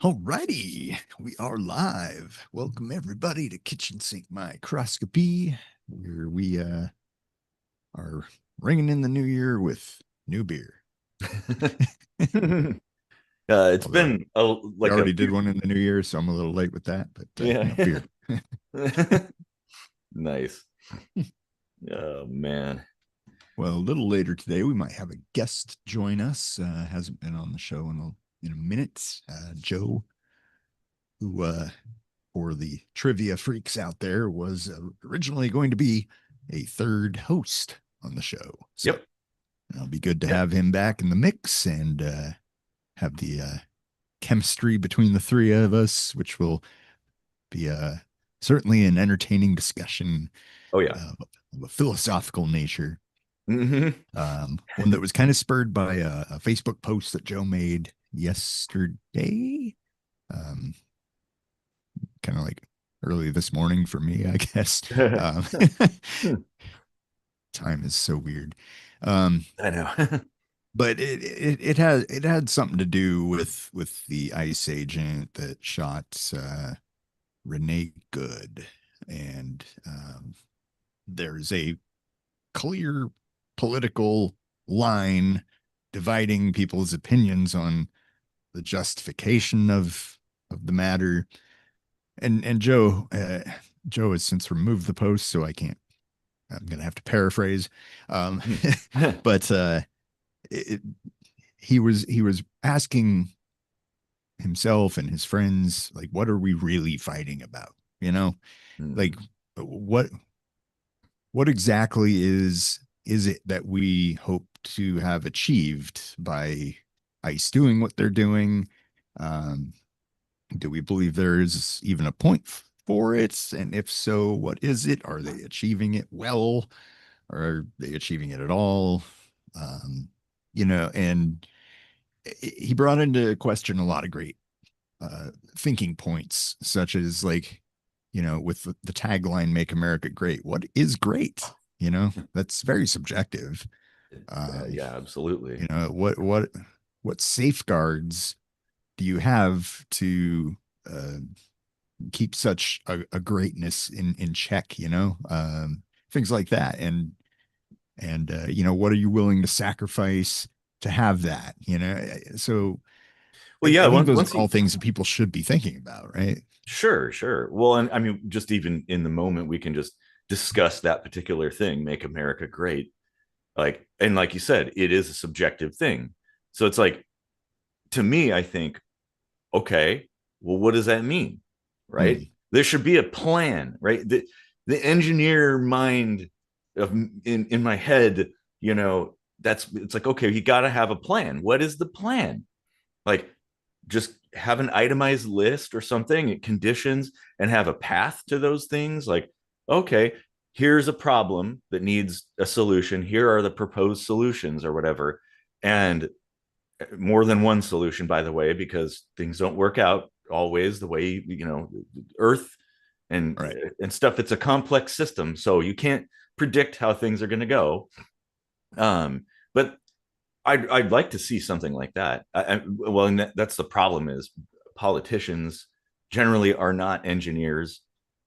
Alrighty, we are live. Welcome everybody to Kitchen Sink Microscopy, where we are ringing in the new year with new beer. It's Although been we like a already did one in the new year, so I'm a little late with that. But yeah. beer. Nice. Oh man. Well, a little later today, we might have a guest join us. Hasn't been on the show in a minute. Joe, who for the trivia freaks out there, was originally going to be a third host on the show. So Yep. it'll be good to Yep. have him back in the mix and have the chemistry between the three of us, which will be certainly an entertaining discussion Oh yeah. of a philosophical nature. Hmm. One that was kind of spurred by a Facebook post that Joe made yesterday. Um, Kind of like early this morning for me, I guess. Um, Time is so weird. Um, I know. but it had something to do with the ICE agent that shot Renee Good, and there's a clear political line dividing people's opinions on the justification of the matter. And Joe has since removed the post, so I can't. I'm gonna have to paraphrase. Um, but it, he was asking himself and his friends, like, what are we really fighting about? You know, like what what exactly is it that we hope to have achieved by ICE doing what they're doing? Um, do we believe there is even a point for it? And if so, what is it? Are they achieving it well? Or are they achieving it at all? Um, and he brought into question a lot of great thinking points, such as like, with the tagline "Make America Great." What is great? That's very subjective. Um, Yeah, absolutely. what safeguards do you have to uh, keep such a greatness in check? Things like that, and what are you willing to sacrifice to have that? So Well, I yeah, think those are once all you things that people should be thinking about, right? sure. Well, and I mean, just even in the moment, we can just discuss that particular thing, make America great. And like you said, it is a subjective thing. So it's like, to me, I think, okay, well, what does that mean? Right? Hmm. There should be a plan, right? The engineer mind of in my head, it's like, okay, you got to have a plan. What is the plan? Like, just have an itemized list or something, conditions, and have a path to those things. Like, okay, here's a problem that needs a solution. Here are the proposed solutions or whatever. And more than one solution, by the way, because things don't work out always the way, Earth and Right. and stuff. It's a complex system, so you can't predict how things are going to go. But I'd like to see something like that. Well, and that's the problem is politicians generally are not engineers,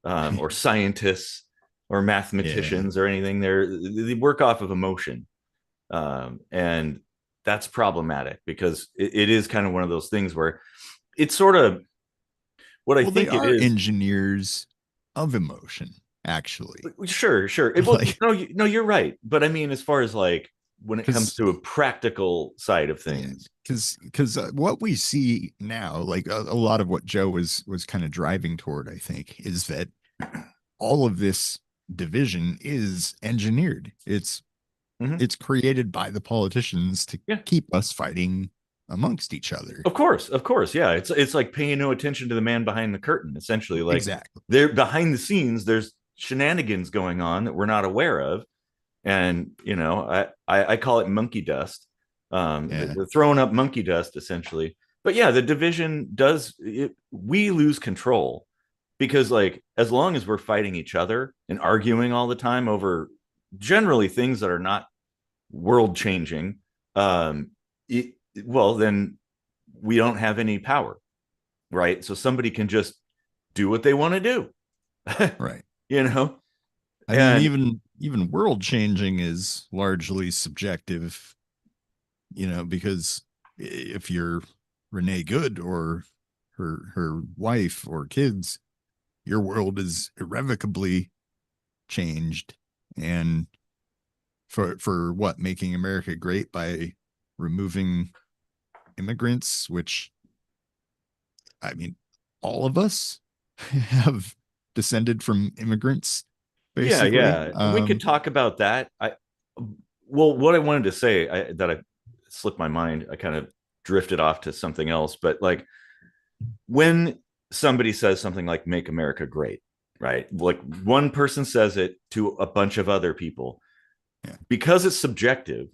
or scientists or Yeah. mathematicians or anything. They work off of emotion, and that's problematic because it is kind of one of those things where it's sort of what I Well, they think it are is. engineers of emotion, actually. Sure. Well, Like, no, no, you're right. But I mean, as far as like when it comes because to a practical side of yeah, things, because what we see now, like a lot of what Joe was kind of driving toward, I think, is that all of this division is engineered. mhm. It's created by the politicians to Yeah, keep us fighting amongst each other. of course, yeah. It's like paying no attention to the man behind the curtain. Essentially, like Exactly. there behind the scenes, there's shenanigans going on that we're not aware of, and I call it monkey dust. Yeah. They're throwing up monkey dust essentially. But yeah, the division we lose control because like as long as we're fighting each other and arguing all the time over generally things that are not world changing, um, it, well then we don't have any power. right? So somebody can just do what they want to do. Right. You know? I mean, And even world changing is largely subjective, because if you're Renee Good or her wife or kids, your world is irrevocably changed. And for what, making America great by removing immigrants, which, I mean, all of us have descended from immigrants, yeah, basically. yeah. And we could talk about that. Well, what I wanted to say, that I slipped my mind, I kind of drifted off to something else, but like when somebody says something like make America great, right? Like one person says it to a bunch of other people, Yeah. because it's subjective,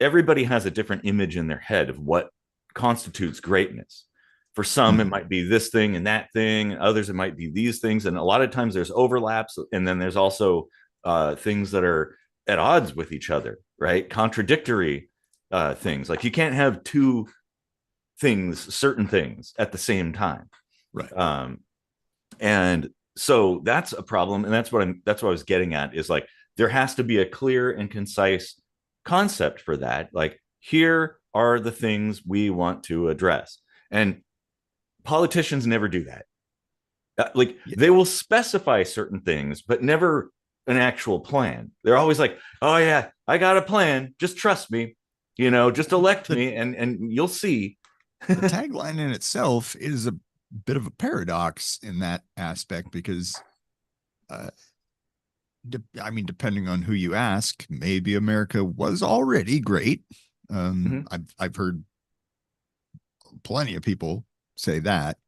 everybody has a different image in their head of what constitutes greatness. For some, it Mhm. might be this thing and that thing. Others, it might be these things. And a lot of times there's overlaps. And then there's also things that are at odds with each other, right? Contradictory things. Like you can't have two things, certain things at the same time. Right. Um, and so that's a problem. And that's what I was getting at is like, there has to be a clear and concise concept for that. Like, here are the things we want to address. And politicians never do that. Like Yeah. they will specify certain things, but never an actual plan. They're always like, "Oh yeah, I got a plan. Just trust me. Just elect The me, and you'll see." the tagline in itself is a bit of a paradox in that aspect because, uh, I mean, depending on who you ask, maybe America was already great. Mhm. I've heard plenty of people say that.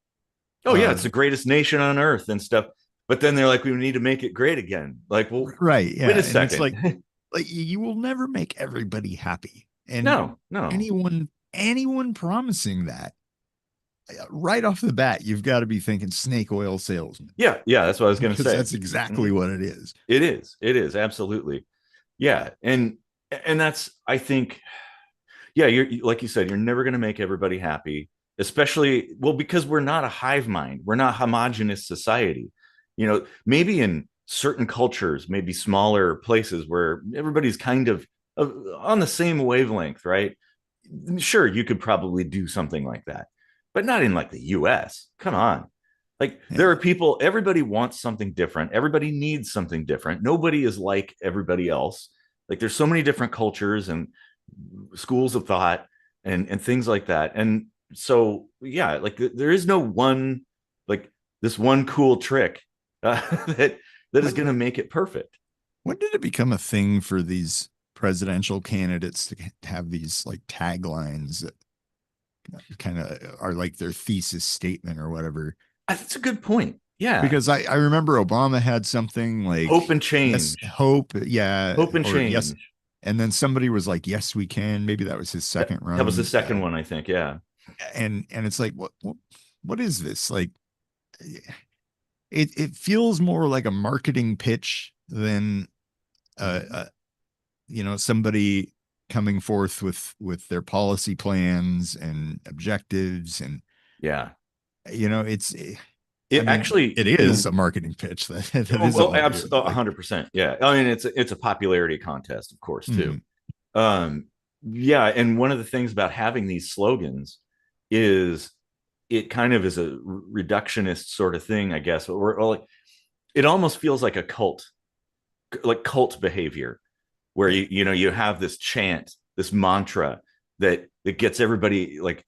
Oh yeah, it's the But greatest nation on earth and stuff. But then they're like, "We need to make it great again." Like, well, right, wait yeah, a and it's second. like you will never make everybody happy, and No, no. anyone promising that, right off the bat, you've got to be thinking snake oil salesman, Yeah, yeah, that's what I was gonna because say. that's exactly Mhm. what it is. It is. It is absolutely. Yeah, and that's, I think, yeah, like you said, you're never going to make everybody happy, especially, well, because we're not a hive mind. We're not homogenous society. Maybe in certain cultures, maybe smaller places where everybody's kind of on the same wavelength, right? Sure, you could probably do something like that, but not in like the US. Come on. Like there Yeah, are people, everybody wants something different. Everybody needs something different. Nobody is like everybody else. Like there's so many different cultures and schools of thought and things like that. And so, yeah, like there is no one, like this one cool trick that is when going to make it perfect. when did it become a thing for these presidential candidates to have these like taglines that kind of are like their thesis statement or whatever? That's a good point. Yeah. Because I remember Obama had something Hope like, and yes, change. hope, yeah, Hope and or yes. change. And then somebody was like, yes, we can. Maybe that was his second That was the run. second one, I think. Yeah. And it's like, what is this? Like, it feels more like a marketing pitch than, uh, uh somebody coming forth with their policy plans and objectives. And, Yeah. it's, I It mean, actually, it is a marketing pitch. That is oh, all it is. Like, 100%. Yeah. I mean, it's a popularity contest, of course, too. mhm. Um, yeah. And one of the things about having these slogans is it kind of is a reductionist sort of thing, I guess, or like it almost feels like a cult, like cult behavior, where Yeah. you have this chant, this mantra that gets everybody like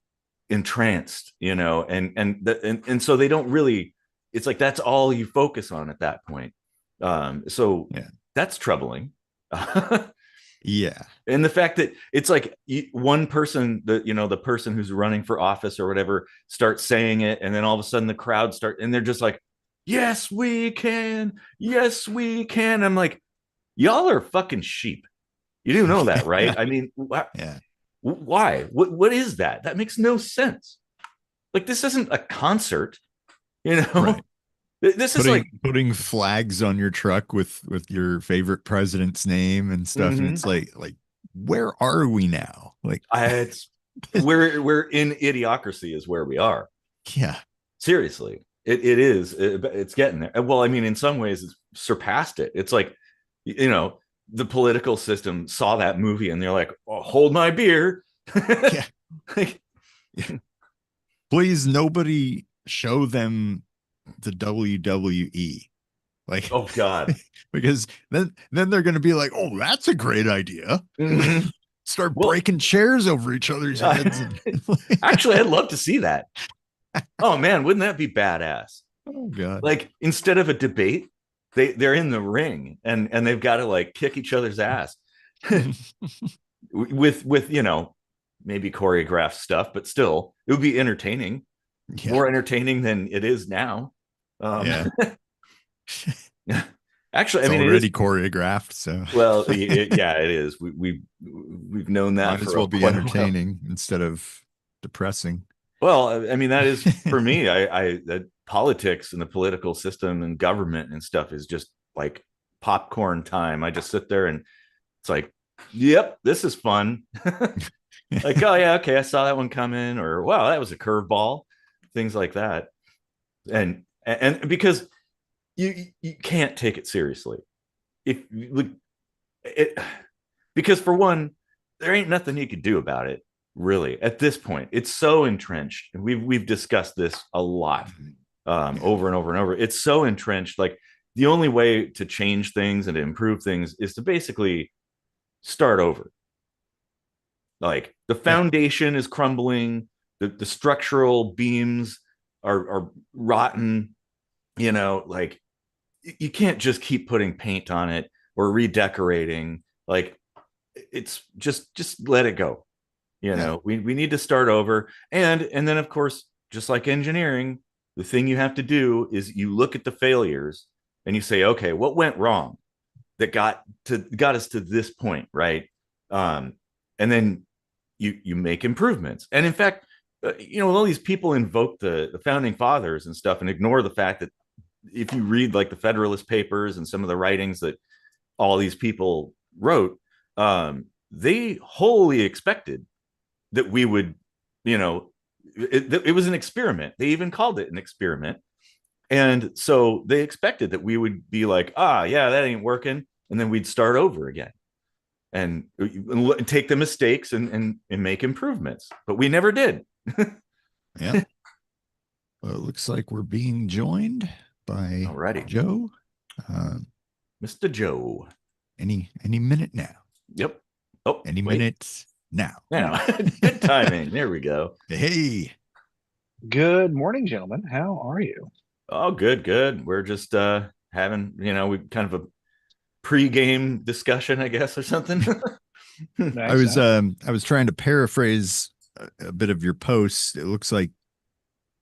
entranced, and so they don't really, it's like that's all you focus on at that point. So Yeah. that's troubling. Yeah. And the fact that it's like one person, the person who's running for office or whatever, starts saying it, and then all of a sudden the crowd start, and they're just like, yes we can, yes we can. I'm like, y'all are fucking sheep. You do know that, right? Yeah. I mean, Yeah. why? What is that? That makes no sense. Like this isn't a concert, you know. Right. This is like, Putting flags on your truck with your favorite president's name and stuff. And mm-hmm. it's like, where are we now? Like, It's we're in idiocracy is where we are. yeah. Seriously, it is. It's getting there. Well, I mean, in some ways, it's surpassed it. It's like, you know, the political system saw that movie and they're like, oh, hold my beer. Yeah. Please, nobody show them the WWE. Like, oh God. because then they're going to be like, oh, that's a great idea. Mm-hmm. Start Well, breaking chairs over each other's heads. actually, I'd love to see that. Oh man, wouldn't that be badass? Oh God. Like instead of a debate, they're in the ring and they've got to like kick each other's ass with you know, maybe choreographed stuff, but still it would be entertaining, Yeah. more entertaining than it is now. Yeah. Actually, It's I mean, it already is choreographed, so well, yeah, it is. We've known that might for as well be quite a while. entertaining instead of depressing. Well, I mean, that is for me. That politics and the political system and government and stuff is just like popcorn time. I just sit there and it's like, yep, this is fun. Like, oh yeah, okay, I saw that one coming, or wow, that was a curveball, things like that. And because you can't take it seriously if it, because for one, there ain't nothing you could do about it really at this point. It's so entrenched, and we've discussed this a lot, over and over and over. It's so entrenched. Like the only way to change things and to improve things is to basically start over. Like the Yeah. foundation is crumbling, the structural beams are rotten. You know, like you can't just keep putting paint on it or redecorating. Like it's just let it go. You Yeah. know, we need to start over. And then of course, just like engineering, the thing you have to do is you look at the failures and you say, okay, what went wrong that got us to this point, right? And then you make improvements. And in fact, you know, all these people invoke the founding fathers and stuff and ignore the fact that if you read like the Federalist Papers and some of the writings that all these people wrote, they wholly expected that we would, you know, it was an experiment. They even called it an experiment. And so they expected that we would be like, ah, yeah, that ain't working. And then we'd start over again and take the mistakes and make improvements. But we never did. Yeah. Well, it looks like we're being joined by Alrighty. Joe. Mr. Joe. Any minute now. Yep. Oh, any wait. minute now. Now, good timing. There we go. Hey. Good morning, gentlemen. How are you? Oh, good. We're just having, you know, we kind of a pre-game discussion, I guess, or something. Nice, I was trying to paraphrase a bit of your post. It looks like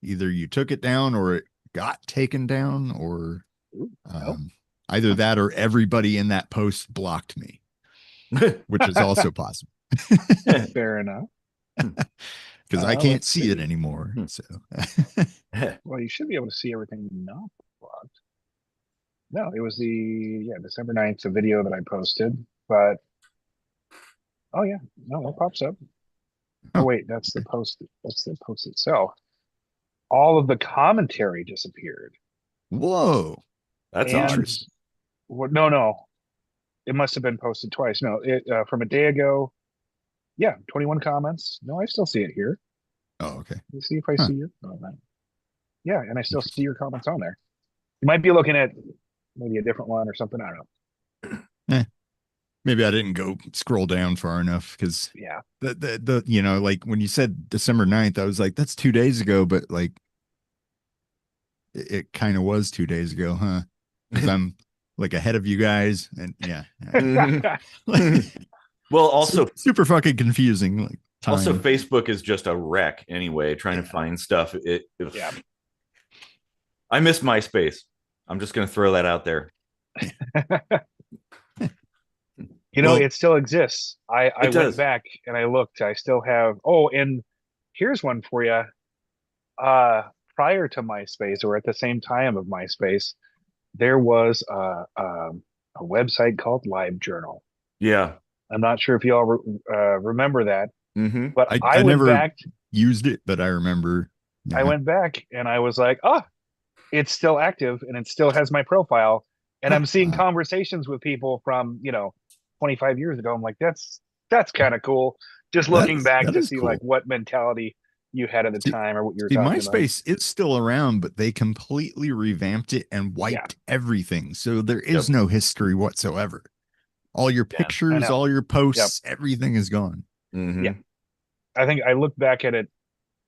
either you took it down or it got taken down, or either that or everybody in that post blocked me, which is also possible. Fair enough. Because I can't see it anymore. So, well, you should be able to see everything not blocked. No, it was the December 9th, a video that I posted, but oh yeah, no, it pops up. Oh wait, that's the post. That's the post itself. All of the commentary disappeared. Whoa, that's interesting. What? No, it must have been posted twice. No, it from a day ago. Yeah, 21 comments. No, I still see it here. Oh, okay. Let's see if I see your comment. Yeah, and I still see your comments on there. You might be looking at maybe a different one or something. I don't know. Maybe I didn't go scroll down far enough because the you know, like when you said December 9th, I was like, that's 2 days ago, but like it kind of was 2 days ago, huh? Because I'm like ahead of you guys, and well, also super fucking confusing. Like time. Also, Facebook is just a wreck anyway, trying to find stuff. I miss MySpace. I'm just going to throw that out there. You know, it still exists. I went back and I looked. I still have. Oh, and here's one for you. Prior to MySpace, or at the same time of MySpace, there was a website called LiveJournal. Yeah, I'm not sure if you all remember that. Mm-hmm. But I went never back. Used it, but I remember I went back and I was like, oh, it's still active and it still has my profile. And I'm seeing Wow. conversations with people from, 25 years ago. I'm like, that's kind of cool. Just That looking is back that to is see like cool. what mentality you had at the See, time or what you were see, talking about. MySpace is still around, but they completely revamped it and Yeah, wiped everything. So there is Yep. no history whatsoever. All your yeah, I pictures, know. all your Yep. posts, everything is gone. Yeah. Mm-hmm. I think I looked back at it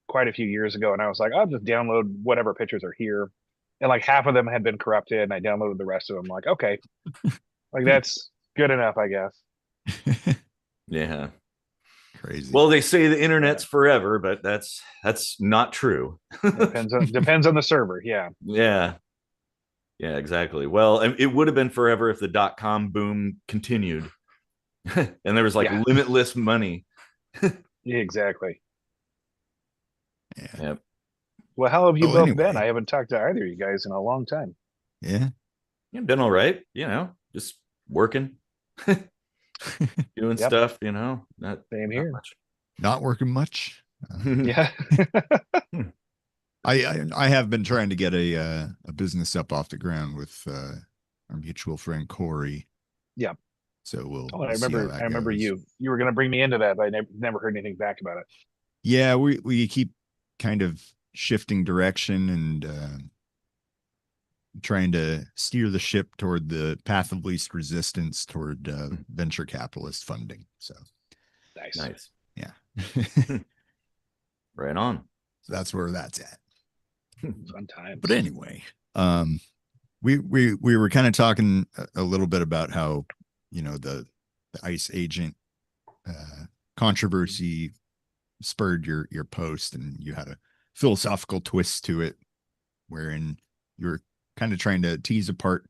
quite a few years ago and I was like, I'll just download whatever pictures are here. And like half of them had been corrupted and I downloaded the rest of them. Like, okay, like that's good enough, I guess. Yeah. Crazy. Well, they say the Yeah. internet's forever, but that's not true. Depends on the server. Yeah. Yeah. Yeah, exactly. Well, it would have been forever if the dot-com boom continued and there was like Yeah. limitless money. Exactly. Yeah. Yep. Well, how have you Oh, both been? I anyway. haven't talked to either of you guys in a long time. Yeah. Yeah, been all right, just working, doing Yep. stuff, not Same not here. much. Not working much. Yeah. I have been trying to get a business up off the ground with our mutual friend Corey. Yeah. So we'll Oh, I we'll see how remember. I that remember goes. you were going to bring me into that, but I never heard anything back about it. Yeah, we keep kind of shifting direction and trying to steer the ship toward the path of least resistance toward venture capitalist funding. So Nice. Nice. yeah, Right on. so that's where that's at. Fun times. But anyway, we were kind of talking a little bit about how the ICE agent controversy spurred your post, and you had a philosophical twist to it, wherein you were kind of trying to tease apart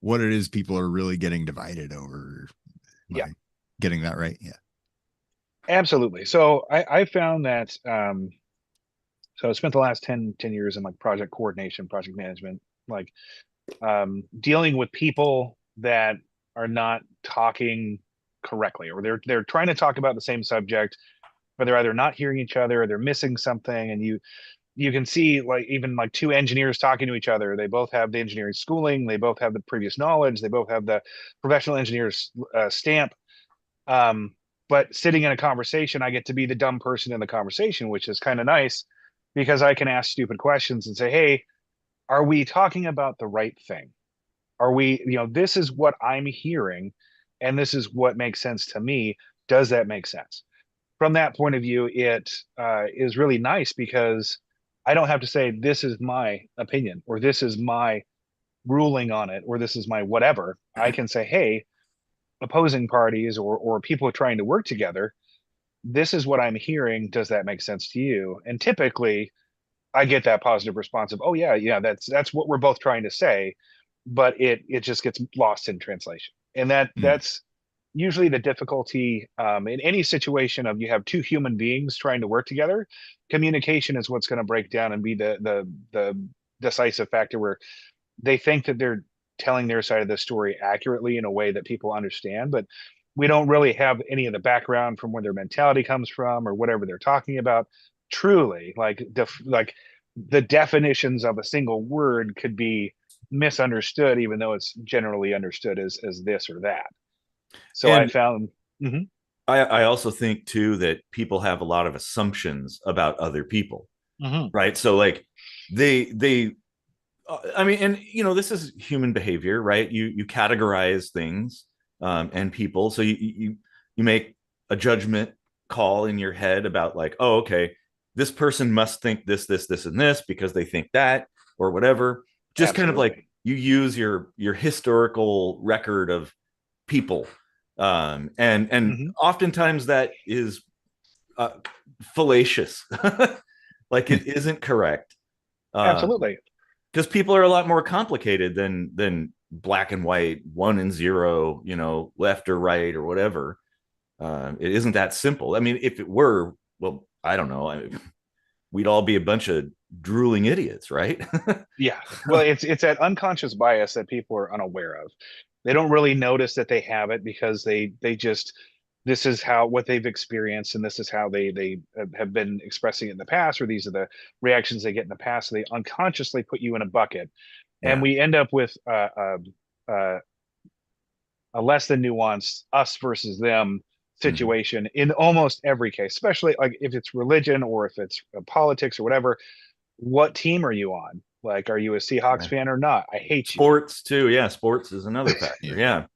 what it is people are really getting divided over. Am Yeah. I getting that right? Yeah. Absolutely. So I found that so I spent the last 10 years in like project coordination, project management, like dealing with people that are not talking correctly, or they're trying to talk about the same subject, but they're either not hearing each other or they're missing something. And you can see like even like two engineers talking to each other. They both have the engineering schooling, they both have the previous knowledge, they both have the professional engineer's stamp. Um, but sitting in a conversation, I get to be the dumb person in the conversation, which is kind of nice because I can ask stupid questions and say, hey, are we talking about the right thing? Are we, this is what I'm hearing and this is what makes sense to me. Does that make sense? From that point of view, it is really nice because I don't have to say, this is my opinion or this is my ruling on it or this is my whatever. I can say, hey, opposing parties or people trying to work together, this is what I'm hearing. Does that make sense to you? And typically I get that positive response of, oh yeah, that's what we're both trying to say, but it just gets lost in translation. And Mm. that's usually the difficulty in any situation of you have two human beings trying to work together. Communication is what's going to break down and be the decisive factor where they think that they're telling their side of the story accurately in a way that people understand, but we don't really have any of the background from where their mentality comes from or whatever they're talking about. Truly, like the definitions of a single word could be misunderstood, even though it's generally understood as this or that. So I And found, Mhm. I also think too that people have a lot of assumptions about other people, Mhm. right? So like they I mean, and this is human behavior, right? You categorize things and people, so you make a judgment call in your head about like, oh, okay, this person must think this, and this because they think that or whatever. Just kind of like Absolutely. you use your historical record of people, and Mhm. oftentimes that is uh, fallacious, like it isn't correct. Um, Absolutely. because people are a lot more complicated than black and white, 1 and 0, left or right or whatever. It isn't that simple. I mean, if it were, well, I don't know. We'd all be a bunch of drooling idiots, right? Yeah. Well, it's that unconscious bias that people are unaware of. They don't really notice that they have it because they just this is what they've experienced, and this is how they have been expressing it in the past, or these are the reactions they get in the past. So they unconsciously put you in a bucket, and Yeah. we end up with a less than nuanced us versus them Mhm. situation in almost every case, especially like if it's religion or if it's politics or whatever. What team are you on? Like, are you a Seahawks Yeah. fan or not? I hate you. Sports too. Yeah, sports is another factor. Yeah. Yeah.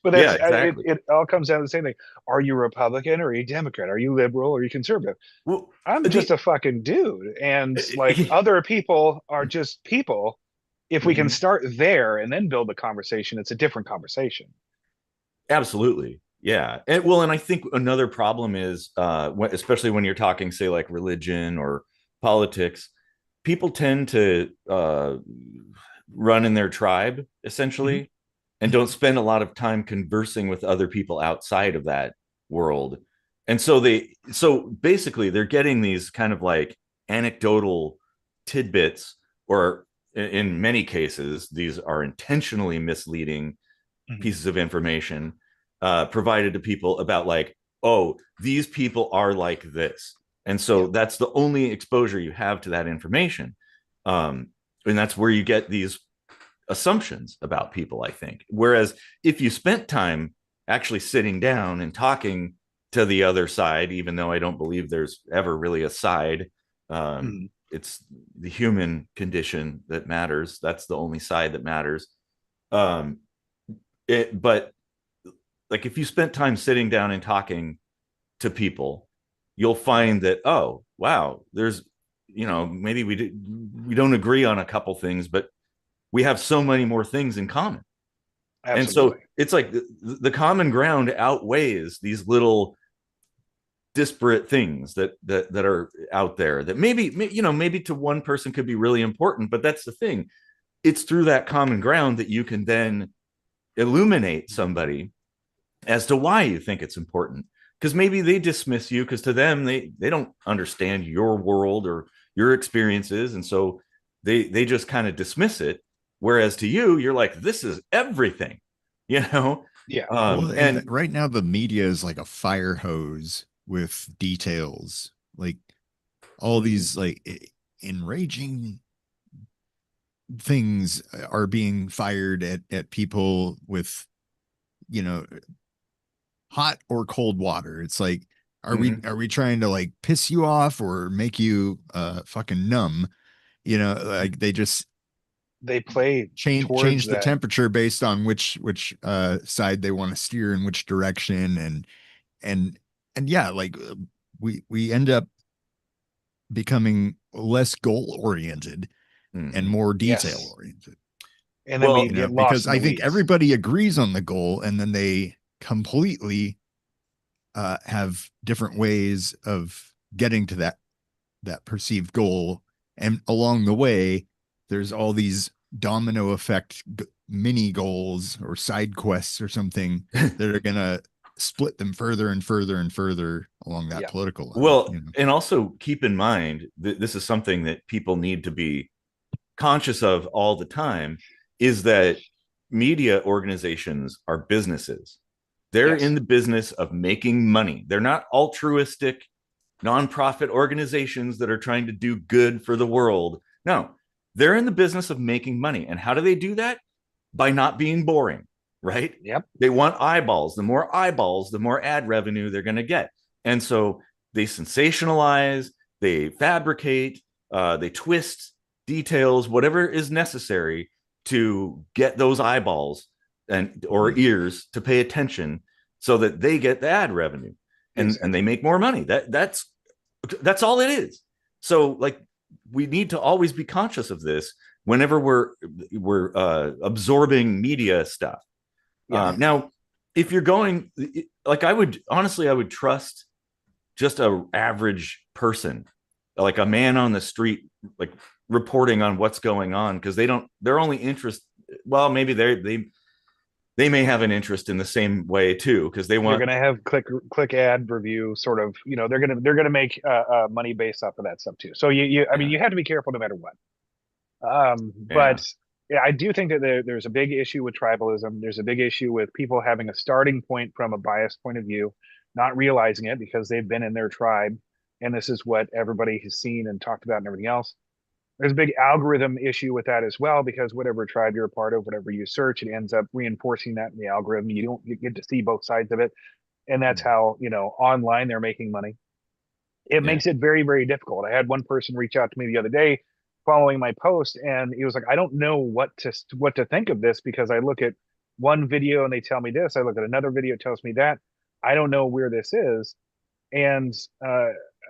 But Yeah, that's exactly. it all comes down to the same thing. Are you Republican or are you Democrat? Are you liberal or are you conservative? Well, I'm just the a fucking dude. And like other people are just people. If we can Mhm. start there and then build a conversation, it's a different conversation. Absolutely. Yeah. And I think another problem is, especially when you're talking, say, like religion or politics, people tend to run in their tribe Mhm. essentially, and don't spend a lot of time conversing with other people outside of that world. And so basically they're getting these kind of like anecdotal tidbits, or in many cases, these are intentionally misleading Mhm. pieces of information provided to people about, like, oh, these people are like this. And Yeah. so that's the only exposure you have to that information. Um, and that's where you get these assumptions about people, I think. Whereas if you spent time actually sitting down and talking to the other side, even though I don't believe there's ever really a side, Mhm. it's the human condition that matters. That's the only side that matters. Um, but like if you spent time sitting down and talking to people, you'll find that, oh wow, there's, maybe we don't agree on a couple things, but we have so many more things in common. And so Absolutely. it's like the common ground outweighs these little disparate things that are out there that maybe to one person could be really important, but that's the thing. It's through that common ground that you can then illuminate somebody as to why you think it's important, because maybe they dismiss you because to them they don't understand your world or your experiences, and so they just kind of dismiss it, whereas to you you're like, this is everything, you know. Yeah. Well, and And right now the media is like a fire hose with details. Like all Mhm. these like enraging things are being fired at people with, you know, hot or cold water. It's like, mhm. are we trying to like piss you off or make you fucking numb? You know, like they just They play towards change the that. temperature based on which side they want to steer in which direction, and and yeah, like we end up becoming less goal oriented and Mhm. more detail Yes. oriented. And then we Well, You know, get lost because in the I think weeds. everybody agrees on the goal, and then they completely have different ways of getting to that perceived goal, and along the way, there's all these domino effect mini goals or side quests or something that are gonna split them further and further and further along that Yeah. political line. well, You know, and also keep in mind that this is something that people need to be conscious of all the time, is that media organizations are businesses. They're in Yes. the business of making money. They're not altruistic nonprofit organizations that are trying to do good for the world. No, they're in the business of making money. And how do they do that? By not being boring, right? Yep. They want eyeballs. The more eyeballs, the more ad revenue they're going to get. And so they sensationalize, they fabricate, they twist details, whatever is necessary to get those eyeballs and or Mhm. ears to pay attention, so that they get the ad revenue, and they Exactly. make more money. That's all it is. So like we need to always be conscious of this whenever we're absorbing media stuff. Yeah. Now, if you're going, like, I would trust just a average person, like a man on the street, like reporting on what's going on, because they're only interest. Well, maybe they may have an interest in the same way too, because they They're want. gonna have click ad review sort of, they're gonna make money based off of that stuff too. So I mean Yeah, you have to be careful no matter what. yeah. But yeah, I do think that there's a big issue with tribalism. There's a big issue with people having a starting point from a biased point of view. not realizing it because they've been in their tribe, and this is what everybody has seen and talked about and everything else. There's a big algorithm issue with that as well, because whatever tribe you're a part of, whatever you search, it ends up reinforcing that in the algorithm. You don't get to see both sides of it. And that's how, online they're making money. It makes it very, very difficult. I had one person reach out to me the other day following my post, and he was like, I don't know what to think of this, because I look at one video and they tell me this. I look at another video, it tells me that. I don't know where this is. And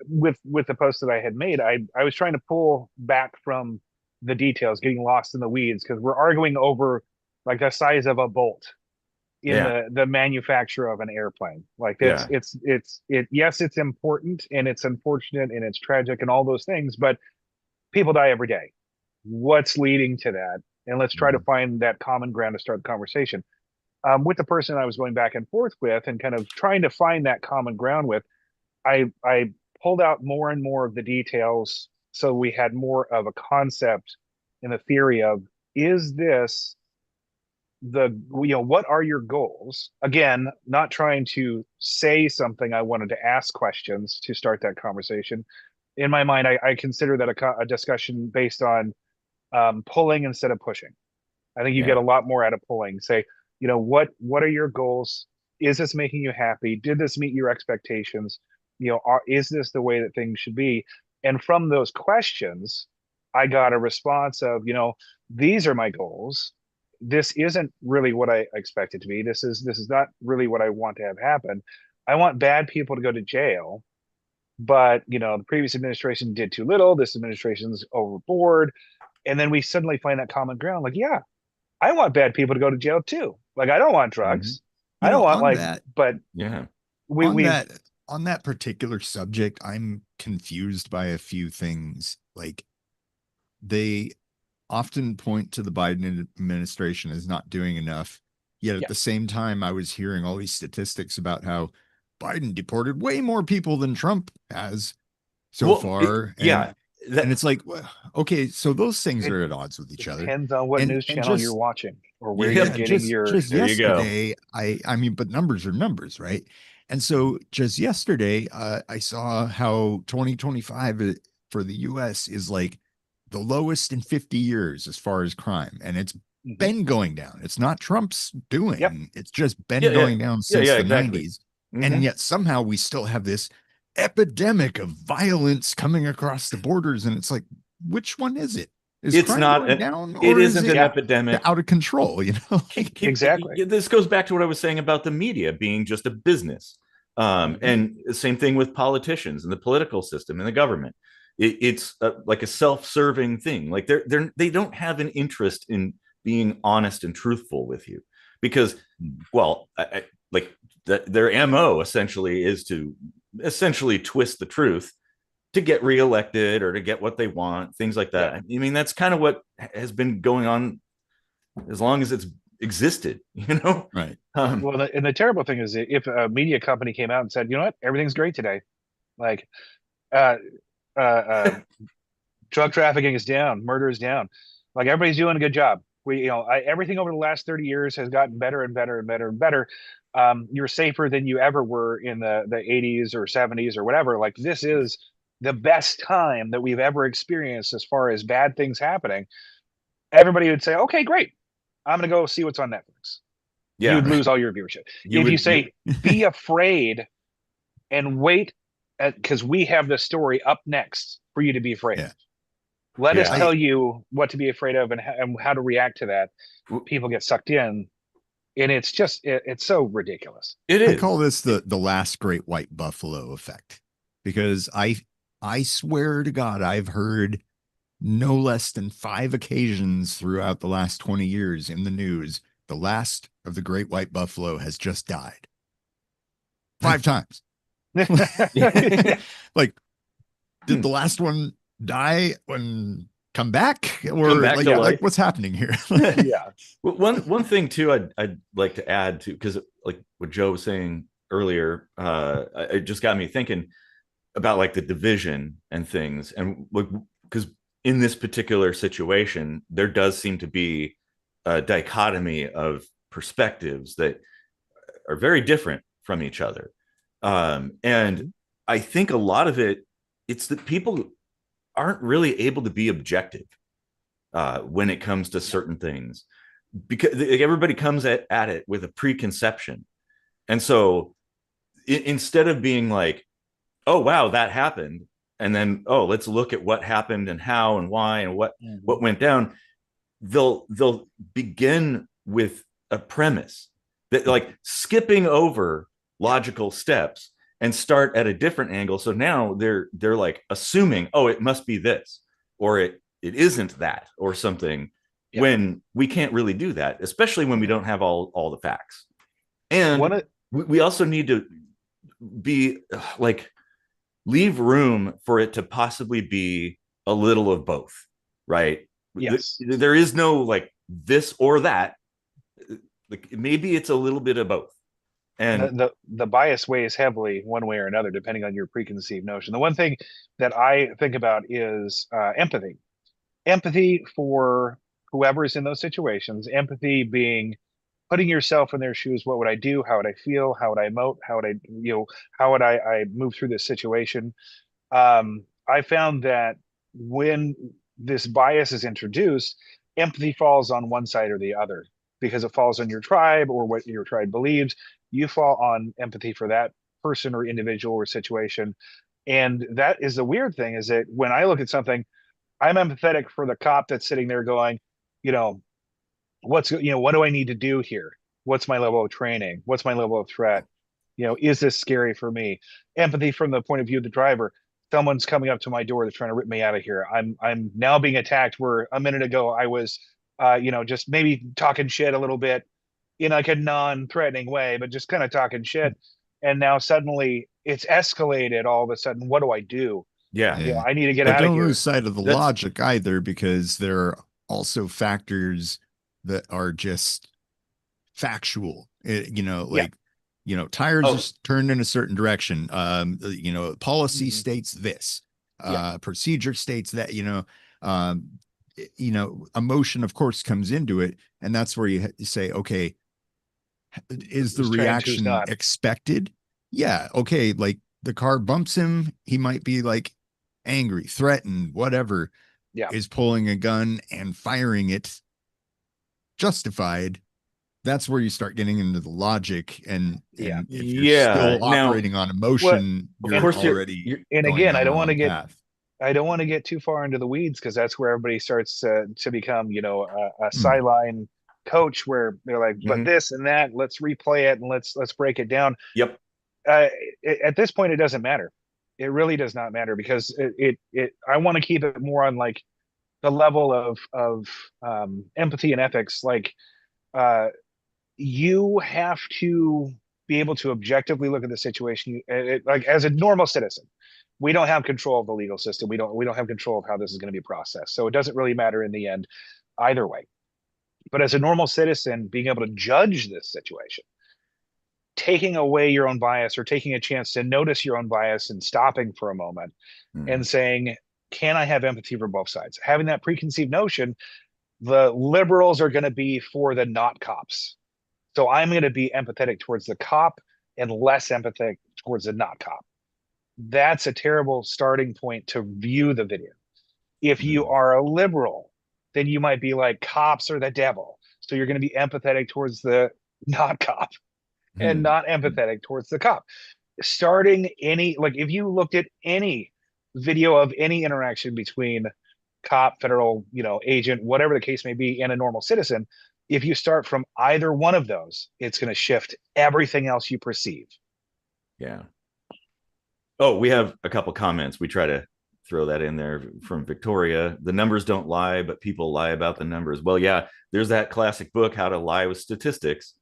with the post that I had made, I was trying to pull back from the details, getting lost in the weeds, because we're arguing over like the size of a bolt in the manufacture of an airplane. Like it's yes, it's important and it's unfortunate and it's tragic and all those things, but people die every day. What's leading to that? And let's try to find that common ground to start the conversation. With the person I was going back and forth with and kind of trying to find that common ground with, I pulled out more and more of the details, so we had more of a concept in the theory of, is this what are your goals? Again, not trying to say something. I wanted to ask questions to start that conversation. In my mind, I consider that a discussion based on pulling instead of pushing. I think you get a lot more out of pulling. Say, what are your goals? Is this making you happy? Did this meet your expectations? Is this the way that things should be? And from those questions, I got a response of, these are my goals. This isn't really what I expect it to be. This is not really what I want to have happen. I want bad people to go to jail, but the previous administration did too little. This administration's overboard. And then we suddenly find that common ground. Like, yeah, I want bad people to go to jail too. Like, I don't want drugs. I don't want but yeah, we on that particular subject, I'm confused by a few things. Like, they often point to the Biden administration as not doing enough. Yet at the same time, I was hearing all these statistics about how Biden deported way more people than Trump has so far. And it's like, well, okay, so those things are at odds with each other. Depends on what news channel you're watching or where you're getting your. Just yesterday, I mean, but numbers are numbers, right? And so just yesterday, I saw how 2025 for the U.S. is like the lowest in 50 years as far as crime, and it's been going down. It's not Trump's doing. It's just been going down since the 90s. And yet somehow we still have this epidemic of violence coming across the borders, and it's like, which one is it? Is it's not going down, it isn't an epidemic out of control, Exactly. This goes back to what I was saying about the media being just a business. And the same thing with politicians and the political system and the government. It's like a self-serving thing. Like they don't have an interest in being honest and truthful with you, because, well, their MO essentially is to twist the truth to get reelected or to get what they want, things like that. I mean, that's kind of what has been going on as long as it's existed, Right. Well, and the terrible thing is, if a media company came out and said, you know what, everything's great today, like drug trafficking is down, murder is down, like everybody's doing a good job. Everything over the last 30 years has gotten better and better and better and better. You're safer than you ever were in the 80s or 70s or whatever. Like, this is the best time that we've ever experienced as far as bad things happening. Everybody would say, okay, great, I'm going to go see what's on Netflix. You'd lose all your viewership. You say, be afraid and wait, because we have the story up next for you to be afraid of. Let us tell you what to be afraid of and how to react to that. People get sucked in, and it's just it's so ridiculous. It is. I call this the last great white buffalo effect, because I swear to God, I've heard no less than 5 occasions throughout the last 20 years in the news, the last of the great white buffalo has just died. 5 times. Like, did the last one die and come back, or like what's happening here? One thing too, I'd like to add to, because like what Joe was saying earlier, it just got me thinking about like the division and things, and because in this particular situation, there does seem to be a dichotomy of perspectives that are very different from each other. And I think a lot of it's that people aren't really able to be objective when it comes to certain things, because everybody comes at it with a preconception. And so instead of being like, oh, wow, that happened, and then, oh, let's look at what happened and how and why and what went down, they'll begin with a premise that, like, skipping over logical steps and start at a different angle. So now they're like assuming, oh, it must be this, or it isn't that, or something, when we can't really do that, especially when we don't have all the facts. And we also need to be like, leave room for it to possibly be a little of both, right? Yes. There is no like this or that. Like, maybe it's a little bit of both. And the bias weighs heavily one way or another, depending on your preconceived notion. The one thing that I think about is empathy. Empathy for whoever is in those situations. Empathy being putting yourself in their shoes. What would I do? How would I feel? How would I emote? How would I, how would I move through this situation? I found that when this bias is introduced, empathy falls on one side or the other because it falls on your tribe or what your tribe believes. You fall on empathy for that person or individual or situation. And that is the weird thing, is that when I look at something, I'm empathetic for the cop that's sitting there going, you know, what do I need to do here? What's my level of training? What's my level of threat? Is this scary for me? Empathy from the point of view of the driver. Someone's coming up to my door. They're trying to rip me out of here. I'm now being attacked where a minute ago I was, just maybe talking shit a little bit in like a non-threatening way, but just kind of talking shit. And now suddenly it's escalated all of a sudden. What do I do? yeah. I need to get But out of don't here. lose sight of the logic either, because there are also factors that are just factual. Tires are turned in a certain direction. Policy states this. Procedure states that. Emotion, of course, comes into it, and that's where you say, okay, is the reaction expected? Yeah, okay, like the car bumps him, he might be like angry, threatened, whatever. Is pulling a gun and firing it justified? That's where you start getting into the logic, and if you're still operating on emotion, you're already and going again, down I the don't want to wrong get path. I don't want to get too far into the weeds, because that's where everybody starts to become, a sideline coach where they're like, but this and that, let's replay it and let's break it down. Yep. At this point, it doesn't matter. It really does not matter, because I want to keep it more on like the level of empathy and ethics. Like, you have to be able to objectively look at the situation. Like, as a normal citizen, we don't have control of the legal system. We don't have control of how this is going to be processed. So it doesn't really matter in the end either way. But as a normal citizen, being able to judge this situation, taking away your own bias, or taking a chance to notice your own bias and stopping for a moment and saying, can I have empathy for both sides? Having that preconceived notion, the liberals are going to be for the not cops. So I'm going to be empathetic towards the cop and less empathetic towards the not cop. That's a terrible starting point to view the video. If you are a liberal, then you might be like, cops are the devil. So you're going to be empathetic towards the not cop and not empathetic towards the cop. Starting like, if you looked at any video of any interaction between cop, federal, agent, whatever the case may be, and a normal citizen, if you start from either one of those, it's going to shift everything else you perceive. Yeah. Oh, we have a couple comments. We try to throw that in there from Victoria. The numbers don't lie, but people lie about the numbers. Well, yeah, there's that classic book, How to Lie with Statistics.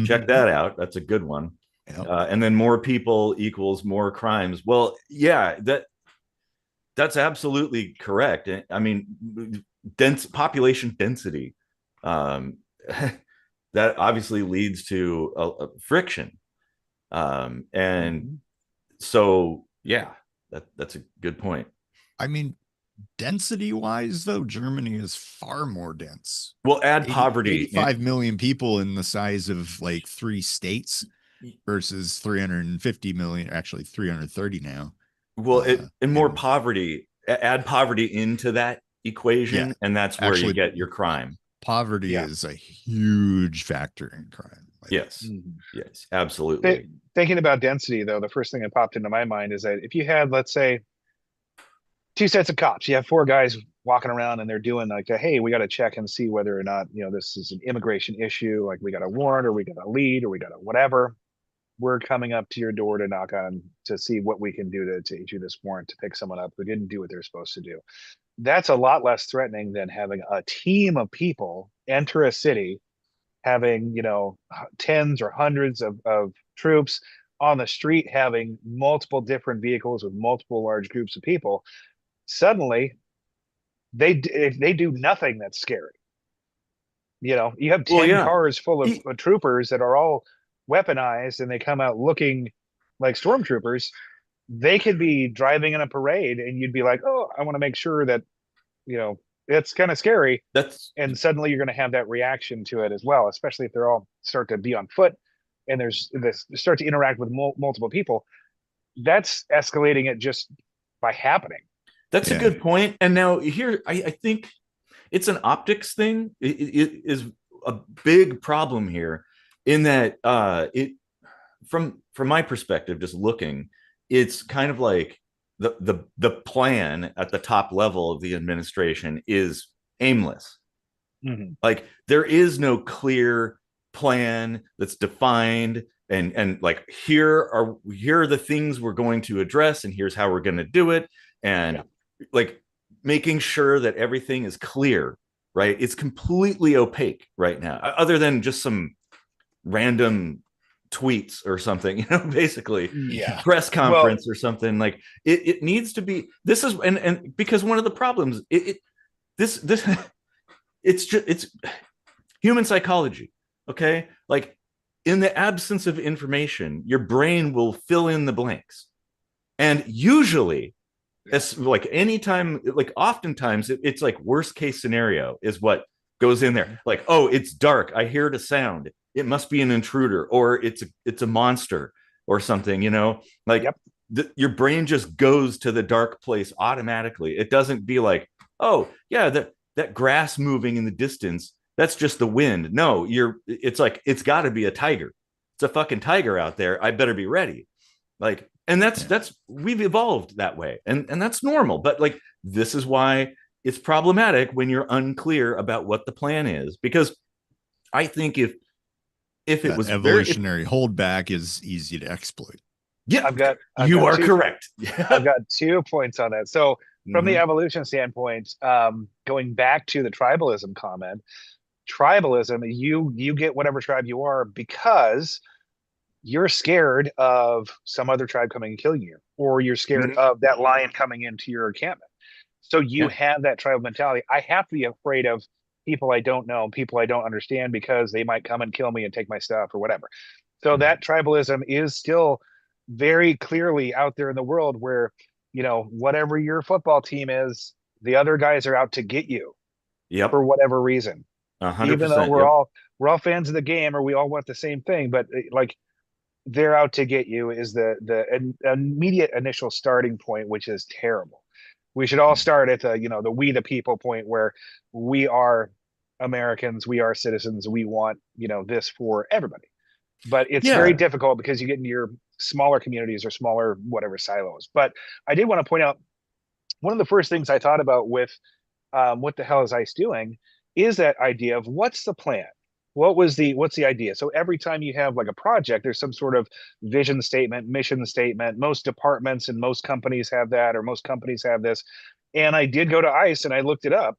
Check that out. That's a good one. Yep. And then more people equals more crimes. Well, yeah, that's absolutely correct. I mean, population density, that obviously leads to a friction. And so, yeah, that's a good point. I mean, density wise, though, Germany is far more dense. Well, add poverty. 85 million people in the size of like 3 states. versus 350 million, actually 330 now. Well, and more and poverty, add poverty into that yeah, equation, and that's where you actually get your crime. poverty Yeah. is a huge factor in crime. Yes. Mhm. Yes, absolutely. Thinking about density, though, the first thing that popped into my mind is that if you had, let's say, two sets of cops, you have four guys walking around and they're doing like, hey, we got to check and see whether or not, this is an immigration issue. Like we got a warrant or we got a lead or we got a whatever. We're coming up to your door to knock on to see what we can do to issue this warrant to pick someone up who didn't do what they're supposed to do. That's a lot less threatening than having a team of people enter a city, having, tens or hundreds of troops on the street, having multiple different vehicles with multiple large groups of people. Suddenly, if they do nothing that's scary. You have Well, 10 yeah. cars full of troopers that are all weaponized and they come out looking like stormtroopers. They could be driving in a parade and you'd be like, oh, I want to make sure that, it's kind of scary. That's And suddenly you're going to have that reaction to it as well, especially if they're all start to be on foot and there's this start to interact with multiple people. That's escalating it just by happening. a good point. And now here, I think it's an optics thing. It is a big problem here in that it from my perspective, just looking, it's kind of like the plan at the top level of the administration is aimless. Mm-hmm. Like there is no clear plan that's defined and like here are the things we're going to address and here's how we're going to do it, and like making sure that everything is clear, right? It's completely opaque right now, other than just some random tweets or something, basically press conference or something. Like it needs to be, this is, and because one of the problems, this it's human psychology. Okay. Like in the absence of information, your brain will fill in the blanks. And usually it's like anytime, like oftentimes it's like worst case scenario is what goes in there. Like, oh, it's dark. I heard a sound. It must be an intruder, or it's a monster or something, like your brain just goes to the dark place automatically. It doesn't be like, oh yeah, that grass moving in the distance, that's just the wind. No, it's like, it's got to be a tiger. It's a fucking tiger out there. I better be ready. Like, and that's we've evolved that way, and that's normal. But like, this is why it's problematic when you're unclear about what the plan is, because I think if it was evolutionary holdback is easy to exploit. Yeah, you are correct. I've got 2 points on that. So from the evolution standpoint, going back to the tribalism comment, tribalism, you get whatever tribe you are because you're scared of some other tribe coming and killing you, or you're scared of that lion coming into your encampment. So you have that tribal mentality. I have to be afraid of people I don't know, people I don't understand, because they might come and kill me and take my stuff or whatever. So that tribalism is still very clearly out there in the world where, whatever your football team is, the other guys are out to get you for whatever reason. 100%. Even though we're all fans of the game, or we all want the same thing, but like, they're out to get you is the immediate initial starting point, which is terrible. We should all start at the we the people point, where we are Americans, we are citizens, we want this for everybody. But it's very difficult because you get into your smaller communities or smaller whatever silos. But I did want to point out, one of the first things I thought about with what the hell is ICE doing is that idea of what's the plan. What's the idea? So every time you have like a project, there's some sort of vision statement, mission statement. Most departments and most companies have that, or most companies have this. And I did go to ICE and I looked it up.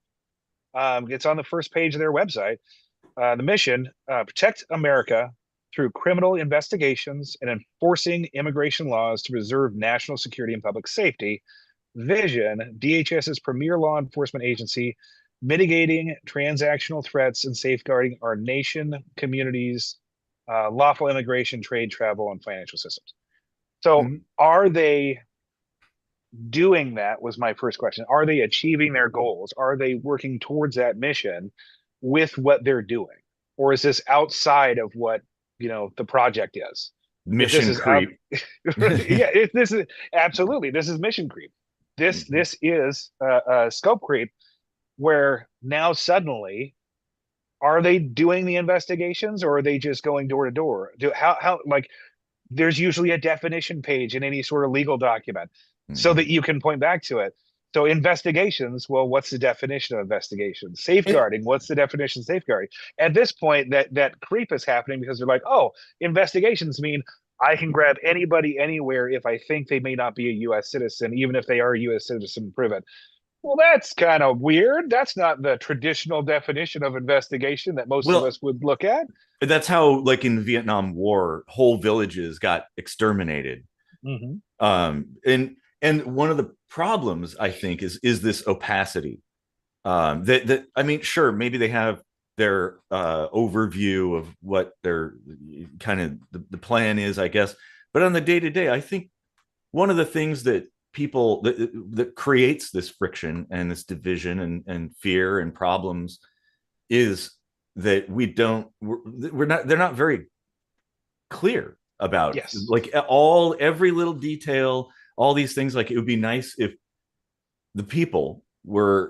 It's on the first page of their website. The mission: protect America through criminal investigations and enforcing immigration laws to preserve national security and public safety. Vision: DHS's premier law enforcement agency, mitigating transactional threats and safeguarding our nation, communities, lawful immigration, trade, travel, and financial systems. So are they doing that, was my first question. Are they achieving their goals? Are they working towards that mission with what they're doing? Or is this outside of what, the project is? mission creep. This is absolutely, this is mission creep. This is scope creep, where now suddenly, are they doing the investigations, or are they just going door to door? How like, there's usually a definition page in any sort of legal document so that you can point back to it. So investigations, well, what's the definition of investigation? Safeguarding, what's the definition of safeguarding? At this point, that creep is happening because they're like, oh, investigations mean I can grab anybody anywhere if I think they may not be a U.S. citizen, even if they are a U.S. citizen, prove it. Well, that's kind of weird. That's not the traditional definition of investigation that most of us would look at. That's how, like in the Vietnam War, whole villages got exterminated. And one of the problems, I think, is this opacity. That I mean, sure, maybe they have their overview of what their kind of the plan is, I guess. But on the day to day, I think one of the things that that creates this friction and this division and fear and problems is that they're not very clear about like every little detail, all these things. Like, it would be nice if the people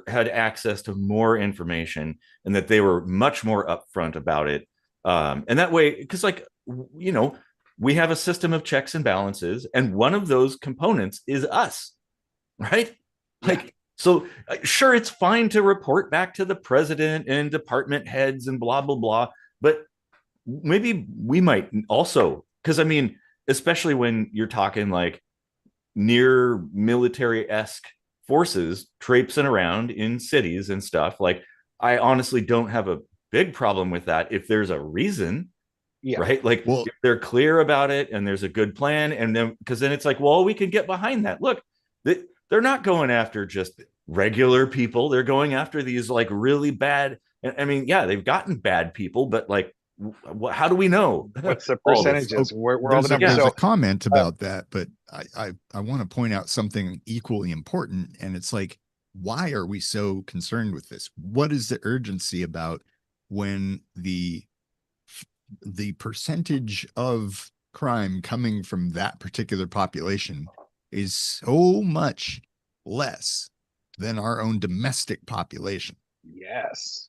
had access to more information, and that they were much more upfront about it. And that way, because, like, we have a system of checks and balances, and one of those components is us, right? Like, so sure, it's fine to report back to the president and department heads and blah, blah, blah. But maybe we might also, because I mean, especially when you're talking like near military-esque forces traipsing around in cities and stuff, like, I honestly don't have a big problem with that if there's a reason. Right. Like, if they're clear about it and there's a good plan, and then, because then it's like, well, we can get behind that. Look, they're not going after just regular people. They're going after these like really bad. I mean, yeah, they've gotten bad people, but like, how do we know? What's the percentages? Where all the numbers? There's a comment about that, but I want to point out something equally important. And it's like, why are we so concerned with this? What is the urgency about when the percentage of crime coming from that particular population is so much less than our own domestic population? Yes.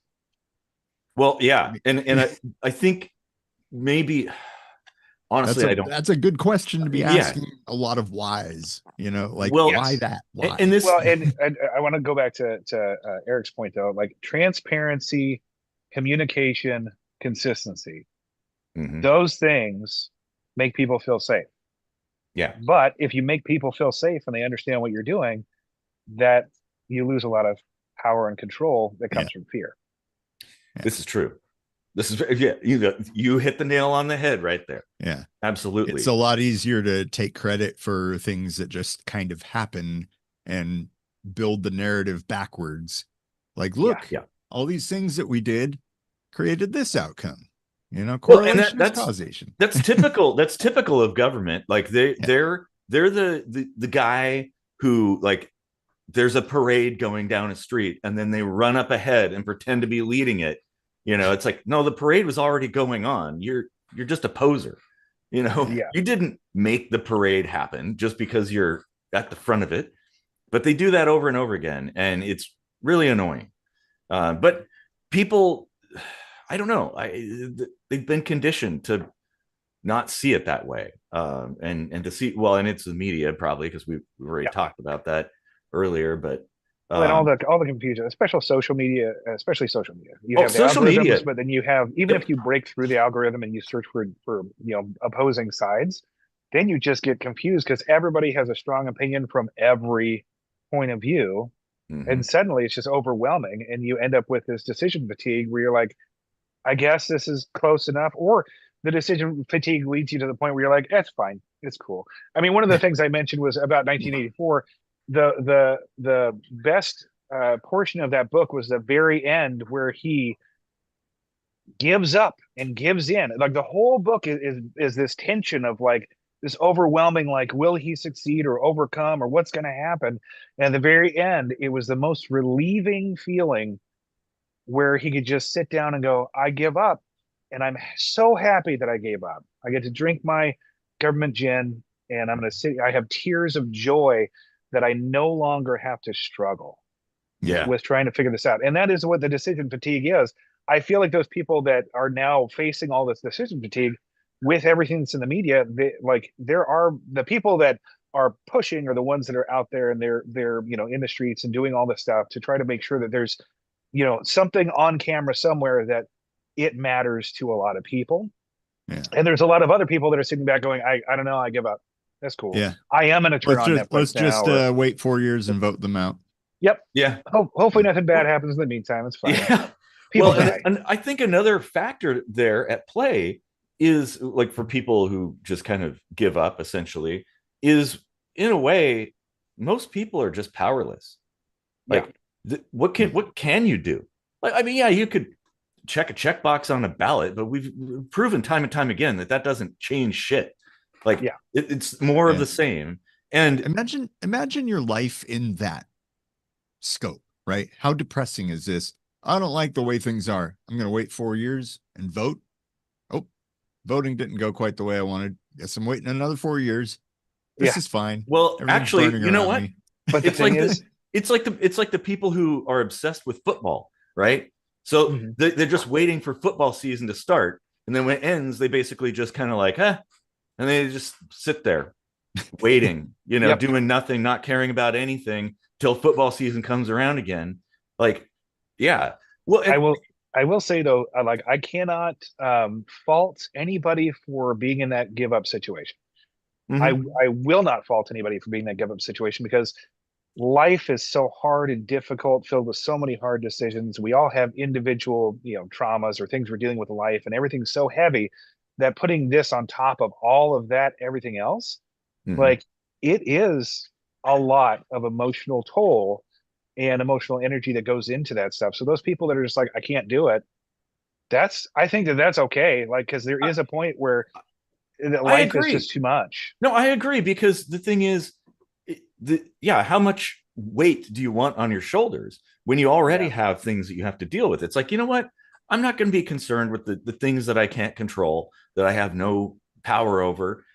Well, yeah. And I think maybe, honestly, that's a good question to be asking. A lot of whys, like, why that? Why? And this, and I want to go back to Eric's point, though, like transparency, communication, consistency. Those things make people feel safe. Yeah. But if you make people feel safe and they understand what you're doing, that you lose a lot of power and control that comes from fear. This is true. This is, you hit the nail on the head right there. Yeah, absolutely. It's a lot easier to take credit for things that just kind of happen and build the narrative backwards. Like, look, all these things that we did created this outcome. Correlation is causation. That's typical. That's typical of government. Like, they're the guy who, like, there's a parade going down a street, and then they run up ahead and pretend to be leading it. It's like, no, the parade was already going on. You're just a poser. You didn't make the parade happen just because you're at the front of it. But they do that over and over again, and it's really annoying. But people, I don't know. They've been conditioned to not see it that way, and to see, well, and it's the media probably, because we've already talked about that earlier. But and all the confusion, especially social media. You have the social algorithms, media, but then you have, even if you break through the algorithm and you search for opposing sides, then you just get confused because everybody has a strong opinion from every point of view, and suddenly it's just overwhelming, and you end up with this decision fatigue where you're like, I guess this is close enough, or the decision fatigue leads you to the point where you're like, that's fine, it's cool. I mean, one of the things I mentioned was about 1984. The best portion of that book was the very end, where he gives up and gives in. Like, the whole book is this tension of like this overwhelming, like, will he succeed or overcome, or what's going to happen? And at the very end, it was the most relieving feeling, where he could just sit down and go, I give up. And I'm so happy that I gave up. I get to drink my government gin, and I'm going to sit. I have tears of joy that I no longer have to struggle Yeah. with trying to figure this out. And that is what the decision fatigue is. I feel like those people that are now facing all this decision fatigue with everything that's in the media, there are the people that are pushing are the ones that are out there and they're in the streets and doing all this stuff to try to make sure that there's something on camera somewhere that it matters to a lot of people. Yeah. And there's a lot of other people that are sitting back going, I don't know, I give up. That's cool. Yeah. I am going to turn on Netflix let's just now. wait 4 years and vote them out. Yep. Yeah. Hopefully nothing bad happens in the meantime. It's fine. Yeah. People Well, die. and I think another factor there at play is, like, for people who just kind of give up, essentially, is, in a way, most people are just powerless. Like, what can you do? Like, I mean, yeah, you could check a checkbox on a ballot, but we've proven time and time again that doesn't change shit. Like, it's more of the same. And imagine your life in that scope, right? How depressing is this? I don't like the way things are. I'm going to wait 4 years and vote. Oh, voting didn't go quite the way I wanted. Guess I'm waiting another 4 years. This is fine. Well, actually, you know what? Me. But it's like the people who are obsessed with football, right? So they're just waiting for football season to start, and then when it ends, they basically just kind of like, and they just sit there waiting, doing nothing, not caring about anything till football season comes around again. Like, yeah. Well, I will say though, I cannot fault anybody for being in that give up situation. I will not fault anybody for being in that give up situation, because life is so hard and difficult, filled with so many hard decisions. We all have individual, traumas or things we're dealing with in life, and everything's so heavy that putting this on top of all of that, everything else, like, it is a lot of emotional toll and emotional energy that goes into that stuff. So those people that are just like, I can't do it, I think that's okay. Like, because there is a point where life is just too much. No, I agree, because the thing is, how much weight do you want on your shoulders when you already have things that you have to deal with? It's like, you know what? I'm not going to be concerned with the things that I can't control, that I have no power over,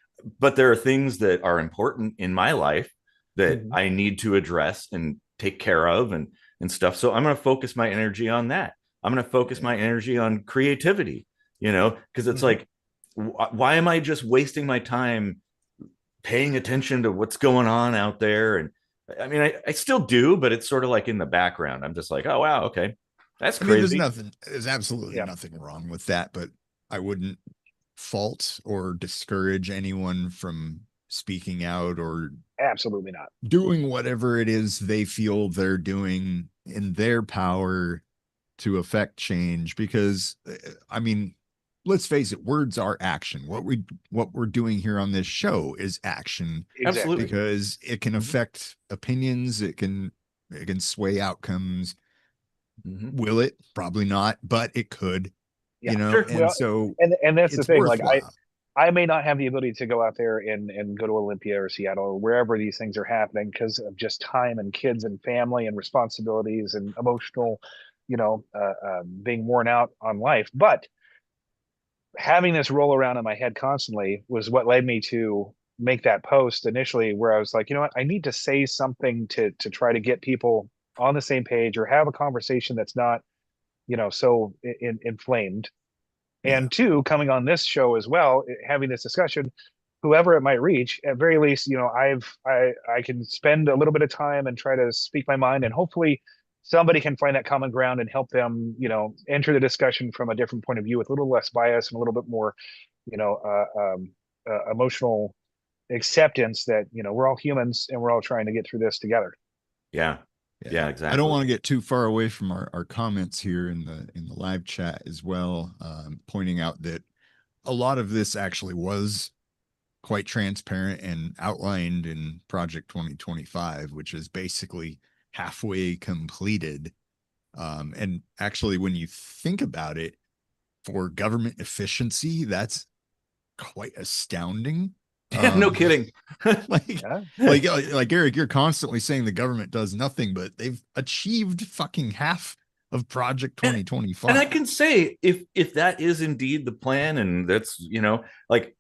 but there are things that are important in my life that I need to address and take care of and stuff. So I'm going to focus my energy on that. I'm going to focus my energy on creativity, because it's like, why am I just wasting my time paying attention to what's going on out there? And I mean, I still do, but it's sort of like in the background. I'm just like, oh, wow, okay, that's crazy. There's absolutely nothing wrong with that, but I wouldn't fault or discourage anyone from speaking out or absolutely not doing whatever it is they feel they're doing in their power to affect change. Because I mean, let's face it, words are action. What we're doing here on this show is action. Absolutely. Because it can affect opinions, it can sway outcomes. Will it? Probably not, but it could. Sure. And so and that's the thing, worthwhile. like I may not have the ability to go out there and go to Olympia or Seattle or wherever these things are happening because of just time and kids and family and responsibilities and emotional, being worn out on life. But having this roll around in my head constantly was what led me to make that post initially, where I was like, you know what, I need to say something to try to get people on the same page or have a conversation that's not, so inflamed. And two, coming on this show as well, having this discussion, whoever it might reach, at very least, I can spend a little bit of time and try to speak my mind, and hopefully somebody can find that common ground and help them, enter the discussion from a different point of view with a little less bias and a little bit more, emotional acceptance that, we're all humans and we're all trying to get through this together. Yeah, exactly. I don't want to get too far away from our comments here in the live chat as well, pointing out that a lot of this actually was quite transparent and outlined in Project 2025, which is basically halfway completed. And actually, when you think about it, for government efficiency, that's quite astounding. No kidding. like Eric, you're constantly saying the government does nothing, but they've achieved fucking half of Project 2025. And I can say, if that is indeed the plan, and that's, like,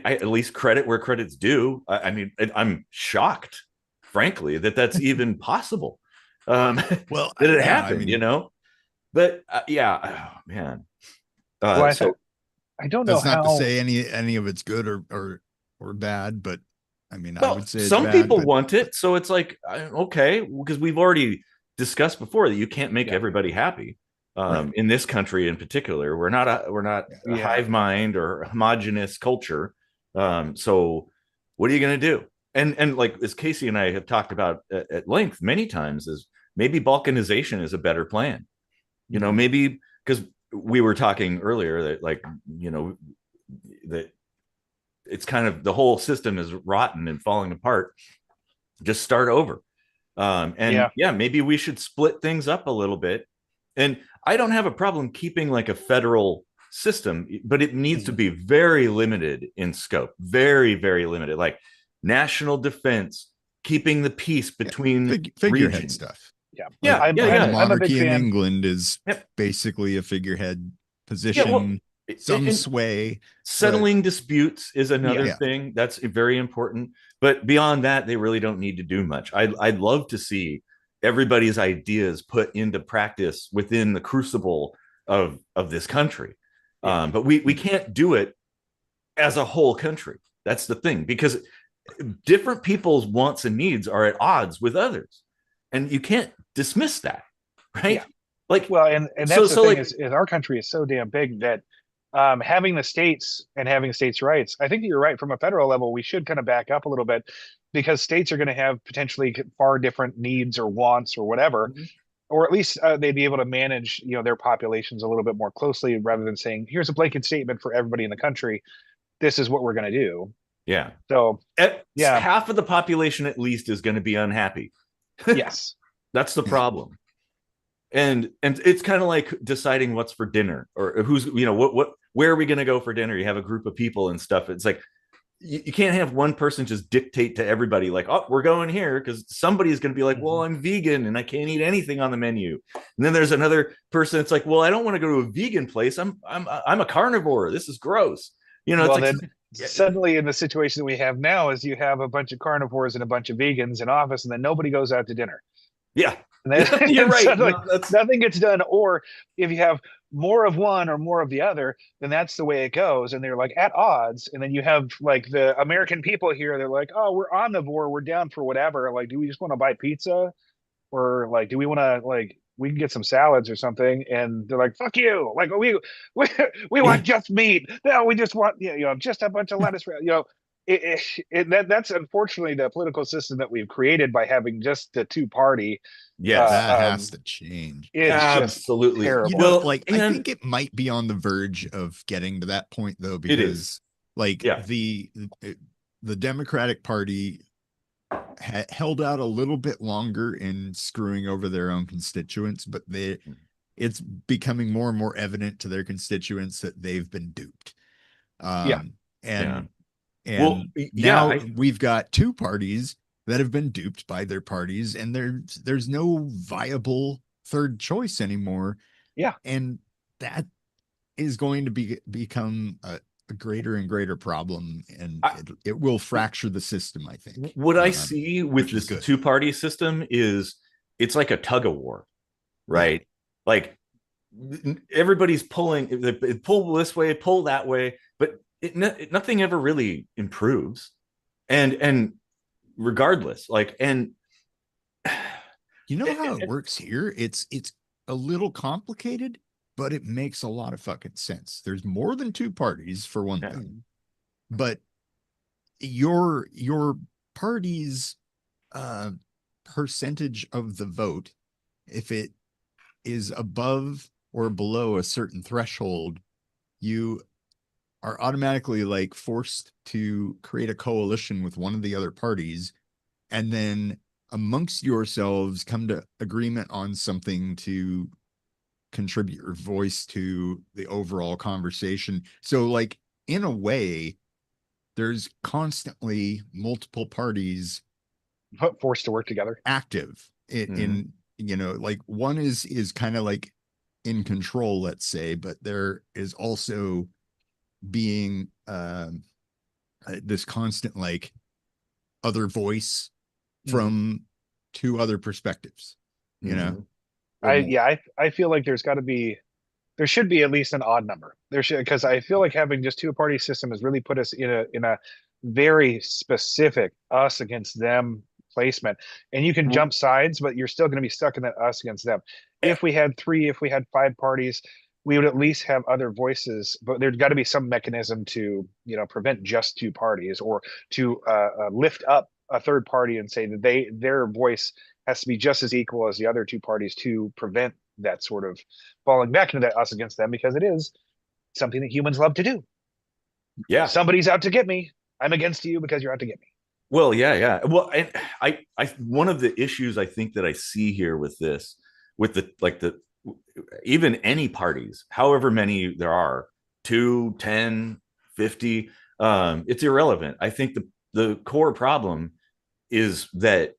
I at least credit where credit's due. I mean, I'm shocked, frankly, that that's even possible. Well, that it yeah, I happened, mean, but yeah, oh, man. Well, So I don't know that's not to how. say any of it's good or bad, but I mean, I well, would say it's some bad, people but want it, so it's like okay, because we've already discussed before that you can't make Yeah. everybody happy. right. In this country in particular, we're not a Yeah. hive mind or a homogenous culture. So what are you going to do? And like as Casey and I have talked about at length many times, is maybe balkanization is a better plan. Maybe because we were talking earlier that like that it's kind of the whole system is rotten and falling apart. Just start over. And Yeah. yeah, maybe we should split things up a little bit. And I don't have a problem keeping like a federal system, but it needs to Mhm. be very limited in scope, very, very limited, like national defense, keeping the peace between Figurehead regions. stuff. Yeah. Like Yeah, yeah, the yeah. I'm a big monarchy in fan. England is Yep. basically a figurehead Yeah, well, position, some and sway, but settling disputes is another Yeah. yeah, thing that's very important. But beyond that, they really don't need to do much. I'd love to see everybody's ideas put into practice within the crucible of this country. Yeah. But we can't do it as a whole country. That's the thing, because different people's wants and needs are at odds with others, and you can't dismiss that, right? Yeah. Like Well, and so that's the so thing like is our country is so damn big that having the states and having states' rights, I think that you're right. From a federal level, we should kind of back up a little bit because states are going to have potentially far different needs or wants or whatever, or at least they'd be able to manage, their populations a little bit more closely rather than saying, "Here's a blanket statement for everybody in the country. This is what we're going to do." yeah, So, yeah, half of the population at least is going to be unhappy. yes, That's the yeah. problem. And it's kind of like deciding what's for dinner, or who's what where are we going to go for dinner. You have a group of people and stuff. It's like you can't have one person just dictate to everybody like, oh, we're going here, because somebody is going to be like, well, I'm vegan and I can't eat anything on the menu. And then there's another person that's like, well, I don't want to go to a vegan place. I'm a carnivore. This is gross. It's Well, like then suddenly in the situation that we have now is you have a bunch of carnivores and a bunch of vegans in office, and then nobody goes out to dinner. yeah. And then You're and right. suddenly No, that's nothing gets done. Or if you have more of one or more of the other, then that's the way it goes. And they're like at odds. And then you have like the American people here, they're like, oh, we're omnivore, we're down for whatever. Like, do we just want to buy pizza? Or like, do we want to like we can get some salads or something? And they're like, fuck you. Like we, we yeah. want just meat. No, we just want just a bunch of lettuce. That's unfortunately the political system that we've created by having just the two party. Yes, That Uh, has to change. it's just absolutely. terrible. Like I And think it might be on the verge of getting to that point though, it is. because like Yeah. the Democratic Party held out a little bit longer in screwing over their own constituents, but it's becoming more and more evident to their constituents that they've been duped. Yeah. And Well, yeah, now we've got two parties that have been duped by their parties, and there's no viable third choice anymore. Yeah. And that is going to become a greater and greater problem, and it will fracture the system, I think. What I see with this two-party system is it's like a tug of war, right? Yeah. Like everybody's pulling, they pull this way, pull that way, but nothing ever really improves. And regardless, like, and you know how it works here? It's a little complicated, but it makes a lot of fucking sense. There's more than two parties for one thing, but your party's percentage of the vote, if it is above or below a certain threshold, you are automatically like forced to create a coalition with one of the other parties, and then amongst yourselves come to agreement on something to contribute your voice to the overall conversation. So like in a way, there's constantly multiple parties forced to work together, active in like one is kind of like in control, let's say, but there is also being this constant like other voice from two other perspectives, you know, or more. I feel like there should be at least an odd number. There should, because I feel like having just two party system has really put us in a very specific us against them placement. And you can jump sides, but you're still going to be stuck in that us against them. If we had five parties, we would at least have other voices, but there's got to be some mechanism to, prevent just two parties, or to lift up a third party and say that their voice has to be just as equal as the other two parties, to prevent that sort of falling back into that us against them, because it is something that humans love to do. Yeah. Somebody's out to get me. I'm against you because you're out to get me. Well, yeah. Well, I one of the issues I think that I see here with this, with the even any parties, however many there are, 2, 10, 50, it's irrelevant. I think the core problem is that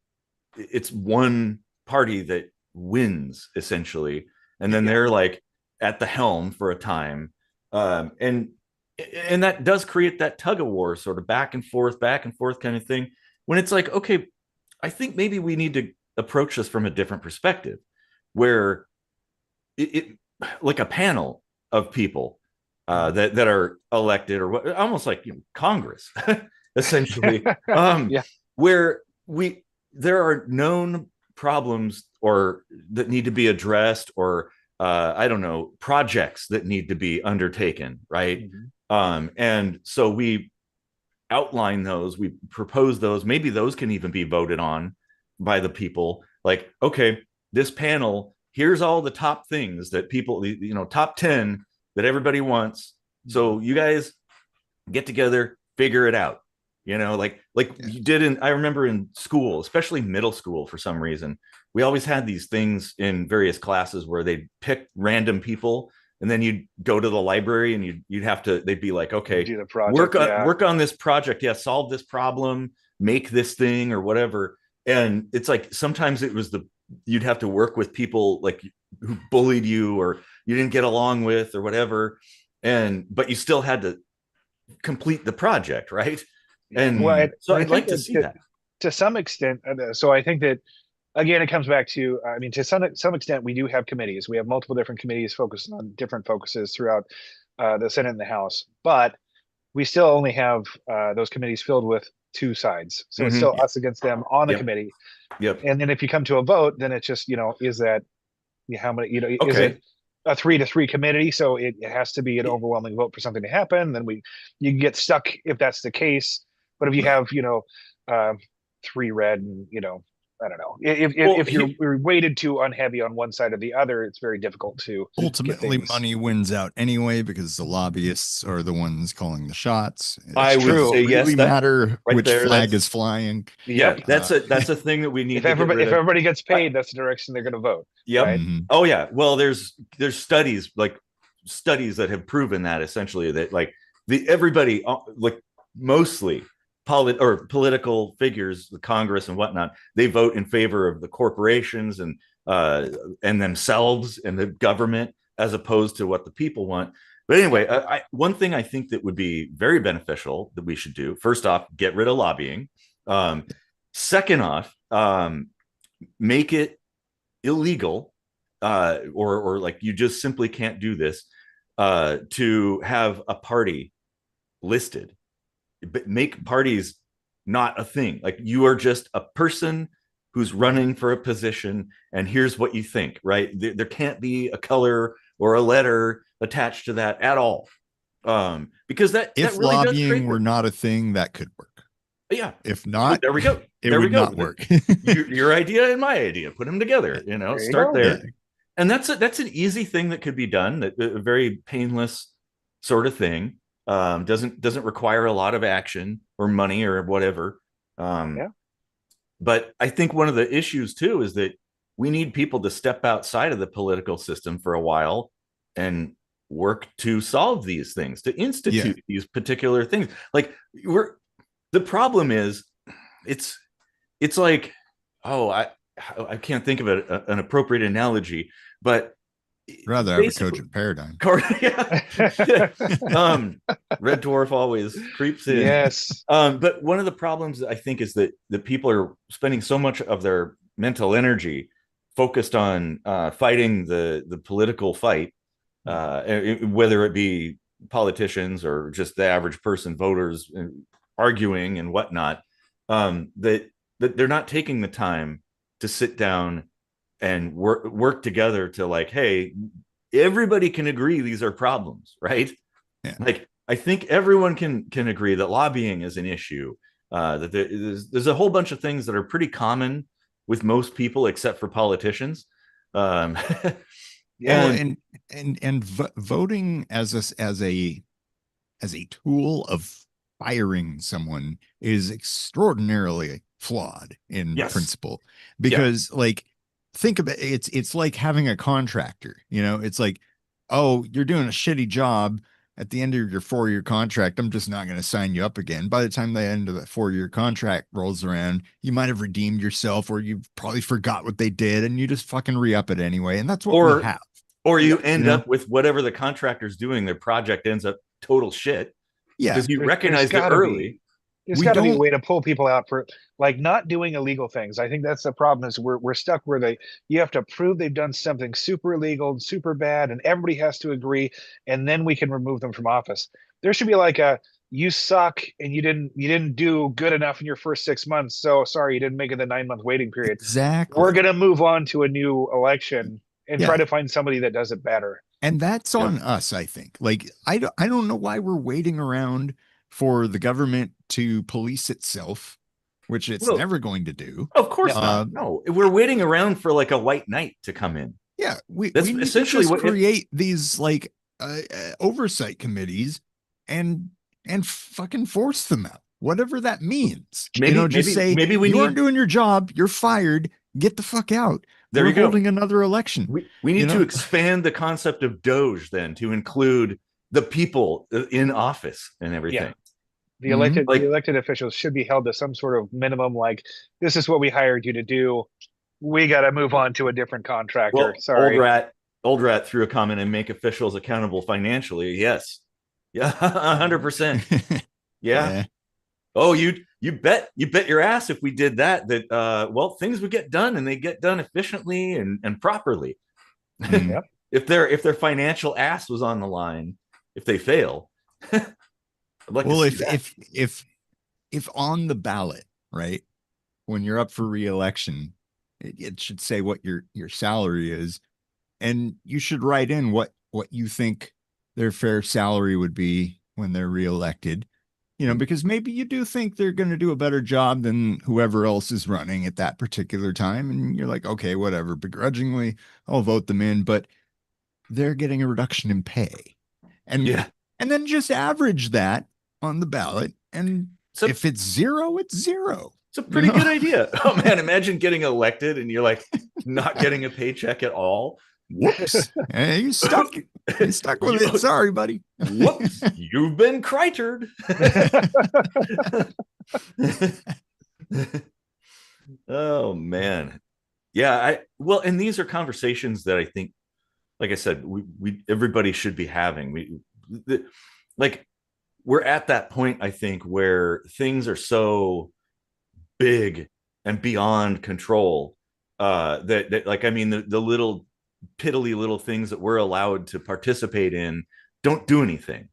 it's one party that wins essentially, and then they're like at the helm for a time, and that does create that tug of war, sort of back and forth kind of thing, when it's like, okay, I think maybe we need to approach this from a different perspective, where it like a panel of people that are elected, or what, almost like Congress essentially, where there are known problems or that need to be addressed, or I don't know, projects that need to be undertaken, right? And so we outline those, we propose those, maybe those can even be voted on by the people. Like, okay, this panel, here's all the top things that people, top 10 that everybody wants. So you guys get together, figure it out. Like you did I remember in school, especially middle school, for some reason, we always had these things in various classes where they'd pick random people, and then you'd go to the library and they'd be like, okay, do the project, work on this project. Yeah. Solve this problem, make this thing or whatever. And it's like, sometimes it was you'd have to work with people like who bullied you or you didn't get along with or whatever. But you still had to complete the project. Right. And so I'd like to see that to some extent. So I think that, again, it comes back to, to some extent, we do have committees. We have multiple different committees focused on different focuses throughout the Senate and the House, but we still only have those committees filled with two sides. So it's still us against them on the committee. And then if you come to a vote, then it's just, is that how many, is it a 3-3 committee? So it has to be an overwhelming vote for something to happen. Then you can get stuck if that's the case. But if you have, 3 red and, I don't know. If you're weighted too unheavy on one side or the other, it's very difficult to ultimately money wins out anyway, because the lobbyists are the ones calling the shots. I would say yes. Really matter which flag is flying. Yeah, that's a thing that we need. If everybody gets paid, that's the direction they're going to vote. Yep. Right? Oh yeah. Well, there's studies that have proven that essentially that everybody like mostly political figures, the Congress and whatnot, they vote in favor of the corporations and themselves and the government, as opposed to what the people want. But anyway, one thing I think that would be very beneficial that we should do, first off, get rid of lobbying. Second off, make it illegal, or like you just simply can't do this, to have a party listed. But make parties not a thing. Like, you are just a person who's running for a position, and here's what you think, right? There can't be a color or a letter attached to that at all. Because if really lobbying were not a thing, that could work. Yeah. If not, there we go. It would not work. Your idea and my idea, put them together, start there. Yeah. And that's an easy thing that could be done, a very painless sort of thing. Doesn't require a lot of action or money or whatever. But I think one of the issues too is that we need people to step outside of the political system for a while and work to solve these things, to institute these particular things. Like, the problem is, it's like, I can't think of an appropriate analogy, but Rather have a basically, cogent paradigm. yeah. Red dwarf always creeps in. Yes. But one of the problems I think is that the people are spending so much of their mental energy focused on fighting the political fight, whether it be politicians or just the average person, voters arguing and whatnot, that they're not taking the time to sit down and work together to like, hey, everybody can agree these are problems, right? Yeah. Like, I think everyone can agree that lobbying is an issue. That there's a whole bunch of things that are pretty common with most people, except for politicians. Um, Well, and voting as a tool of firing someone is extraordinarily flawed in yes, principle, yeah, because like think about it, it's like having a contractor, it's like, oh, you're doing a shitty job at the end of your 4-year contract. I'm just not going to sign you up again. By the time the end of that 4-year contract rolls around, you might have redeemed yourself, or you probably forgot what they did and you just fucking re-up it anyway. And that's what we or have. you Yep. end up with whatever the contractor's doing, their project ends up total shit Yeah. because you There's recognized it got to be. early. There's We got to be a don't. way to pull people out for like not doing illegal things. I think that's the problem is we're stuck where you have to prove they've done something super illegal and super bad, and everybody has to agree, and then we can remove them from office. There should be like a you suck and you didn't do good enough in your first 6 months, so sorry you didn't make it the 9-month waiting period. We're Exactly. gonna move on to a new election and try Yeah. to find somebody that does it better. And that's Yep. on us, I think. Like, I don't know why we're waiting around for the government to police itself, which it's Well, never going to do. of course No. not. Uh, No, we're waiting around for like a white knight to come in. yeah, we, That's we need to essentially just what it, create these like oversight committees and fucking force them out, whatever that means. Just say, maybe we you aren't need. doing your job, you're fired, get the fuck out. There We're you go. holding another election. We you need to know expand the concept of DOGE then to include the people in office and everything. Yeah. The Mhm. elected the Like, elected officials should be held to some sort of minimum, like this is what we hired you to do. We got to move on to a different contractor. well, Sorry. old rat threw a comment and make officials accountable financially. Yes, yeah, 100%. Yeah. Yeah. Oh, you bet your ass if we did that well, things would get done and they get done efficiently and properly. Mm. Yep. If their financial ass was on the line, if they fail, I'd like Well, to see that. if on the ballot, right, when you're up for reelection, it should say what your salary is, and you should write in what you think their fair salary would be when they're reelected. Because maybe you do think they're going to do a better job than whoever else is running at that particular time, and you're like, okay, whatever, begrudgingly, I'll vote them in, but they're getting a reduction in pay, and Yeah. and then just average that on the ballot, and So if it's zero, it's zero. it's a pretty good idea. Oh man, imagine getting elected and you're like not getting a paycheck at all. Whoops. Hey, you stuck with it. Sorry, buddy. Whoops, you've been critered. Oh man. Yeah, and these are conversations that I think, like I said, we everybody should be having. Like we're at that point, I think, where things are so big and beyond control, that like, I mean, the little piddly little things that we're allowed to participate in don't do anything.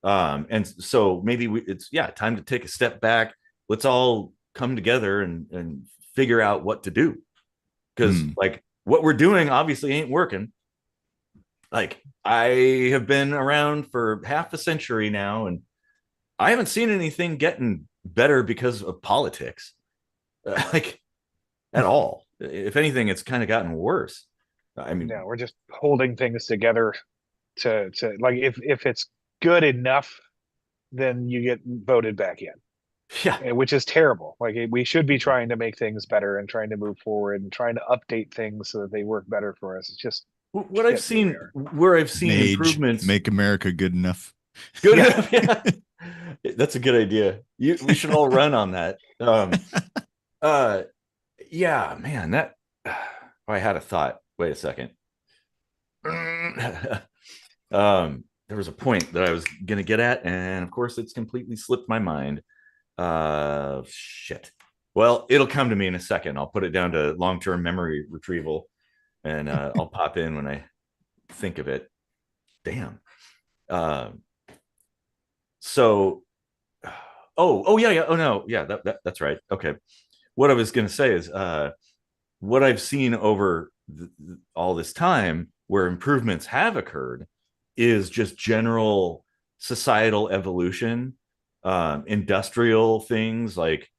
And so maybe it's time to take a step back. Let's all come together and figure out what to do, because like what we're doing obviously ain't working. Like, I have been around for half a century now, and I haven't seen anything getting better because of politics, like at all. If anything, it's kind of gotten worse. I mean, No, we're just holding things together to like if it's good enough, then you get voted back in, yeah. which is terrible. Like we should be trying to make things better and trying to move forward and trying to update things so that they work better for us. It's just What I've seen, where I've seen Mage, improvements. make America good enough. Good enough. Yeah. That's a good idea. We should all run on that. Yeah, man, that I had a thought. Wait a second. There was a point that I was gonna get at, and of course, it's completely slipped my mind. Shit. Well, it'll come to me in a second. I'll put it down to long-term memory retrieval, and I'll pop in when I think of it. Damn. Um, so, oh yeah, yeah. Oh no, yeah. That's right. Okay. What I was gonna say is, what I've seen over all this time where improvements have occurred is just general societal evolution, industrial things like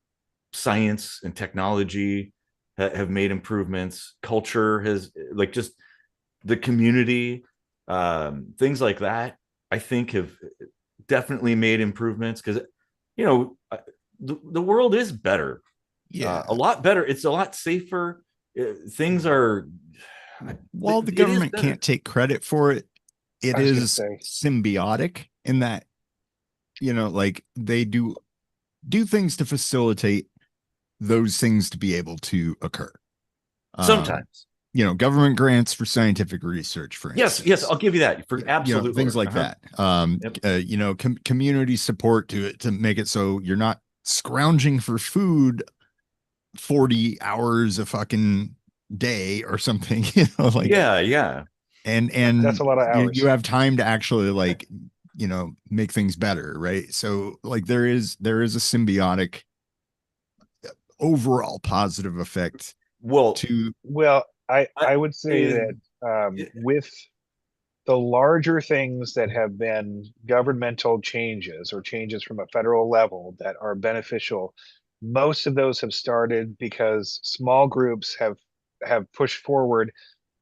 science and technology have made improvements. Culture has, like, just the community, things like that, I think have definitely made improvements because, the world is better, Yeah. a lot better. It's a lot safer. Things are, While the it is government better. can't take credit for it, it I was gonna is say, symbiotic in that, like they do things to facilitate those things to be able to occur. Um, Sometimes. Government grants for scientific research, for Yes, instance, I'll give you that for absolutely. things like that. Yep. Community support to make it so you're not scrounging for food 40 hours a fucking day or something, like, Yeah. that's and a lot of you hours. have time to actually, like, make things better, right? So, like, there is a symbiotic overall positive effect Well, to Well, I, I would say I that with the larger things that have been governmental changes or changes from a federal level that are beneficial, most of those have started because small groups have pushed forward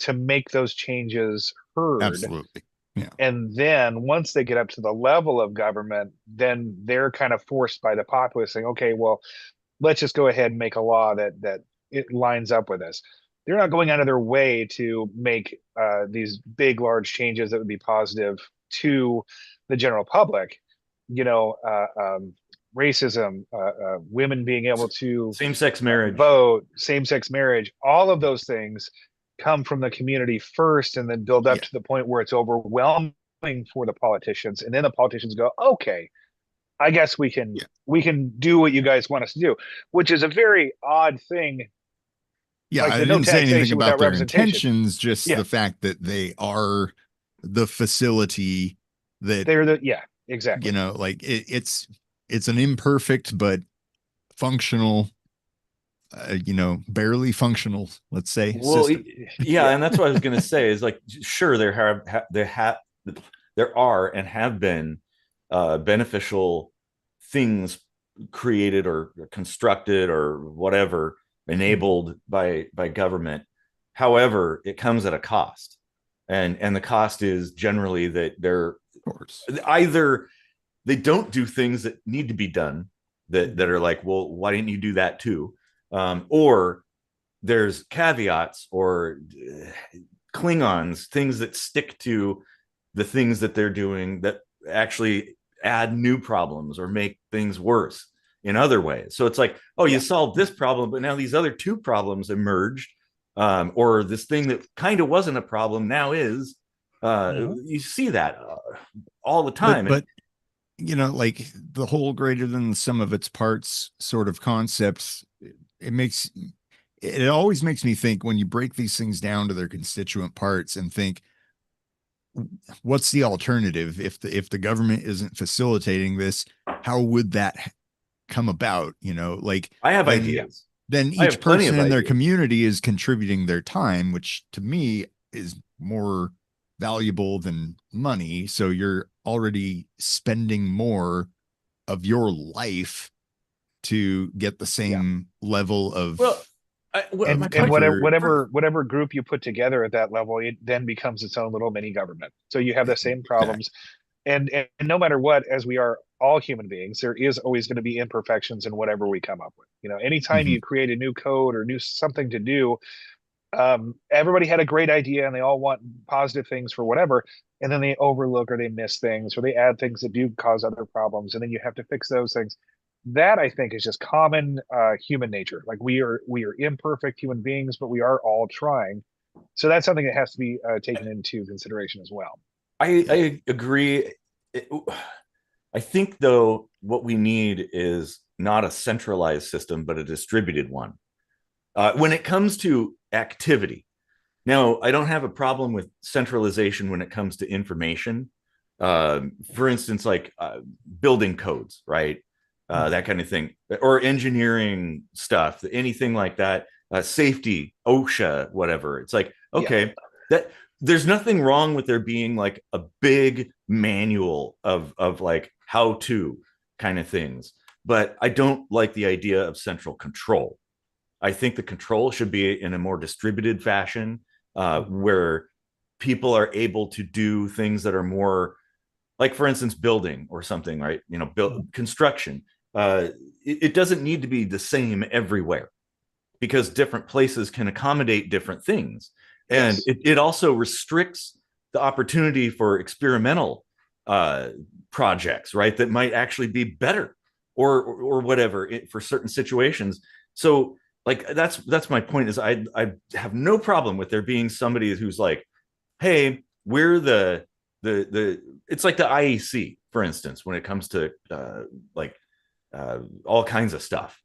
to make those changes heard. absolutely, yeah, And then once they get up to the level of government, then they're kind of forced by the populace saying, okay, well, let's just go ahead and make a law that it lines up with this. They're not going out of their way to make these big, large changes that would be positive to the general public. You know, racism, women being able to same-sex marriage. vote, same-sex marriage, all of those things come from the community first, and then build up yeah, to the point where it's overwhelming for the politicians, and then the politicians go, okay, I guess yeah, we can do what you guys want us to do, which is a very odd thing. yeah. Like I the no didn't say anything taxation about without their representation. intentions, just Yeah, the fact that they are the facility that, they're the yeah, exactly. like, it's an imperfect but functional, barely functional, let's say, Well, system. yeah, Yeah, and that's what I was going to say is, like, sure, there are and have been beneficial things created or constructed or whatever, enabled by government. However, it comes at a cost, and the cost is generally that they're Of course. either they don't do things that need to be done, that are like, well, why didn't you do that too, or there's caveats or Klingons, things that stick to the things that they're doing that actually add new problems or make things worse in other ways. So it's like, oh, you yeah. solved this problem, but now these other two problems emerged, or this thing that kind of wasn't a problem now is. Mhm. You see that all the but time, and but like the whole greater than the sum of its parts sort of concepts, it makes it always makes me think when you break these things down to their constituent parts and think, what's the alternative if the government isn't facilitating this? How would that come about? Like, I have then Yeah, ideas. then I each have plenty person of in their ideas. community is contributing their time, which to me is more valuable than money. So you're already spending more of your life to get the yeah. same level Well, of my And point, whatever comfort. whatever group you put together at that level, it then becomes its own little mini government. So you have the same Exactly. problems, and no matter what, as we are all human beings, there is always going to be imperfections in whatever we come up with. You know, anytime Mm-hmm. you create a new code or new something to do, everybody had a great idea and they all want positive things for whatever, and then they overlook or they miss things or they add things that do cause other problems, and then you have to fix those things. That I think is just common human nature. Like we are imperfect human beings, but we are all trying. So that's something that has to be taken into consideration as well. I agree. I think though what we need is not a centralized system, but a distributed one. When it comes to activity, now I don't have a problem with centralization when it comes to information. For instance, like building codes, right? That kind of thing, or engineering stuff, anything like that. Safety, OSHA, whatever. It's like, Yeah. okay, that there's nothing wrong with there being like a big manual of like how to kind of things, but I don't like the idea of central control. I think the control should be in a more distributed fashion, where people are able to do things that are more, like for instance building or something, right? You know, build construction. It doesn't need to be the same everywhere, because different places can accommodate different things, and Yes. it also restricts the opportunity for experimental projects, right, that might actually be better, or whatever for certain situations. So like that's my point, is I have no problem with there being somebody who's like, hey, we're the it's like the IEC, for instance, when it comes to like all kinds of stuff,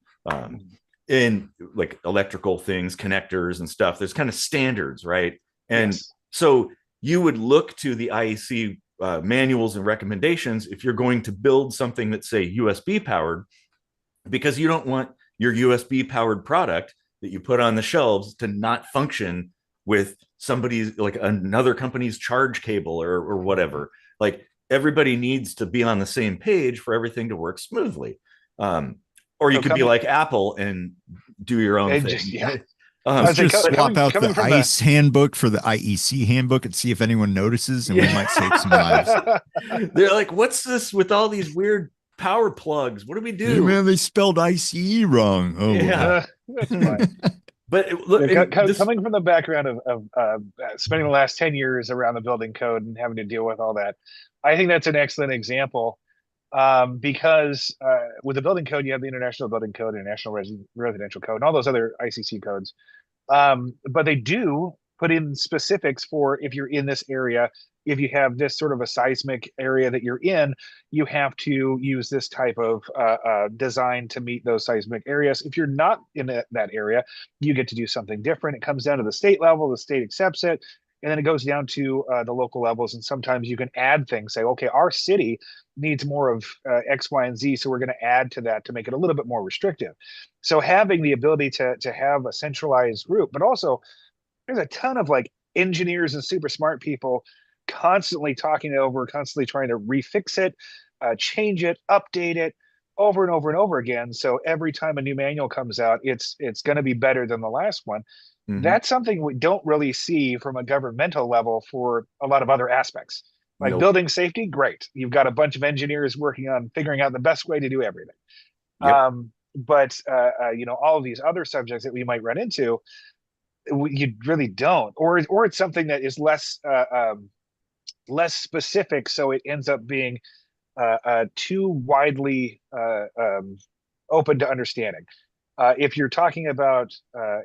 in like electrical things, connectors and stuff. There's kind of standards, right? And Yes. so you would look to the IEC manuals and recommendations if you're going to build something that's, say, USB powered, because you don't want your USB powered product that you put on the shelves to not function with somebody's, like another company's charge cable or whatever. Like everybody needs to be on the same page for everything to work smoothly. Um, or you So could be coming like Apple and do your own and just thing. yeah, I Let's was like just swap out coming the from the ICE handbook for the IEC handbook and see if anyone notices, and we might save some lives. They're like, what's this with all these weird power plugs? What do we Hey do? man, they spelled ICE wrong. Oh Yeah. well. That's fine. But look, and this, Coming from the background of spending the last 10 years around the building code and having to deal with all that, I think that's an excellent example, because with the building code, you have the International Building Code and National Residential Code and all those other ICC codes. But they do put in specifics for if you're in this area, if you have this sort of a seismic area that you're in, you have to use this type of design to meet those seismic areas. If you're not in that area, you get to do something different. It comes down to the state level, the state accepts it. And then it goes down to the local levels. And sometimes you can add things, say, okay, our city needs more of X, Y, and Z. So we're going to add to that to make it a little bit more restrictive. So having the ability to have a centralized group, but also there's a ton of like engineers and super smart people constantly talking it over, constantly trying to refix it, change it, update it over and over and over again. So every time a new manual comes out, it's going to be better than the last one. mm-hmm. That's something we don't really see from a governmental level for a lot of other aspects. Like Nope. building safety, great. You've got a bunch of engineers working on figuring out the best way to do everything. Yep. But all of these other subjects that we might run into, you really don't, or it's something that is less specific, so it ends up being too widely open to understanding. If you're talking about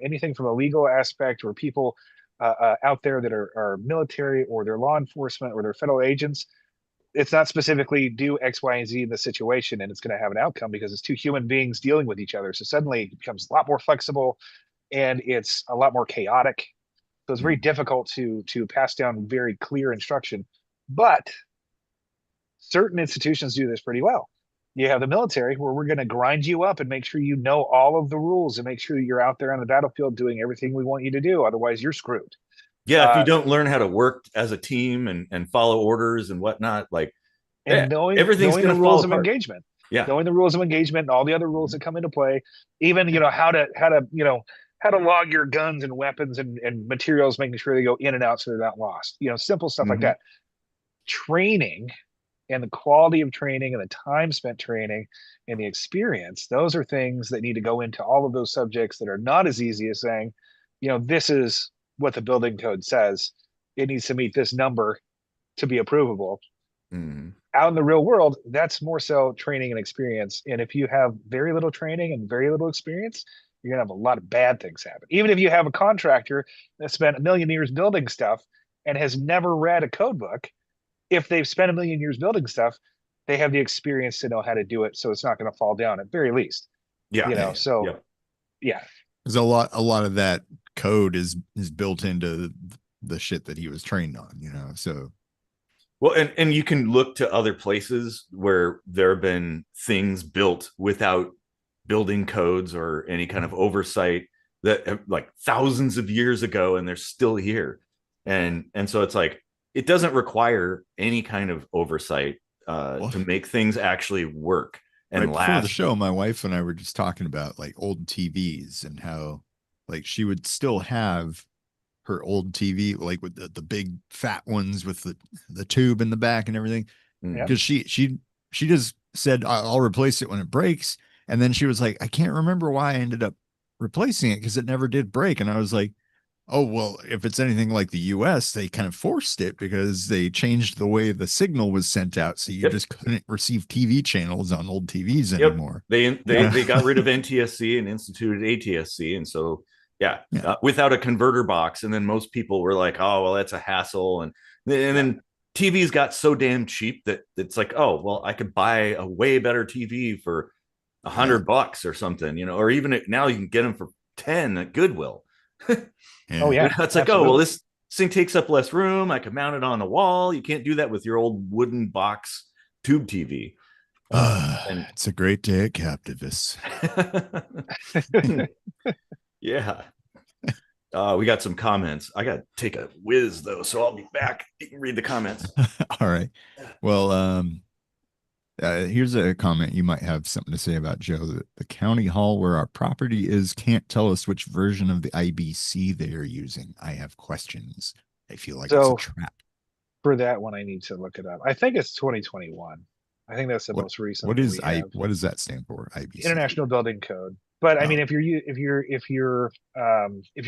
anything from a legal aspect, or people out there that are military, or they're law enforcement, or they're federal agents, it's not specifically do X, Y, and Z in the situation, and it's going to have an outcome because it's two human beings dealing with each other. So suddenly it becomes a lot more flexible, and it's a lot more chaotic. So it's very Mm. difficult to pass down very clear instruction. But certain institutions do this pretty well. You have the military, where we're going to grind you up and make sure you know all of the rules and make sure that you're out there on the battlefield doing everything we want you to do. Otherwise, you're screwed. Yeah, if you Uh, don't learn how to work as a team and follow orders and whatnot, like, and yeah, everything's knowing the going to fall rules of apart. engagement, Yeah. knowing the rules of engagement and all the other rules that come into play, even how to log your guns and weapons and materials, making sure they go in and out so they're not lost. Simple stuff like Mm-hmm. that. Training and the quality of training and the time spent training and the experience, those are things that need to go into all of those subjects that are not as easy as saying, this is what the building code says. It needs to meet this number to be approvable. Mm-hmm. Out in the real world, that's more so training and experience. And if you have very little training and very little experience, you're going to have a lot of bad things happen. Even if you have a contractor that spent 1,000,000 years building stuff and has never read a code book, if they've spent 1,000,000 years building stuff, they have the experience to know how to do it. So it's not going to fall down at very least. Yeah. You know, so Yeah. yeah. There's a lot of that code is built into the shit that he was trained on, you know. So well, and you can look to other places where there have been things built without building codes or any kind of oversight that have, like, thousands of years ago, and they're still here. And so it's like, it doesn't require any kind of oversight to make things actually work and right last. Before the show, my wife and I were just talking about like old TVs and how like she would still have her old TV, like with the big fat ones with the tube in the back and everything. Because she just said, I'll replace it when it breaks. And then she was like, I can't remember why I ended up replacing it because it never did break. And I was like, oh, well, if it's anything like the US, they kind of forced it because they changed the way the signal was sent out. So you just couldn't receive TV channels on old TVs anymore. They got rid of NTSC and instituted ATSC. And so, without a converter box. And then most people were like, oh, well, that's a hassle. And then TVs got so damn cheap that it's like, oh, well, I could buy a way better TV for $100 or something, you know, or even now you can get them for 10 at Goodwill. Oh yeah, it's like, oh, well, this thing takes up less room. I can mount it on the wall. You can't do that with your old wooden box tube TV. And it's a great day at Captivus. Yeah. We got some comments. I got to take a whiz though, so I'll be back. You can read the comments. All right. Well, here's a comment you might have something to say about, Joe. The county hall where our property is can't tell us which version of the IBC they are using. I have questions. I feel like it's a trap. For that one, I need to look it up. I think it's 2021. I think that's the most recent. What does that stand for? IBC, International Building Code. But I mean, if you're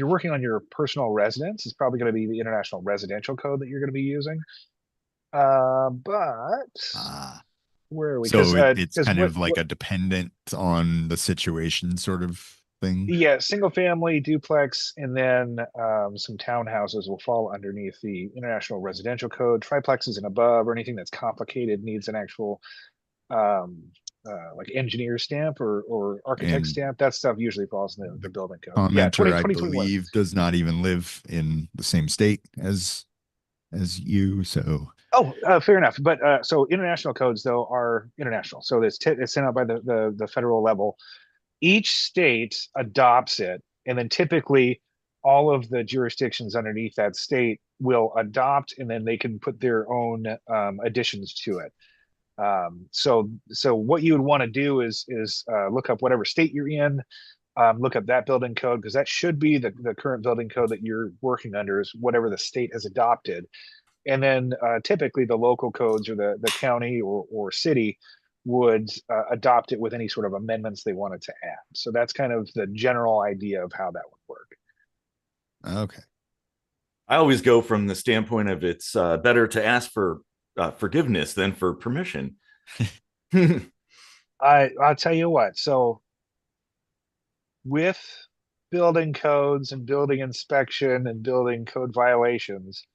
working on your personal residence, it's probably going to be the International Residential Code that you're going to be using. Where are we? So it's kind of like a dependent on the situation sort of thing. Yeah, single family, duplex, and then some townhouses will fall underneath the International Residential Code. Triplexes and above, or anything that's complicated, needs an actual like engineer stamp or architect stamp. That stuff usually falls in the building code. Commenter, I believe, does not even live in the same state as you. So fair enough. But so international codes though are international. So it's sent out by the federal level. Each state adopts it, and then typically all of the jurisdictions underneath that state will adopt, and then they can put their own additions to it. So what you would want to do is look up whatever state you're in, look up that building code, because that should be the current building code that you're working under, is whatever the state has adopted. And then typically the local codes or the county or city would adopt it with any sort of amendments they wanted to add. So that's kind of the general idea of how that would work. Okay. I always go from the standpoint of it's better to ask for forgiveness than for permission. I'll tell you what. So with building codes and building inspection and building code violations,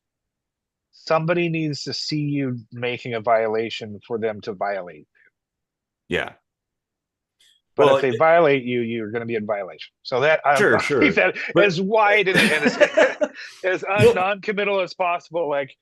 somebody needs to see you making a violation for them to violate. Yeah. But if they violate you, you're going to be in violation. So that I'll keep that as wide and as non-committal as possible. Like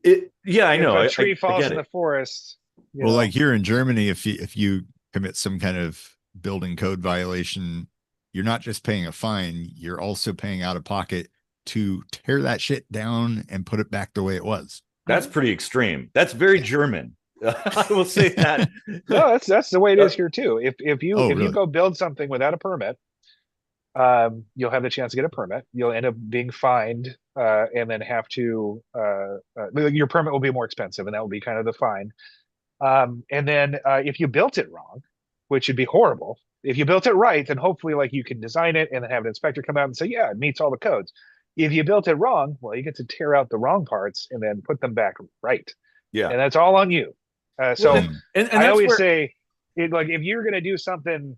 I know. If a tree falls in the forest. Well, like here in Germany, if you commit some kind of building code violation, you're not just paying a fine, you're also paying out of pocket to tear that shit down and put it back the way it was. That's pretty extreme. That's very German. I will say that. No, that's the way it is here too. If you go build something without a permit, you'll have the chance to get a permit. You'll end up being fined, and then have to your permit will be more expensive, and that will be kind of the fine. And then if you built it wrong, which would be horrible, if you built it right, then hopefully like you can design it and then have an inspector come out and say, yeah, it meets all the codes. If you built it wrong, well, you get to tear out the wrong parts and then put them back right. Yeah, and that's all on you. And I always say, like, if you're going to do something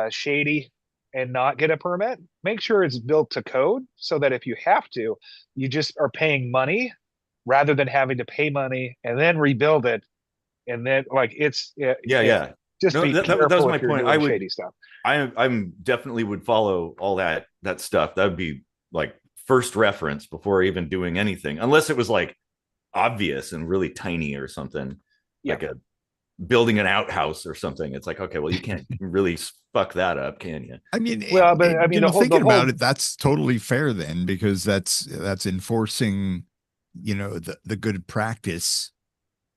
shady and not get a permit, make sure it's built to code so that if you have to, you just are paying money rather than having to pay money and then rebuild it. And then like Yeah. just No, be that was careful my if you're point. doing shady stuff. I'm definitely would follow all that stuff. That would be like first reference before even doing anything, unless it was like obvious and really tiny or something, Yeah. like a building an outhouse or something. It's like, okay, well, you can't really fuck that up, can you? I mean, Well, but I mean, thinking about it, that's totally fair then, because that's enforcing, the good practice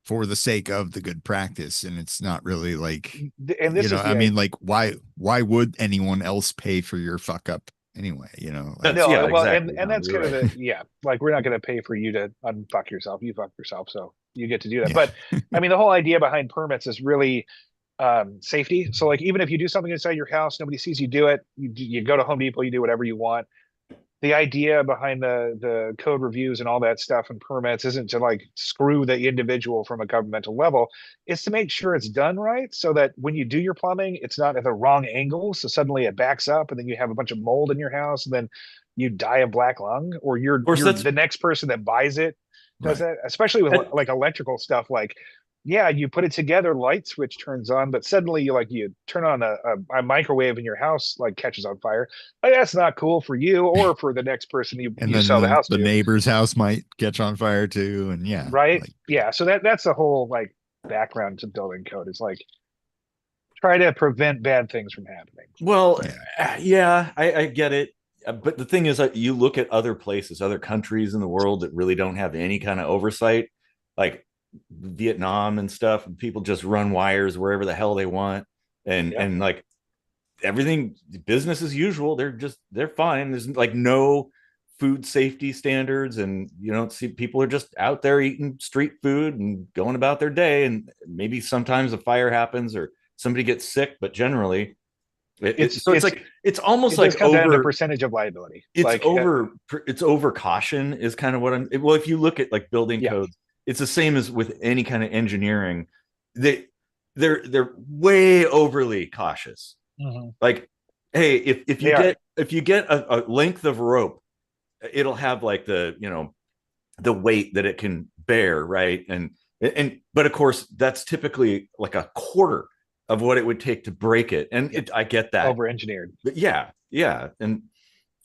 for the sake of the good practice, and it's not really like, and this is I mean, like, why would anyone else pay for your fuck up anyway? That's, no, yeah, well, exactly. and that's kind of the like we're not going to pay for you to unfuck yourself. You fuck yourself, so you get to do that. Yeah. But I mean, the whole idea behind permits is really safety. So like even if you do something inside your house, nobody sees you do it. You go to Home Depot, you do whatever you want. The idea behind the code reviews and all that stuff and permits isn't to like screw the individual from a governmental level. It's to make sure it's done right so that when you do your plumbing, it's not at the wrong angle. So suddenly it backs up and then you have a bunch of mold in your house and then you die of black lung, or you're the next person that buys it does that, especially with like electrical stuff. Like, yeah, you put it together, light switch turns on, but suddenly you turn on a microwave in your house, like catches on fire. Like, that's not cool for you or for the next person you sell the house to. The neighbor's house might catch on fire too, and right, yeah. So that's the whole like background to building code is like try to prevent bad things from happening. Well, yeah, I get it. But the thing is that you look at other places, other countries in the world that really don't have any kind of oversight, like Vietnam and stuff, and people just run wires wherever the hell they want, and like everything business as usual. They're fine. There's like no food safety standards, and you don't see people are just out there eating street food and going about their day, and maybe sometimes a fire happens or somebody gets sick, but generally it's almost like comes down to percentage of liability. It's like it's over caution is kind of what I'm. Well, if you look at like building codes, it's the same as with any kind of engineering. They're way overly cautious. Mm-hmm. Like, hey, if you get a length of rope, it'll have like the weight that it can bear, right? And but of course that's typically like a quarter of what it would take to break it, and I get that over engineered. Yeah, and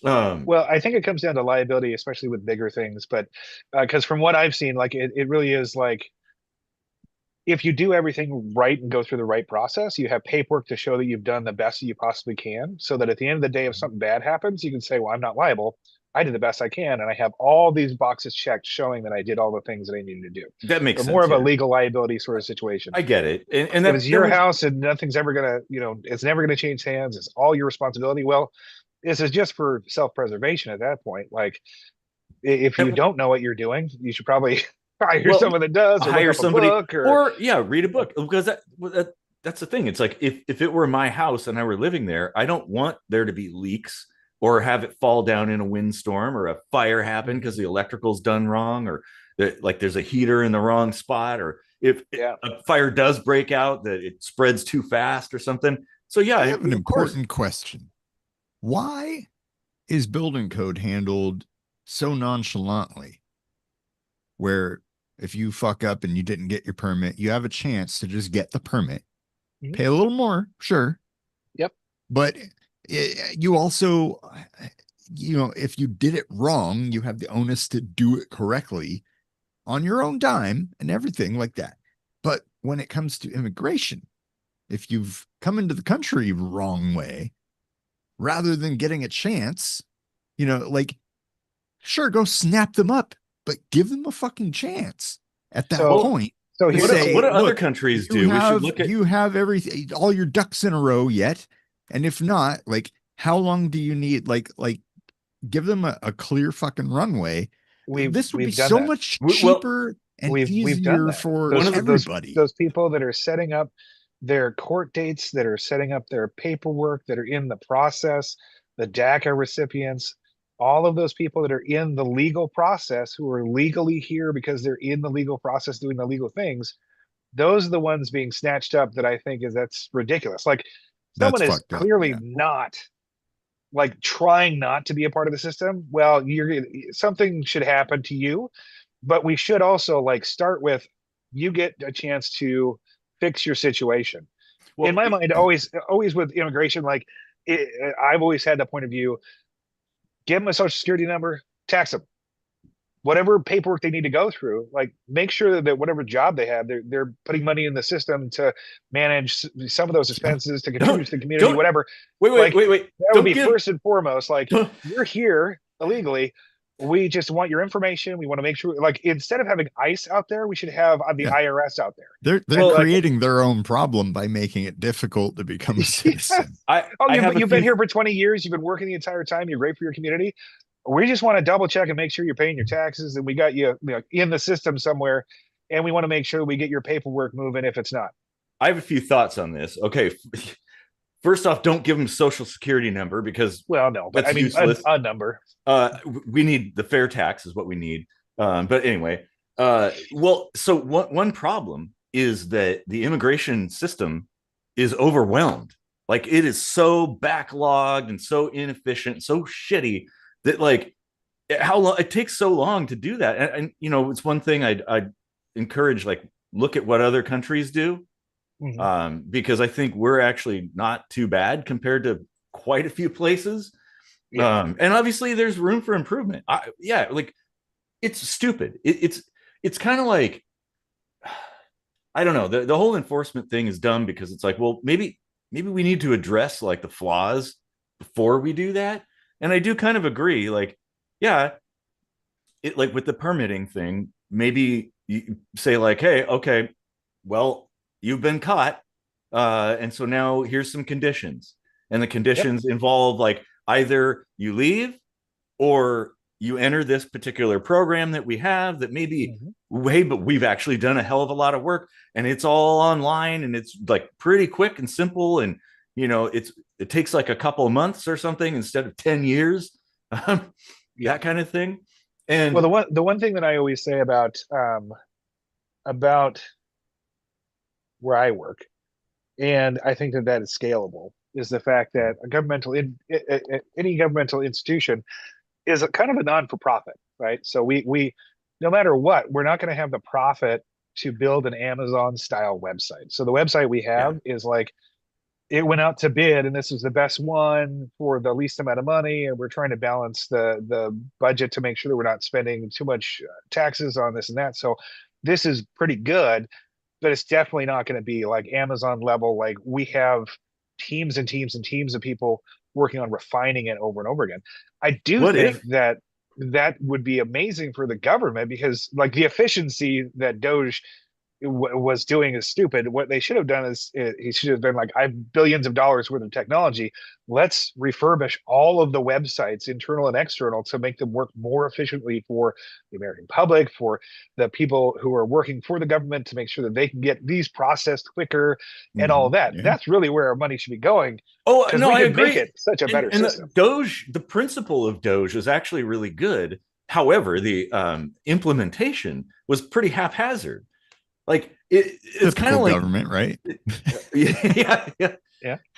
well, I think it comes down to liability, especially with bigger things. But because from what I've seen, like it really is like if you do everything right and go through the right process, you have paperwork to show that you've done the best that you possibly can, so that at the end of the day, if something bad happens, you can say, "Well, I'm not liable. I did the best I can, and I have all these boxes checked showing that I did all the things that I needed to do." That makes sense. More of a legal liability sort of situation. I get it, and if it's your house and nothing's ever gonna, it's never gonna change hands. It's all your responsibility. Well, this is just for self-preservation at that point. Like, if you don't know what you're doing, you should probably hire someone that does, or hire somebody, or read a book, because that's the thing. It's like if it were my house and I were living there, I don't want there to be leaks or have it fall down in a windstorm or a fire happen because the electrical's done wrong, or like there's a heater in the wrong spot, or if a fire does break out that it spreads too fast or something. So I have an important question. Why is building code handled so nonchalantly, where if you fuck up and you didn't get your permit, you have a chance to just get the permit, pay a little more, sure. Yep. But you also, if you did it wrong, you have the onus to do it correctly on your own dime and everything like that. But when it comes to immigration, if you've come into the country wrong way, rather than getting a chance, like, sure, go snap them up, but give them a fucking chance at that point. So what do other countries do? We should look at. You have everything, all your ducks in a row yet, and if not, like, how long do you need? Like, give them a clear fucking runway. This would be so much cheaper and easier for everybody. Those people that are setting up their court dates, that are setting up their paperwork, that are in the process, the DACA recipients, all of those people that are in the legal process, who are legally here because they're in the legal process doing the legal things, those are the ones being snatched up. That I think that's ridiculous. Like, someone is clearly not like trying not to be a part of the system, well, something should happen to you. But we should also like start with, you get a chance to fix your situation. Well, In my mind, always with immigration, like I've always had the point of view: give them a social security number, tax them, whatever paperwork they need to go through. Like make sure that whatever job they have, they're putting money in the system to manage some of those expenses, to contribute to the community, don't whatever. wait. That would Don't be give. first and foremost. Like Don't, you're here illegally. We just want your information. We want to make sure, like, instead of having ICE out there, we should have the Yeah. IRS out there. They're Like, creating their own problem by making it difficult to become a citizen. You've been here for 20 years. You've been working the entire time. You're great for your community. We just want to double check and make sure you're paying your taxes, and we got you, in the system somewhere, and we want to make sure we get your paperwork moving if it's not. I have a few thoughts on this. Okay, first off, don't give them social security number, because well, no, but that's I mean useless. A number. We need the fair tax is what we need. But anyway, well, so one problem is that the immigration system is overwhelmed. Like it is so backlogged and so inefficient, so shitty that like how long it takes so long to do that. And you know, it's one thing I'd encourage, like look at what other countries do. Mm-hmm. Because I think we're actually not too bad compared to quite a few places. Yeah. And obviously there's room for improvement. Yeah, like it's stupid. It's kind of like, I don't know, the whole enforcement thing is dumb, because it's like, well, maybe we need to address like the flaws before we do that. And I do kind of agree, like, yeah, it like with the permitting thing, maybe you say like, hey, okay, well, you've been caught, and so now here's some conditions, and the conditions involve like either you leave or you enter this particular program that we have that maybe but we've actually done a hell of a lot of work, and it's all online, and it's like pretty quick and simple, and you know it takes like a couple of months or something instead of 10 years. That kind of thing. And well, the one thing that I always say about where I work, and I think that is scalable, is the fact that any governmental institution is a kind of a non-for-profit, right? So we no matter what, we're not going to have the profit to build an Amazon style website. So the website we have is like, it went out to bid, and this is the best one for the least amount of money, and we're trying to balance the budget to make sure that we're not spending too much taxes on this and that. So this is pretty good, but it's definitely not going to be like Amazon level. Like we have teams and teams and teams of people working on refining it over and over again. I do think that would be amazing for the government, because like the efficiency that DOGE was doing is stupid. What they should have done is he should have been like, I have billions of dollars worth of technology. Let's refurbish all of the websites, internal and external, to make them work more efficiently for the American public, for the people who are working for the government, to make sure that they can get these processed quicker and all that. That's really where our money should be going. Oh no, I agree. Make it such a better system. The principle of DOGE is actually really good. However, the implementation was pretty haphazard. Like it's kind of like government, right? Yeah.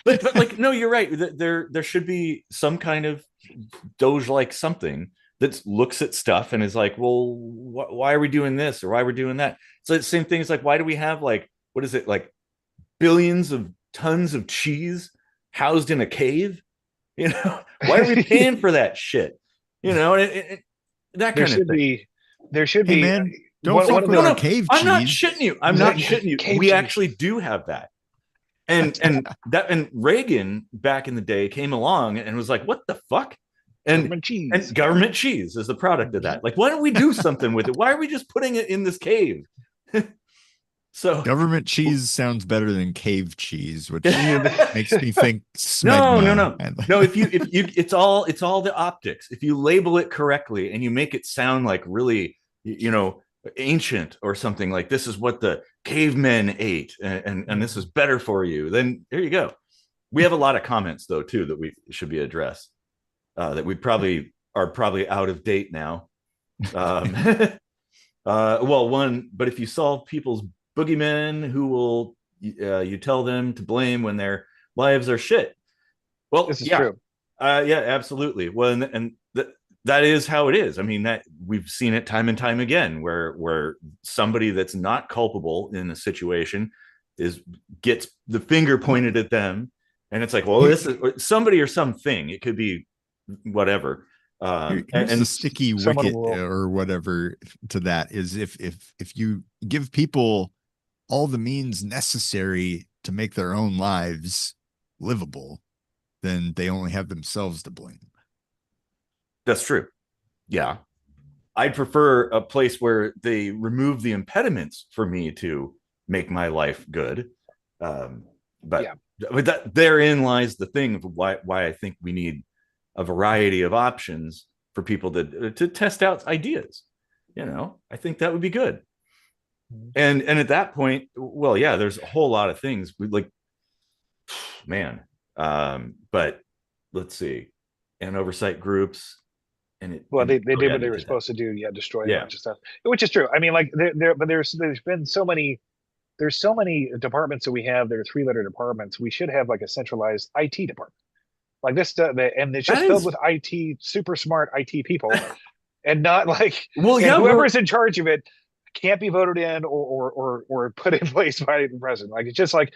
But like, no, you're right. There should be some kind of DOGE like something that looks at stuff and is like, well, why are we doing this, or why are we doing that? So the same thing is like, why do we have like, what is it, like billions of tons of cheese housed in a cave? You know, why are we paying for that shit? You know, that kind of thing. There should be. Man. Don't fuck with our cave cheese. I'm not shitting you. I'm not shitting you. We actually do have that. And Reagan back in the day came along and was like, what the fuck? And government cheese is the product of that. Like, why don't we do something with it? Why are we just putting it in this cave? So government cheese sounds better than cave cheese, which makes me think smegma. No, if you it's all the optics. If you label it correctly and you make it sound like really, you know, ancient or something, like this is what the cavemen ate, and this is better for you, then there you go. We have a lot of comments though too that we should be addressed, that we probably are out of date now. Well, one, but if you solve people's boogeymen, who will you tell them to blame when their lives are shit? Well, this is true. Yeah, absolutely. Well, and that is how it is. I mean, that we've seen it time and time again, where somebody that's not culpable in a situation gets the finger pointed at them, and it's like, well, this is somebody or something. It could be whatever. Here's the sticky someone wicket will, or whatever to that is if you give people all the means necessary to make their own lives livable, then they only have themselves to blame. That's true. Yeah. I'd prefer a place where they remove the impediments for me to make my life good. But yeah. that therein lies the thing of why I think we need a variety of options for people to test out ideas. You know, I think that would be good. And at that point, well, yeah, there's a whole lot of things we like, man. But let's see, and oversight groups, and it Well, and they really did what got they were into that. supposed to do. Yeah, destroy a Yeah, bunch of stuff, which is true. I mean, like but there's been so many. There's so many departments that we have. There are three-letter departments. We should have like a centralized IT department, like this, and it's that just filled is with IT, super smart IT people, and not like, well, and yeah, whoever's in charge of it can't be voted in or put in place by the president. Like it's just like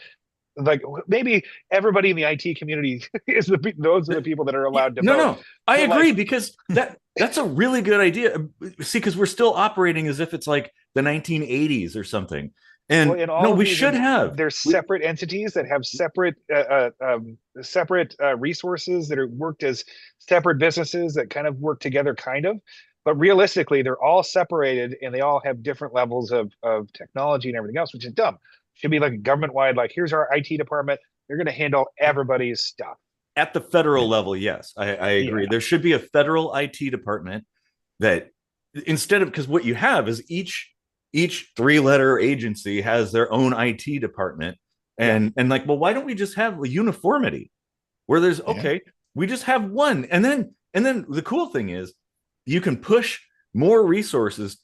maybe everybody in the IT community is those are the people that are yeah, allowed to no, vote. no, I But agree like, because that's a really good idea. See, because we're still operating as if it's like the 1980s or something, well, and in no, all of we these, should have. there's separate entities that have separate resources that are worked as separate businesses that kind of work together, kind of. But realistically, they're all separated and they all have different levels of technology and everything else, which is dumb. Should be like a government wide, like here's our IT department. They're going to handle everybody's stuff. At the federal Yeah. level, yes, I agree. Yeah, There should be a federal IT department that instead of because what you have is each three-letter agency has their own IT department, yeah, and like, well, why don't we just have a uniformity where there's Yeah. okay, we just have one, and then the cool thing is you can push more resources.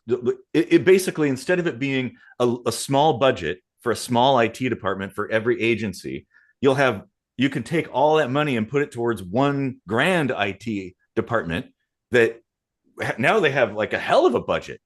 It basically instead of it being a small budget for a small IT department for every agency, you'll have you can take all that money and put it towards one grand IT department that now they have like a hell of a budget.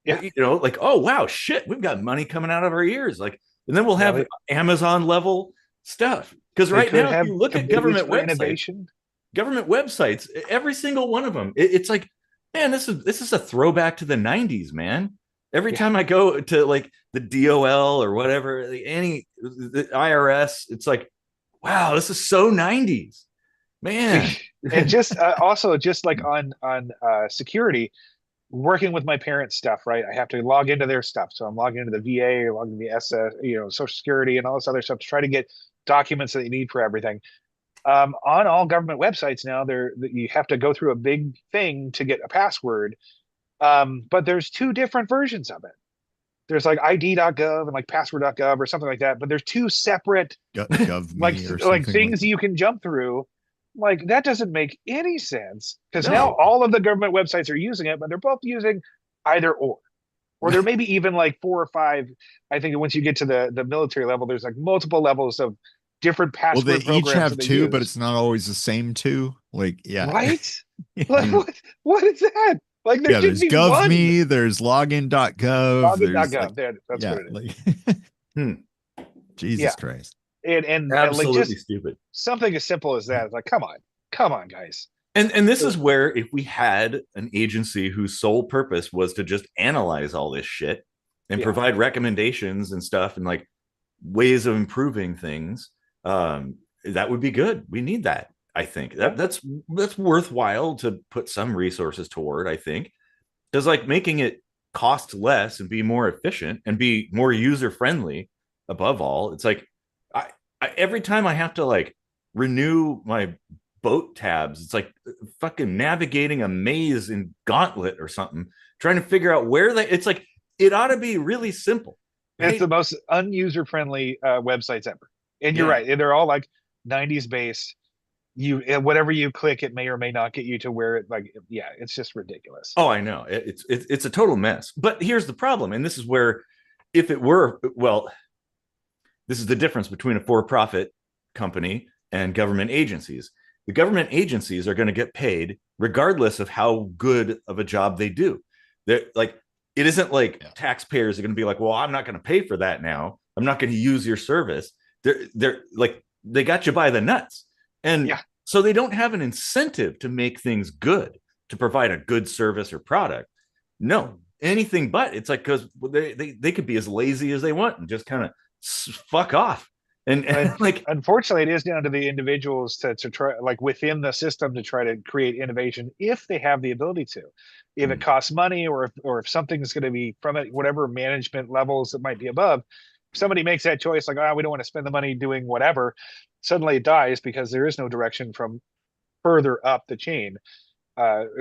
yeah. You know, like, oh wow, shit, we've got money coming out of our ears. Like, and then we'll Now have Amazon level stuff. Because they right could now, if have you look at committees for innovation. government websites, every single one of them, it's like, man, this is a throwback to the 90s, man. Every Yeah. time I go to like the DOL or whatever, any the IRS, it's like, wow, this is so 90s, man. And just also just like on security, working with my parents' stuff, right? I have to log into their stuff. So I'm logging into the VA or logging into the SS, Social Security and all this other stuff to try to get documents that you need for everything. On all government websites now, you have to go through a big thing to get a password. But there's two different versions of it. There's like ID.gov and like password.gov or something like that. But there's two separate Gov like me or like something like things that. you can jump through. Like that doesn't make any sense because now No. all of the government websites are using it, but they're both using either or there may be even like four or five. I think once you get to the military level, there's like multiple levels of different Well, they password each programs have that they two, but use. it's not always the same two. Like, yeah. Right? Yeah. Like what is that? Like there Yeah, should there's be one. GovMe, there's login.gov, there's like, Login.gov. That's yeah, what it is. like Hmm. Jesus Yeah. Christ. And like Absolutely just stupid. something as simple as that. It's like, come on, guys. And this is where if we had an agency whose sole purpose was to just analyze all this shit and Yeah. provide recommendations and stuff and like ways of improving things, that would be good. We need that. I think Yeah. that's worthwhile to put some resources toward. I think because like making it cost less and be more efficient and be more user friendly. Above all, it's like every time I have to like renew my boat tabs, it's like fucking navigating a maze in Gauntlet or something, trying to figure out where they. It's like it ought to be really simple, It's right? the most unuser friendly websites ever. And you're Yeah. right. They're all like 90s based. Whatever you click, it may or may not get you to where it like, yeah, it's just ridiculous. Oh, I know. It's a total mess. But here's the problem, and this is where, if it were, well, this is the difference between a for-profit company and government agencies. the government agencies are going to get paid regardless of how good of a job they do. They're like, it isn't like taxpayers are going to be like, well, I'm not going to pay for that now. I'm not going to use your service. They're like, they got you by the nuts. And so they don't have an incentive to make things good, to provide a good service or product. No, anything but. It's like, because they could be as lazy as they want and just kind of fuck off. And like, unfortunately, it is down to the individuals to try, like within the system, to try to create innovation if they have the ability to. If it costs money, or if something's going to be from it, whatever management levels it might be above, if somebody makes that choice, like, oh, we don't want to spend the money doing whatever, suddenly it dies because there is no direction from further up the chain.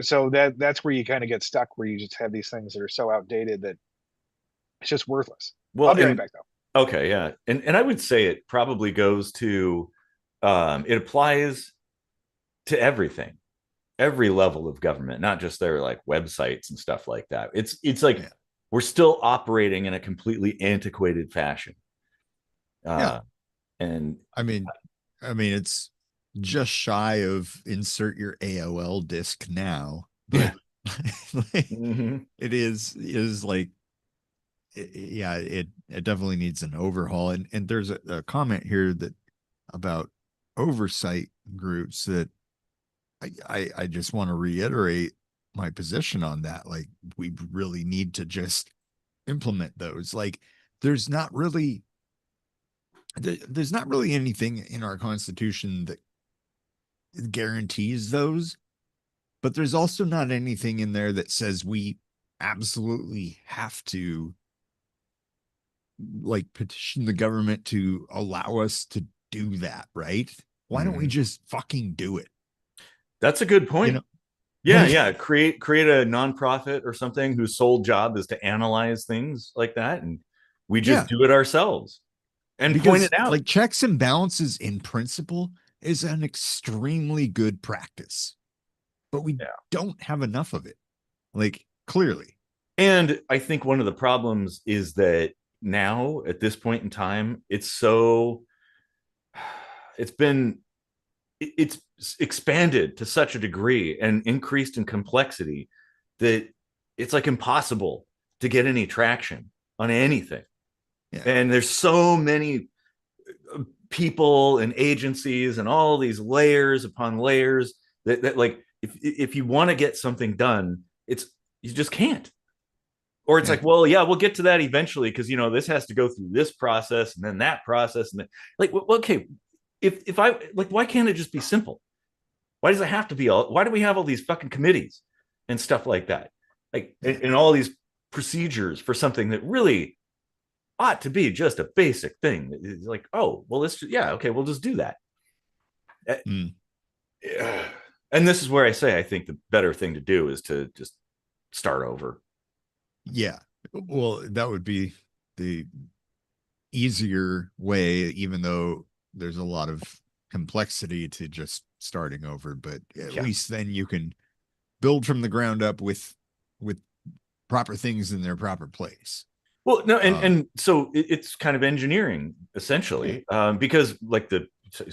So that's where you kind of get stuck, where you just have these things that are so outdated that it's just worthless. Well, I'll be right back though. Okay, yeah. And I would say it probably goes to it applies to everything, every level of government, not just their like websites and stuff like that. It's like we're still operating in a completely antiquated fashion. And I mean it's just shy of insert your AOL disk now, but it is like, it definitely needs an overhaul. And there's a comment here that about oversight groups that I just want to reiterate my position on that. Like, we really need to just implement those. Like, there's not really anything in our Constitution that guarantees those, but there's also not anything in there that says we absolutely have to like petition the government to allow us to do that, right? Why don't we just fucking do it? That's a good point. Create a nonprofit or something whose sole job is to analyze things like that, and we just do it ourselves and point it out. Like, checks and balances in principle is an extremely good practice, but we don't have enough of it, like, clearly. And I think one of the problems is that now at this point in time, it's expanded to such a degree and increased in complexity that it's like impossible to get any traction on anything. And there's so many people and agencies and all these layers upon layers that like, if you want to get something done, you just can't. Or it's like, well, we'll get to that eventually, because this has to go through this process and then that process, and then, like, okay, if I like, why can't it just be simple? Why does it have to be why do we have all these fucking committees and stuff like that? Like, and all these procedures for something that really ought to be just a basic thing. It's like, oh, well, we'll just do that. And this is where I say, I think the better thing to do is to just start over. Yeah. Well, that would be the easier way, even though there's a lot of complexity to just starting over. But at least then you can build from the ground up with proper things in their proper place. Well, no, and so it's kind of engineering, essentially, because like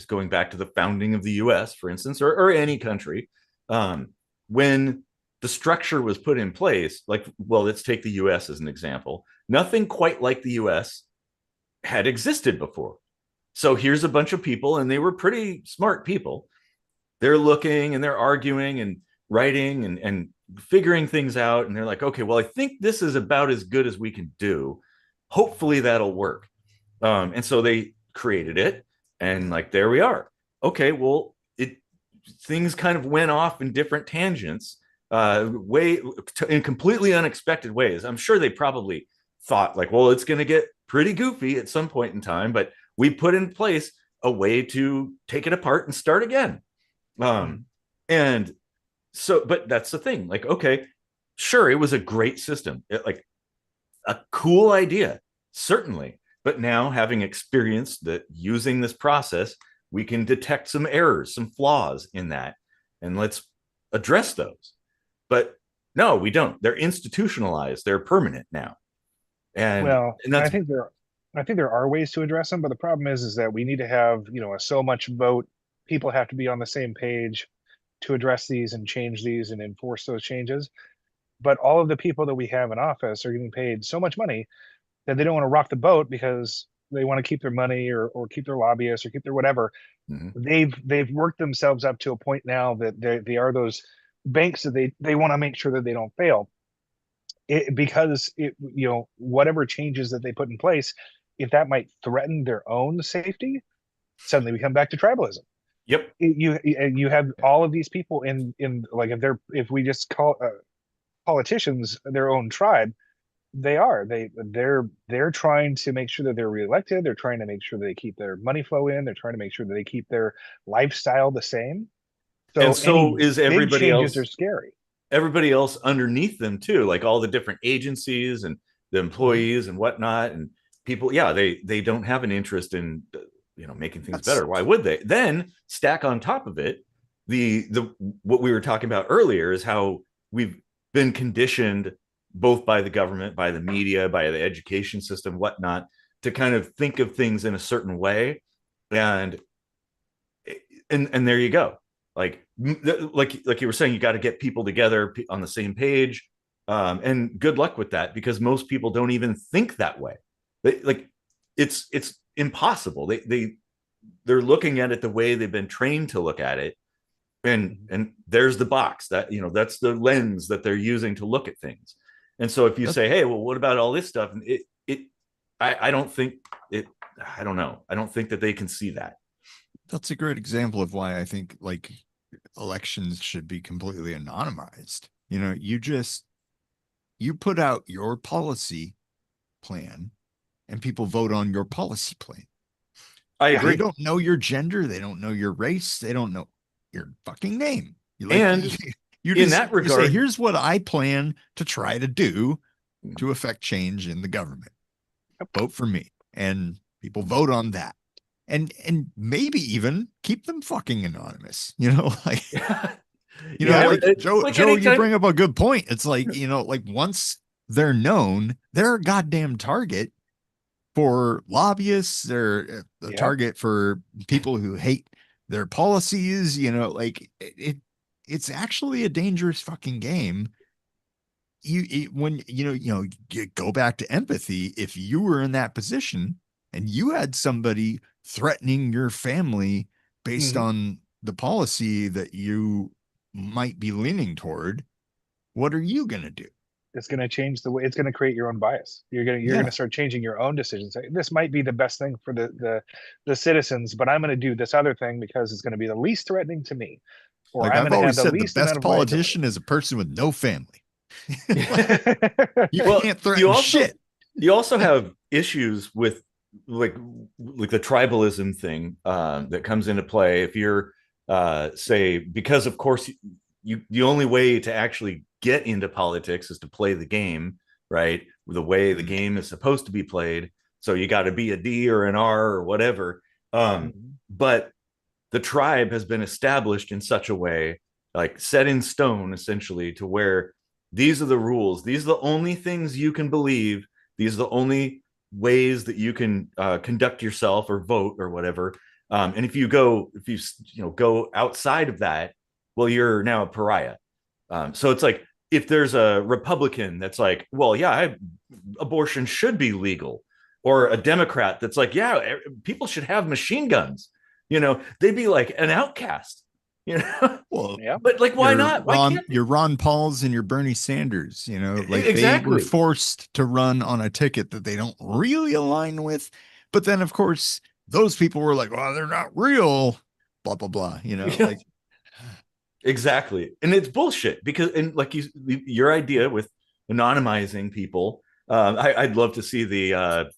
going back to the founding of the US, for instance, or any country, when the structure was put in place, like, well, let's take the US as an example. Nothing quite like the US had existed before. So here's a bunch of people, and they were pretty smart people. They're looking and they're arguing and writing and figuring things out. And they're like, okay, well, I think this is about as good as we can do. Hopefully that'll work. And so they created it, and like, there we are. Okay, well, things kind of went off in different tangents, in completely unexpected ways. I'm sure they probably thought like, well, it's going to get pretty goofy at some point in time, but we put in place a way to take it apart and start again. And so, but that's the thing. Like, okay, sure, it was a great system, like a cool idea, certainly. But now, having experienced that using this process, we can detect some errors, some flaws in that, and let's address those. But no, we don't. They're institutionalized. They're permanent now. And I think there are ways to address them, but the problem is that we need to have a so much vote people have to be on the same page to address these and change these and enforce those changes. But all of the people that we have in office are getting paid so much money that they don't want to rock the boat because they want to keep their money or keep their lobbyists or keep their whatever. Mm-hmm. They've worked themselves up to a point now that they are those banks that they want to make sure that they don't fail. Because whatever changes that they put in place, if that might threaten their own safety, suddenly we come back to tribalism. Yep. You have all of these people in like if we just call politicians their own tribe, they're trying to make sure that they're reelected. They're trying to make sure that they keep their money flow in. They're trying to make sure that they keep their lifestyle the same. So, and so is everybody else. Are scary. Everybody else underneath them too, like all the different agencies and the employees and whatnot, and people. Yeah, they don't have an interest in making things better. Why would they? Then stack on top of it the what we were talking about earlier is how we've been conditioned both by the government, by the media, by the education system, whatnot, to kind of think of things in a certain way, and there you go. Like you were saying, you got to get people together on the same page, and good luck with that, because most people don't even think that way. It's impossible. They're looking at it the way they've been trained to look at it, and there's the box that that's the lens that they're using to look at things. And so if you say, hey, well, what about all this stuff? And I don't think it. I don't know. I don't think that they can see that. That's a great example of why I think like elections should be completely anonymized. You put out your policy plan and people vote on your policy plan. I agree. They don't know your gender. They don't know your race. They don't know your fucking name. In that regard, you say, here's what I plan to try to do to affect change in the government. Vote for me. And people vote on that. And maybe even keep them fucking anonymous, Joe, you bring up a good point. It's like, like once they're known, they're a goddamn target for lobbyists. They're a target for people who hate their policies, it's actually a dangerous fucking game. When you go back to empathy, if you were in that position and you had somebody threatening your family based on the policy that you might be leaning toward, what are you going to do? It's going to change the way. It's going to create your own bias. You're going to start changing your own decisions. This might be the best thing for the citizens, but I'm going to do this other thing because it's going to be the least threatening to me. Or like I've always said, the best politician is a person with no family. You can't threaten shit. You also have issues with like the tribalism thing that comes into play. If you're say, because of course the only way to actually get into politics is to play the game, right? The way the game is supposed to be played. So you got to be a D or an R or whatever. But the tribe has been established in such a way, like set in stone, essentially, to where these are the rules. These are the only things you can believe. These are the only ways that you can conduct yourself or vote or whatever. And if you go outside of that, well, you're now a pariah. So it's like, if there's a Republican that's like, well, yeah, abortion should be legal, or a Democrat that's like, yeah, people should have machine guns, they'd be like an outcast, Well, yeah. But like, why not? Your Ron Pauls and your Bernie Sanders, like exactly. They were forced to run on a ticket that they don't really align with. But then, of course, those people were like, well, they're not real, blah, blah, blah, like. Exactly. And it's bullshit because, and like your idea with anonymizing people, I'd love to see the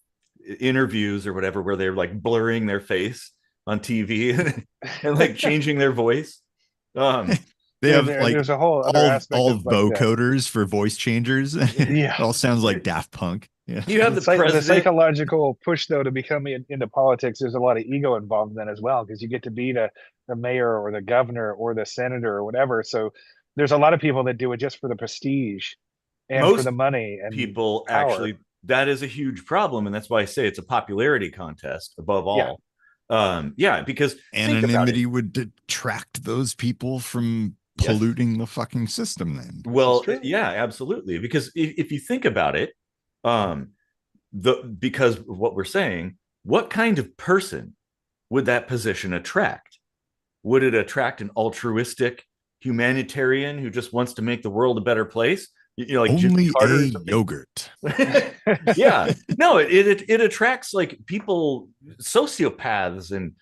interviews or whatever, where they're like blurring their face on TV and like changing their voice. They have like there's a whole other aspect all of vocoders for voice changers. Yeah. It all sounds like Daft Punk. Yeah. You have the psychological push, though, to become into politics. There's a lot of ego involved in that as well, because you get to be the mayor or the governor or the senator or whatever. So there's a lot of people that do it just for the prestige and for the money. And people power. Actually, that is a huge problem, and that's why I say it's a popularity contest above all. Yeah, because think about it. Anonymity would detract those people from Yes. polluting the fucking system then. Well, yeah, absolutely. Because if you think about it, because of what we're saying, what kind of person would that position attract? Would it attract an altruistic humanitarian who just wants to make the world a better place? Like Jimmy Only Carter a or something? yogurt. Yeah. No, it attracts like people, sociopaths and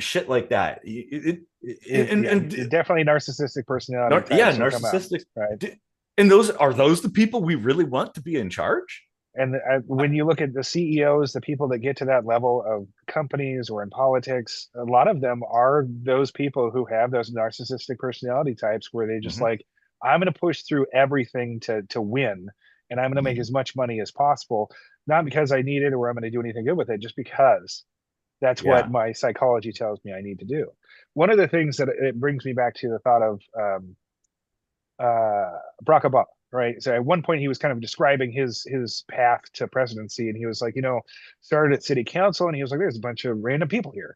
shit like that. Definitely narcissistic personality Yeah, types will come out, narcissistic. right? And those are those the people we really want to be in charge? And when you look at the CEOs, the people that get to that level of companies or in politics, a lot of them are those people who have those narcissistic personality types where they just like, I'm going to push through everything to win, and I'm going to make as much money as possible, not because I need it or I'm going to do anything good with it, just because that's what my psychology tells me I need to do. One of the things that it brings me back to the thought of Barack Obama, right? So at one point he was kind of describing his path to presidency, and he was like, started at city council, and he was like, there's a bunch of random people here.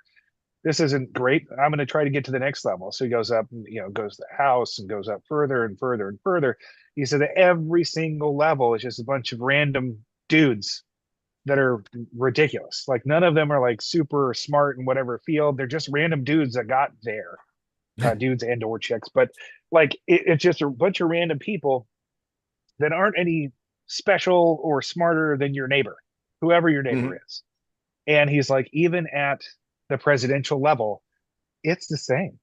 This isn't great. I'm going to try to get to the next level. So he goes up, and, goes to the house and goes up further and further and further. He said that every single level is just a bunch of random dudes that are ridiculous. Like none of them are like super smart in whatever field. They're just random dudes that got there, dudes and or chicks. But like it's just a bunch of random people that aren't any special or smarter than your neighbor, whoever your neighbor is. And he's like, even at the presidential level, it's the same.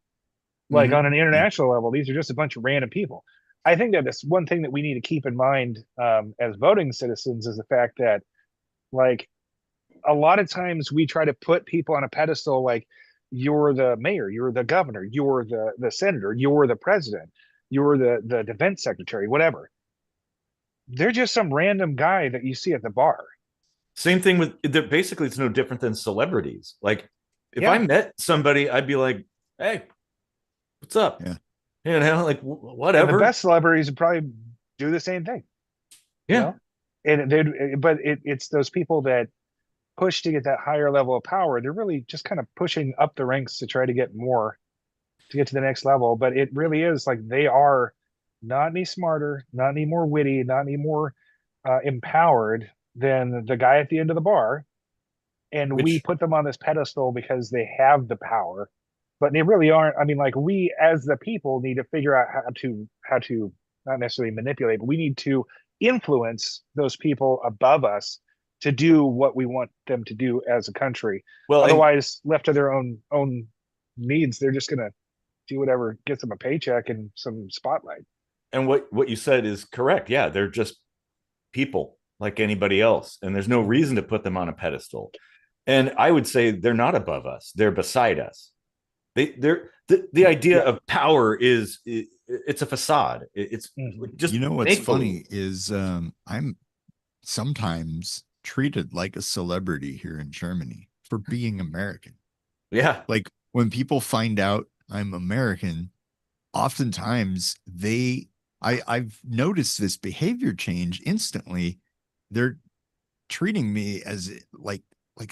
Like on an international level, these are just a bunch of random people. I think that that's one thing that we need to keep in mind as voting citizens is the fact that, like, a lot of times we try to put people on a pedestal, like you're the mayor, you're the governor, you're the senator, you're the president, you're the defense secretary, whatever. They're just some random guy that you see at the bar. Same thing with basically, it's no different than celebrities. Like if I met somebody, I'd be like, hey, what's up? Yeah. Like whatever. And the best celebrities would probably do the same thing. Yeah. And it's those people that push to get that higher level of power. They're really just kind of pushing up the ranks to try to get more, to get to the next level. But it really is like they are not any smarter, not any more witty, not any more empowered than the guy at the end of the bar. And we put them on this pedestal because they have the power, but they really aren't. I mean, like we as the people need to figure out how to not necessarily manipulate, but we need to influence those people above us to do what we want them to do as a country. Well, otherwise, left to their own needs, they're just gonna do whatever gets them a paycheck and some spotlight. And what you said is correct. Yeah, they're just people like anybody else, and there's no reason to put them on a pedestal. And I would say they're not above us; they're beside us. The idea of power is it's a facade. It's just what's funny is I'm sometimes treated like a celebrity here in Germany for being American. Yeah, like when people find out I'm American, oftentimes I've noticed this behavior change instantly. They're treating me as like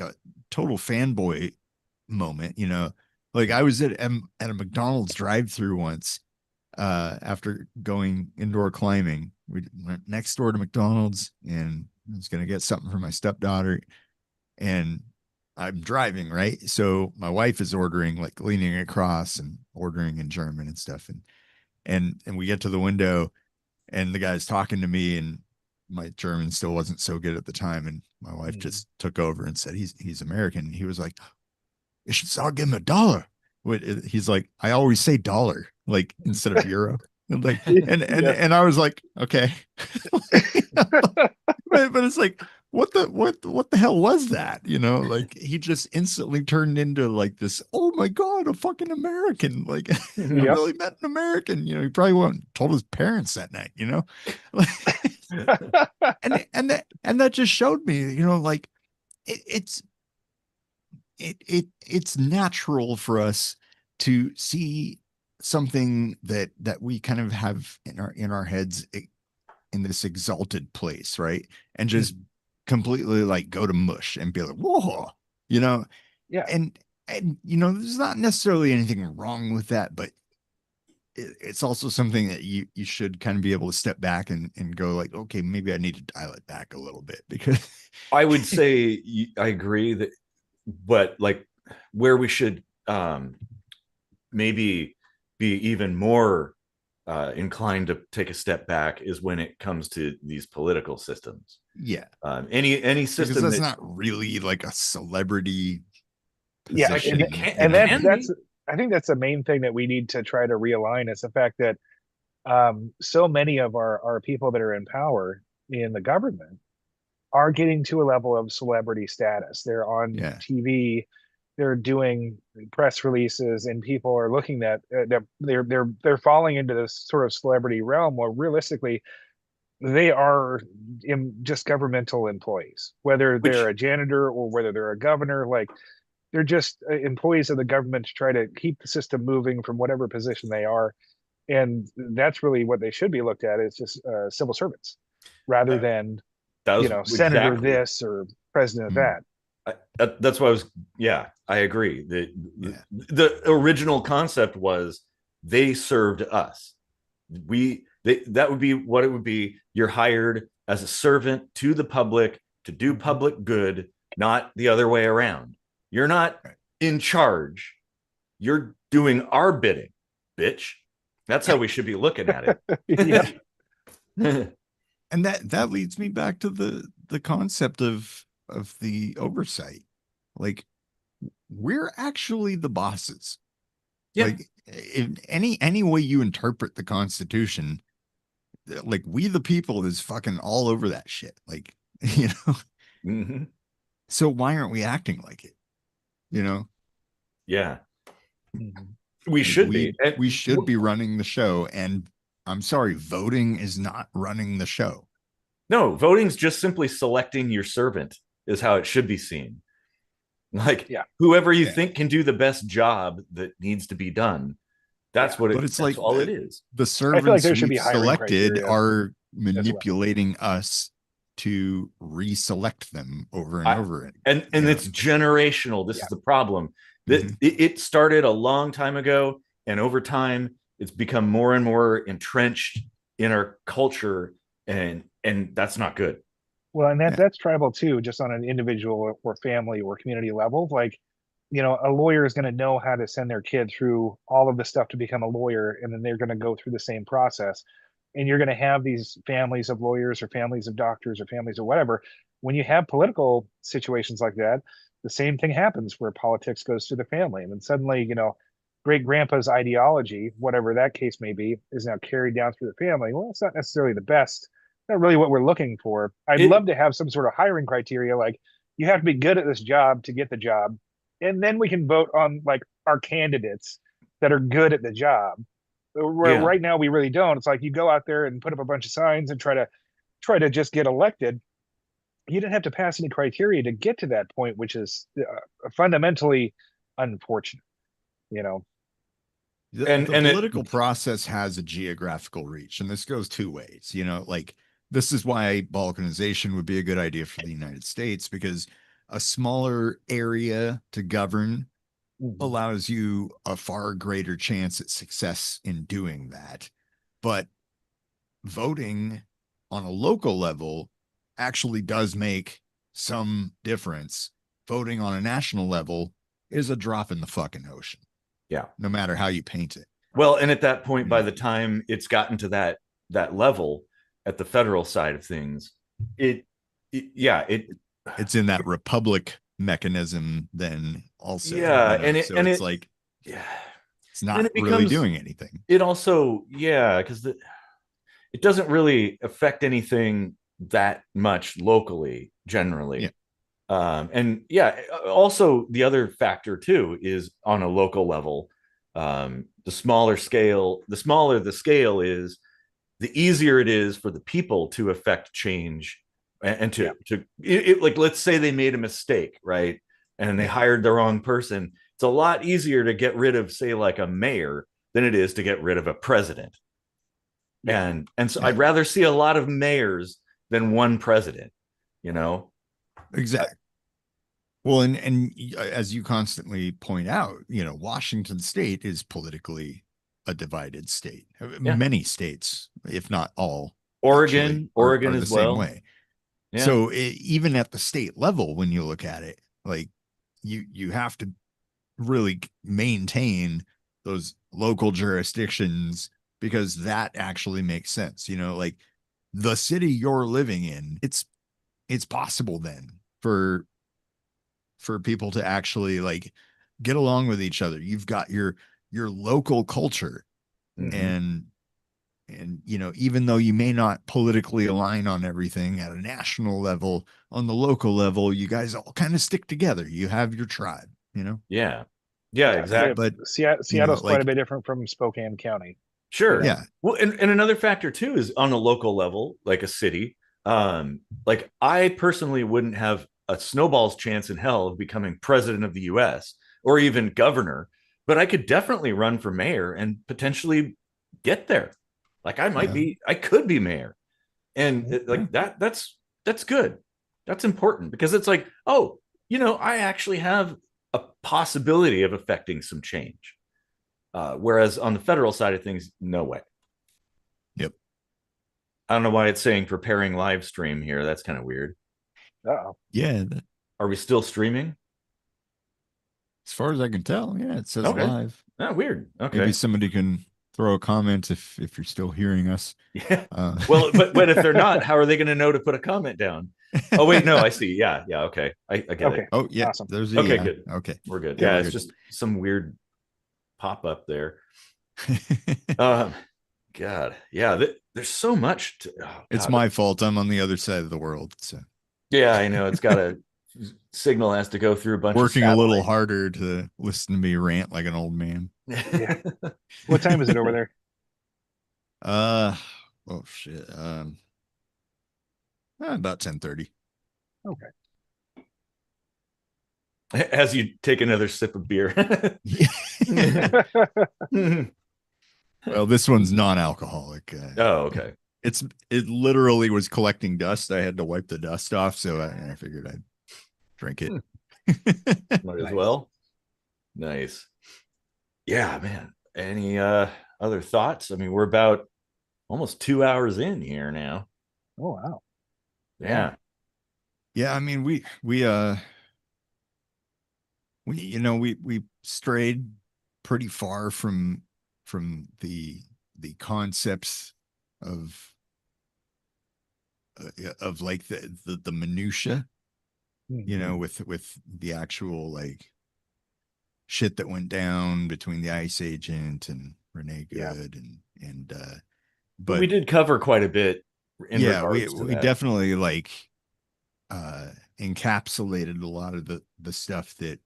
a total fanboy moment, Like I was at a McDonald's drive-through once after going indoor climbing. We went next door to McDonald's and I was going to get something for my stepdaughter, and I'm driving, right? So my wife is ordering, like leaning across and ordering in German and stuff. And we get to the window and the guy's talking to me, and my German still wasn't so good at the time. And my wife just took over and said, he's American. He was like, you should give him $1. He's like, I always say dollar, like instead of euro. And like, and I was like, okay. but it's like, what the hell was that? Like he just instantly turned into like this, oh my God, a fucking American. Like I really met an American, he probably went and told his parents that night, and that just showed me, like it's natural for us to see something that we kind of have in our heads in this exalted place, right? And just completely like go to mush and be like, whoa, Yeah. And And there's not necessarily anything wrong with that, but it's also something that you should kind of be able to step back and go like, okay, maybe I need to dial it back a little bit, because I would say I agree that, but like where we should maybe be even more inclined to take a step back is when it comes to these political systems. yeah, Any because system that's that, not really like a celebrity Yeah, position, and that's be. I think that's the main thing that we need to try to realign is the fact that so many of our people that are in power in the government are getting to a level of celebrity status. They're on Yeah, TV, they're doing press releases, and people are looking at they're falling into this sort of celebrity realm where realistically they are just governmental employees, whether they're Which a janitor or whether they're a governor. Like they're just employees of the government to try to keep the system moving from whatever position they are, and that's really what they should be looked at is just civil servants rather than that was senator exactly. this or president mm, that. That's what I was. Yeah, I agree. yeah, The original concept was they served us. That would be what it would be. You're hired as a servant to the public to do public good, not the other way around. You're not right. in charge. You're doing our bidding, bitch. That's how we should be looking at Yep. it. And that leads me back to the concept of the oversight. Like, we're actually the bosses. Yeah. Like, in any way you interpret the Constitution, like, we the people is fucking all over that shit. Like, Mm-hmm. so why aren't we acting like it? You know, Yeah. Mhm. We like should be. And we should be running the show. And I'm sorry, voting is not running the show. no, voting's just simply selecting your servant is how it should be seen. Like Yeah. whoever you Yeah. think can do the best job that needs to be done. Yeah. But it's That's like all it is. the I feel like servants there should be we've hiring selected criteria are as well. manipulating us to reselect them over and I, over. and it's generational. This Yeah. is the problem. That Mhm. it started a long time ago, and over time, it's become more and more entrenched in our culture, and that's not good. Well, and Yeah. that's tribal too, just on an individual or family or community level. Like, a lawyer is going to know how to send their kid through all of the stuff to become a lawyer, and then they're going to go through the same process. And you're going to have these families of lawyers or families of doctors or families or whatever. When you have political situations like that, the same thing happens where politics goes to the family. And then suddenly, great grandpa's ideology, whatever that case may be, is now carried down through the family. Well, it's not necessarily the best, not really what we're looking for. I'd It love to have some sort of hiring criteria, like you have to be good at this job to get the job, and then we can vote on like our candidates that are good at the job. Where yeah. right now we really don't. It's like you go out there and put up a bunch of signs and try to just get elected. You didn't have to pass any criteria to get to that point, which is fundamentally unfortunate. You know, And The political process has a geographical reach, and this goes two ways. Like, this is why balkanization would be a good idea for the United States, because a smaller area to govern mm-hmm. allows you a far greater chance at success in doing that. But voting on a local level actually does make some difference. Voting on a national level is a drop in the fucking ocean, yeah. no matter how you paint it. Well, and at that point, by Yeah. the time it's gotten to that level at the federal side of things, It's in that republic mechanism then also. yeah, So it's like yeah, it's then not it really becomes doing anything. it also because it doesn't really affect anything that much locally generally. Yeah. And yeah, also the other factor too is on a local level. The smaller the scale is, the easier it is for the people to affect change and like, let's say they made a mistake, right? And they Yeah. hired the wrong person. It's a lot easier to get rid of, say, like a mayor than it is to get rid of a president. Yeah. And so Yeah. I'd rather see a lot of mayors than one president, Exactly. Well, and as you constantly point out, Washington State is politically a divided state. Yeah. Many states, if not all, actually Oregon are the as same well. way. Yeah. So even at the state level, when you look at it, like you have to really maintain those local jurisdictions because that actually makes sense. Like the city you're living in, it's possible then for people to actually like get along with each other. You've got your local culture, Mm-hmm. and even though you may not politically align on everything at a national level, on the local level you guys all kind of stick together. You have your tribe. Yeah. Yeah, Yeah, exactly. But Seattle's quite a like, bit different from Spokane County. Sure. yeah, Well, and another factor too is on a local level, like a city. Like I personally wouldn't have a snowball's chance in hell of becoming president of the US or even governor, but I could definitely run for mayor and potentially get there. Like yeah, I could be mayor. And yeah, like that's good. That's important because it's like, oh, I actually have a possibility of affecting some change. Whereas on the federal side of things, no way. yep. I don't know why it's saying preparing live stream here. That's kind of weird. Uh-oh. Yeah, Are we still streaming? as far as I can tell, yeah, it says Okay. live. Oh, weird. Maybe Okay. somebody can throw a comment if you're still hearing us. Yeah. uh Well, but if they're not, how are they going to know to put a comment down? Oh, wait, no, I see. Yeah, yeah, okay. I get it. Okay, Oh yeah, awesome. there's a Okay, yeah. good. Okay. We're good. Yeah, Yeah, we're it's good. just some weird pop up there. Um, God, yeah, there's so much to, oh It's God. my fault. I'm on the other side of the world, so Yeah, I know. It's got a signal has to go through a bunch of working a little satellites. harder to listen to me rant like an old man. Yeah. What time is it over there? uh oh shit. About 10:30. Okay. As you take another sip of beer. Well, this one's non-alcoholic. Oh, okay. It literally was collecting dust. I had to wipe the dust off, so I figured I'd drink it. Might as Nice. well. Nice. Yeah, man. Any other thoughts? I mean, we're about almost 2 hours in here now. Oh wow. Yeah. Yeah. Yeah, I mean we strayed pretty far from the concepts of like the minutia, Mhm. with the actual like shit that went down between the ice agent and Renee Yeah. Good and We but did cover quite a bit in yeah, we regards to we that. definitely like uh encapsulated a lot of the stuff that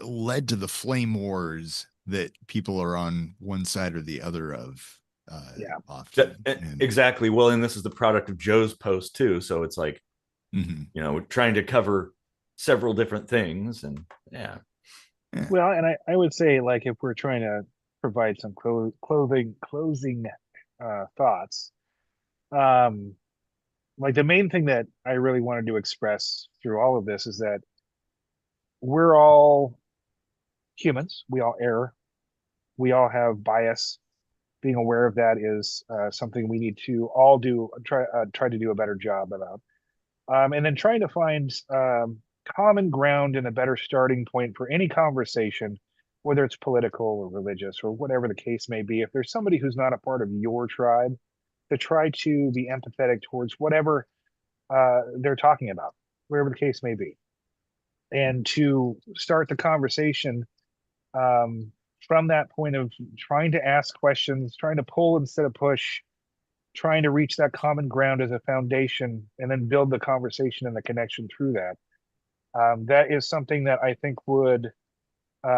led to the flame wars that people are on one side or the other of Yeah. often. And Exactly. Well, and this is the product of Joe's post too. So it's like, mhm, we're trying to cover several different things. And yeah. yeah, Well, and I would say like if we're trying to provide some closing thoughts, um, like the main thing that I really wanted to express through all of this is that we're all humans. We all err. We all have bias. Being aware of that is something we need to all try to do a better job about. And then trying to find common ground and a better starting point for any conversation, whether it's political or religious or whatever the case may be. If there's somebody who's not a part of your tribe, to try to be empathetic towards whatever they're talking about, wherever the case may be, and to start the conversation um, from that point of trying to ask questions, trying to pull instead of push, trying to reach that common ground as a foundation, and then build the conversation and the connection through that. That is something that I think would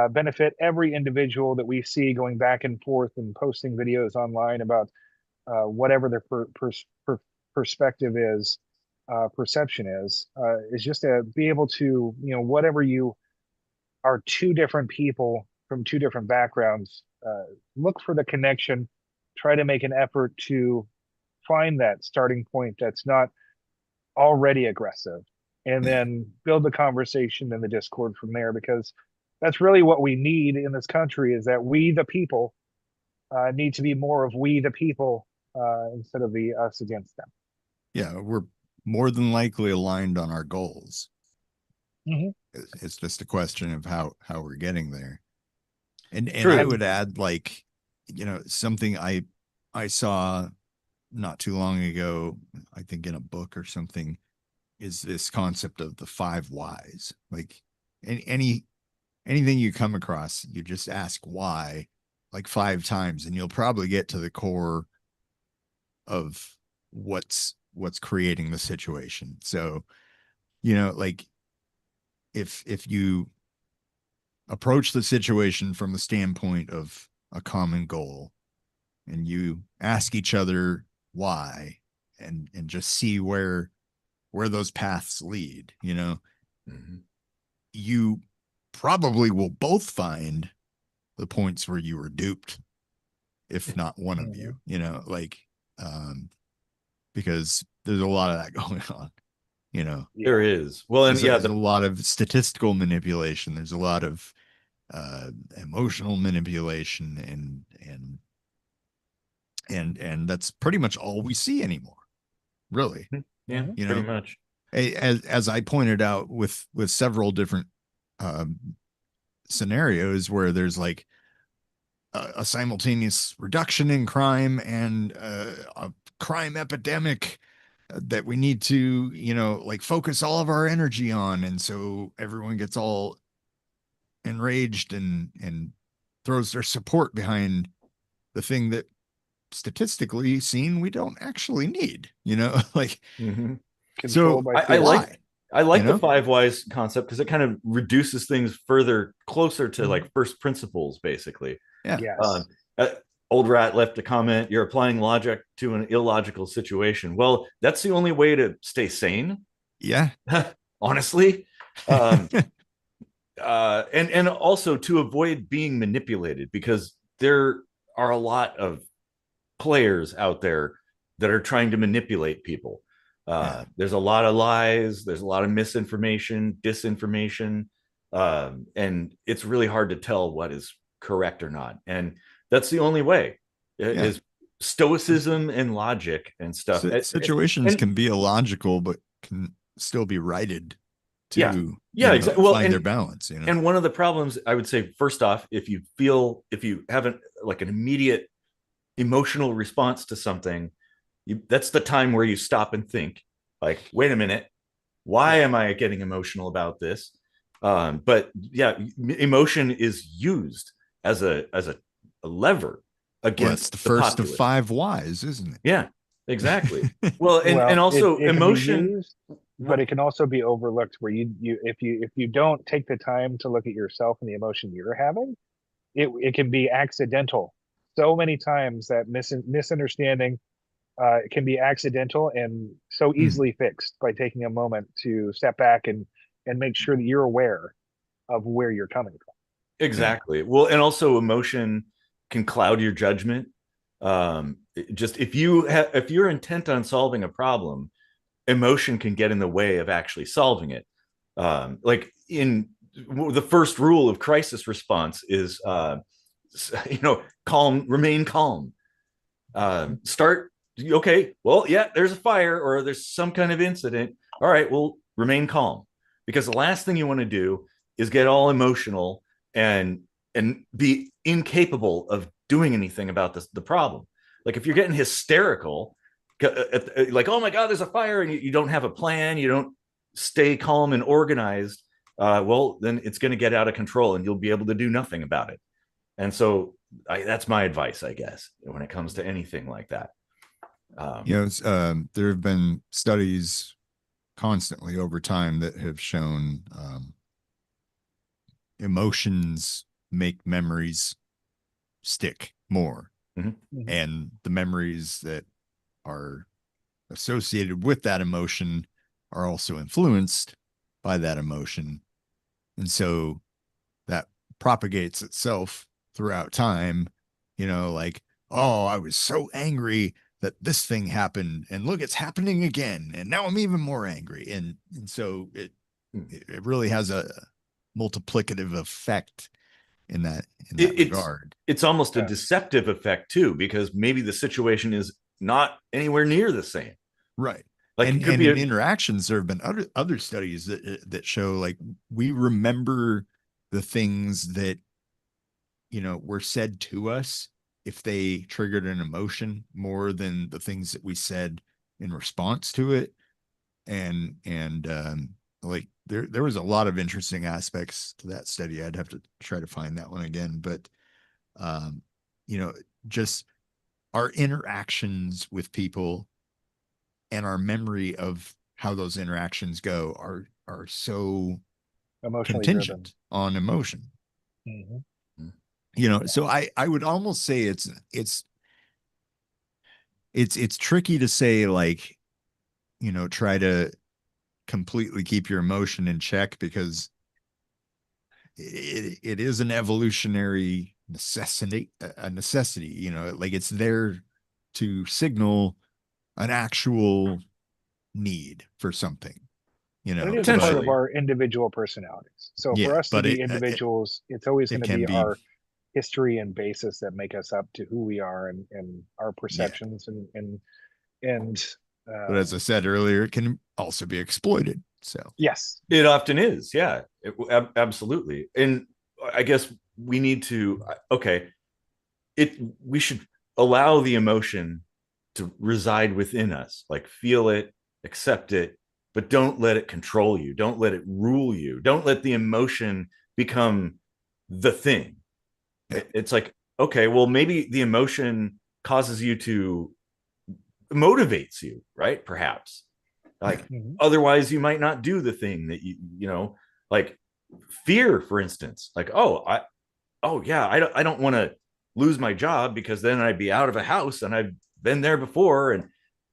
benefit every individual that we see going back and forth and posting videos online about whatever their perspective is, perception is just to be able to, whatever you are, two different people from two different backgrounds, look for the connection, try to make an effort to find that starting point that's not already aggressive, and Yeah. then build the conversation and the discord from there, because that's really what we need in this country, is that we the people need to be more of we the people instead of the us against them. Yeah, we're more than likely aligned on our goals. Mm-hmm. It's just a question of how we're getting there. And True. I would add, like, something I saw not too long ago, I think in a book or something, is this concept of the 5 whys. Like anything you come across, you just ask why like 5 times, and you'll probably get to the core of what's creating the situation. So, like if you approach the situation from the standpoint of a common goal, and you ask each other why, and just see where those paths lead, Mm-hmm. you probably will both find the points where you were duped, if not one of you, like, because there's a lot of that going on, There is. Well, and there's a lot of statistical manipulation. There's a lot of emotional manipulation, and that's pretty much all we see anymore, really. yeah, Mhm. pretty much. As I pointed out with several different scenarios where there's like a simultaneous reduction in crime and a crime epidemic that we need to, like focus all of our energy on, and so everyone gets all enraged and throws their support behind the thing that statistically seen we don't actually need, like, Mm-hmm. Control so by I fear. like the know? 5 whys concept because it kind of reduces things further closer to like first principles, basically. Yeah. Yes. Uh, Old Rat left a comment: "You're applying logic to an illogical situation." Well, that's the only way to stay sane, Yeah. honestly. And also to avoid being manipulated, because there are a lot of players out there that are trying to manipulate people. Yeah. There's a lot of lies, there's a lot of misinformation, disinformation, and it's really hard to tell what is correct or not. And that's the only way, Yeah. is stoicism and logic and stuff. Situations And can be illogical, but can still be righted yeah, to, exactly. Well, find their balance, and one of the problems, I would say, first off, if you haven't like an immediate emotional response to something, that's the time where you stop and think, like, wait a minute, why am I getting emotional about this? But yeah, emotion is used as a lever Well, that's against the the first of populace. 5 whys, isn't Yeah, exactly. it? Well, and also it emotion. can be used, but it can also be overlooked, where if you don't take the time to look at yourself and the emotion you're having, it can be accidental. So many times that misunderstanding can be accidental and so easily fixed by taking a moment to step back and make sure that you're aware of where you're coming from. Exactly. Well, and also emotion can cloud your judgment. Just if you're intent on solving a problem, emotion can get in the way of actually solving it. Like in the first rule of crisis response is, calm, remain calm. Start, okay, well, yeah, there's a fire or there's some kind of incident. All right, well, remain calm, because the last thing you want to do is get all emotional and be incapable of doing anything about the problem. Like if you're getting hysterical, like, oh my God, there's a fire, and you don't have a plan, you don't stay calm and organized, well, then it's going to get out of control and you'll be able to do nothing about it. And so that's my advice, I guess, when it comes to anything like that. There have been studies constantly over time that have shown emotions make memories stick more. Mm-hmm. And the memories that are associated with that emotion are also influenced by that emotion. And so that propagates itself throughout time, like, oh, I was so angry that this thing happened, and look, it's happening again, and now I'm even more angry, and so it really has a multiplicative effect in that It's regard. almost a deceptive effect too, because maybe the situation is not anywhere near the same. Right. Like And it could be in interactions, there have been other studies that show like we remember the things that were said to us if they triggered an emotion more than the things that we said in response to it. And like there was a lot of interesting aspects to that study. I'd have to try to find that one again, but um, just our interactions with people and our memory of how those interactions go are so Emotionally driven. contingent on emotion. Mm-hmm. So I would almost say it's tricky to say like try to completely keep your emotion in check, because it is an evolutionary necessity, like it's there to signal an actual need for something, And it is a part of potentially. our individual personalities. So for Yeah, us to but be individuals, it's always going it to can be be, our history and basis that make us up to who we are and our yeah. perceptions and But as I said earlier, it can also be exploited. So yes, It often is. Yeah, absolutely. And I guess we need to, okay, we should allow the emotion to reside within us, like feel it, accept it, but don't let it control you. Don't let it rule you. Don't let the emotion become the thing. yeah. It's like, okay, well, maybe the emotion causes you to motivates you, right? Perhaps. Like mm-hmm. otherwise you might not do the thing that like fear, for instance. Like, oh yeah, I don't want to lose my job because then I'd be out of a house, and I've been there before, and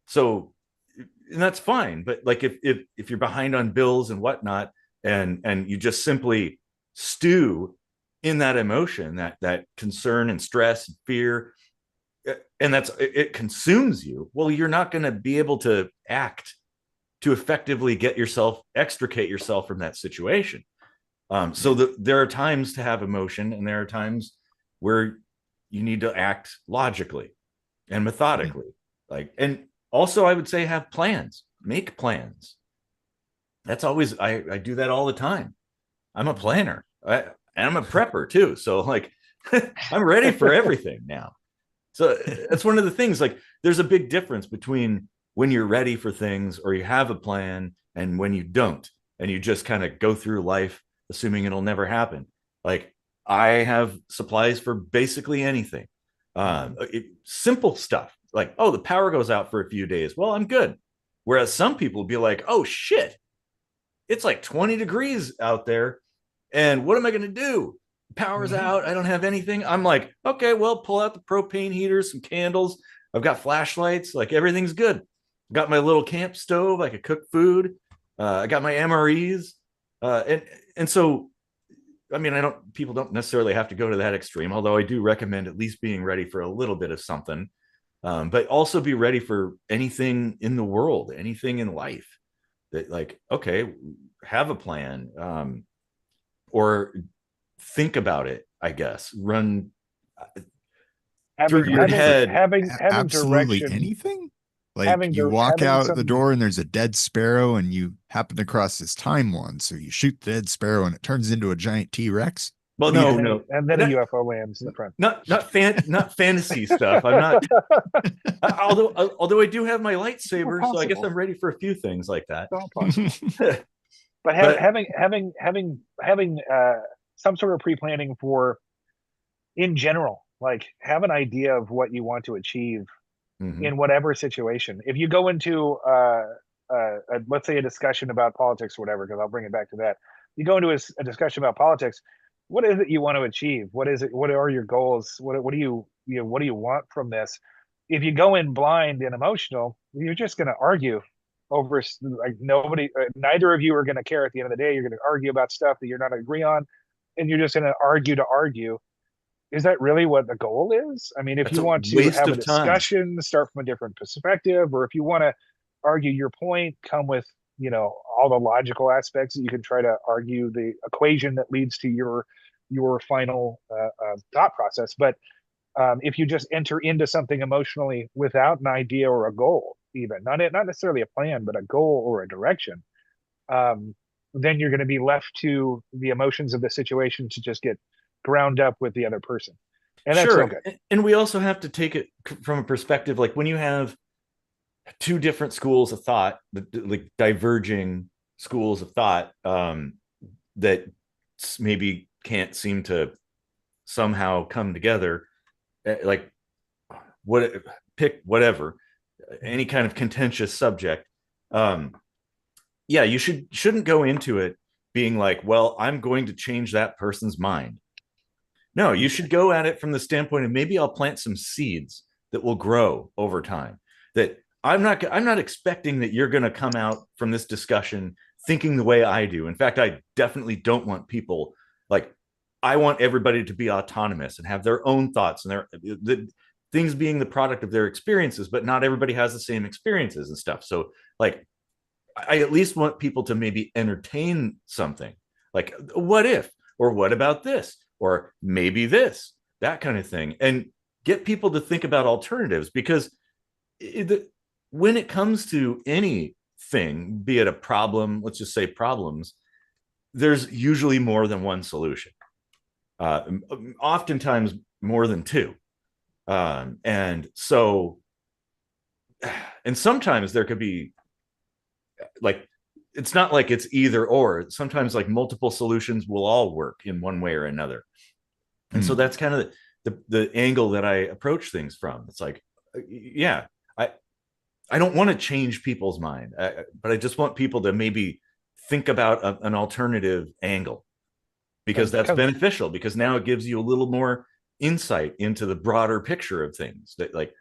so and that's fine. But like if you're behind on bills and whatnot, and you just simply stew in that emotion, that concern and stress and fear, and it consumes you, well, you're not going to be able to act to effectively extricate yourself from that situation. So there are times to have emotion, and there are times where you need to act logically and methodically. Like, and also I would say have plans, make plans. That's always, I do that all the time. I'm a planner, and I'm a prepper too. So like, I'm ready for everything now. So that's one of the things, like there's a big difference between when you're ready for things or you have a plan and when you don't, and you just kind of go through life assuming it'll never happen. Like I have supplies for basically anything. Simple stuff like, oh, the power goes out for a few days. Well, I'm good. Whereas some people would be like, oh shit, it's like 20 degrees out there. And what am I going to do? Power's out. I don't have anything. I'm like, okay, well, pull out the propane heaters, some candles. I've got flashlights. Like everything's good. Got my little camp stove. I could cook food. I got my MREs. And so, I mean, people don't necessarily have to go to that extreme, although I do recommend at least being ready for a little bit of something, but also be ready for anything in the world, anything in life that, like, okay, have a plan, or think about it, I guess, run through your head. having absolutely direction, anything. Like you walk having out the some. door and there's a dead sparrow, and you happen across this time one, so you shoot the dead sparrow and it turns into a giant T-Rex. Well, What do you no, do? no, And then a UFO lands in the front. not fantasy stuff. I'm not. Although I do have my lightsaber, so I guess I'm ready for a few things like that. It's all possible. But But having some sort of pre-planning for, in general, like have an idea of what you want to achieve in whatever situation. If you go into let's say a discussion about politics or whatever, because I'll bring it back to that. You go into a discussion about politics. What is it you want to achieve? What is it? What are your goals? What do you what do you want from this? If you go in blind and emotional, you're just going to argue over, like, nobody, neither of you are going to care at the end of the day. You're going to argue about stuff that you're not agree on, and you're just going to argue to argue. is that really what the goal is? I mean, if That's you a want to waste have a of time. discussion, start from a different perspective, or if you want to argue your point, come with, all the logical aspects that you can try to argue the equation that leads to your final thought process. But if you just enter into something emotionally without an idea or a goal, even not necessarily a plan, but a goal or a direction, um, then you're going to be left to the emotions of the situation to just get ground up with the other person, and that's no Sure. good. And we also have to take it from a perspective like when you have two different schools of thought, like diverging schools of thought, that maybe can't seem to somehow come together, like what pick whatever, any kind of contentious subject. Yeah, you shouldn't go into it being like, well, I'm going to change that person's mind. No, you should go at it from the standpoint of maybe I'll plant some seeds that will grow over time. That I'm not expecting that you're going to come out from this discussion thinking the way I do. In fact, I definitely don't want people like I want everybody to be autonomous and have their own thoughts and the things being the product of their experiences, but not everybody has the same experiences and stuff. So like I at least want people to maybe entertain something like what if, or what about this, or maybe this, that kind of thing, and get people to think about alternatives because when it comes to anything, be it a problem, let's just say problems, there's usually more than one solution, uh, oftentimes more than two. And so, and sometimes there could be like it's not like it's either or. Sometimes like multiple solutions will all work in one way or another. And so that's kind of the angle that I approach things from. It's like, yeah, I don't want to change people's mind, but I just want people to maybe think about an alternative angle because that's beneficial because now it gives you a little more insight into the broader picture of things that like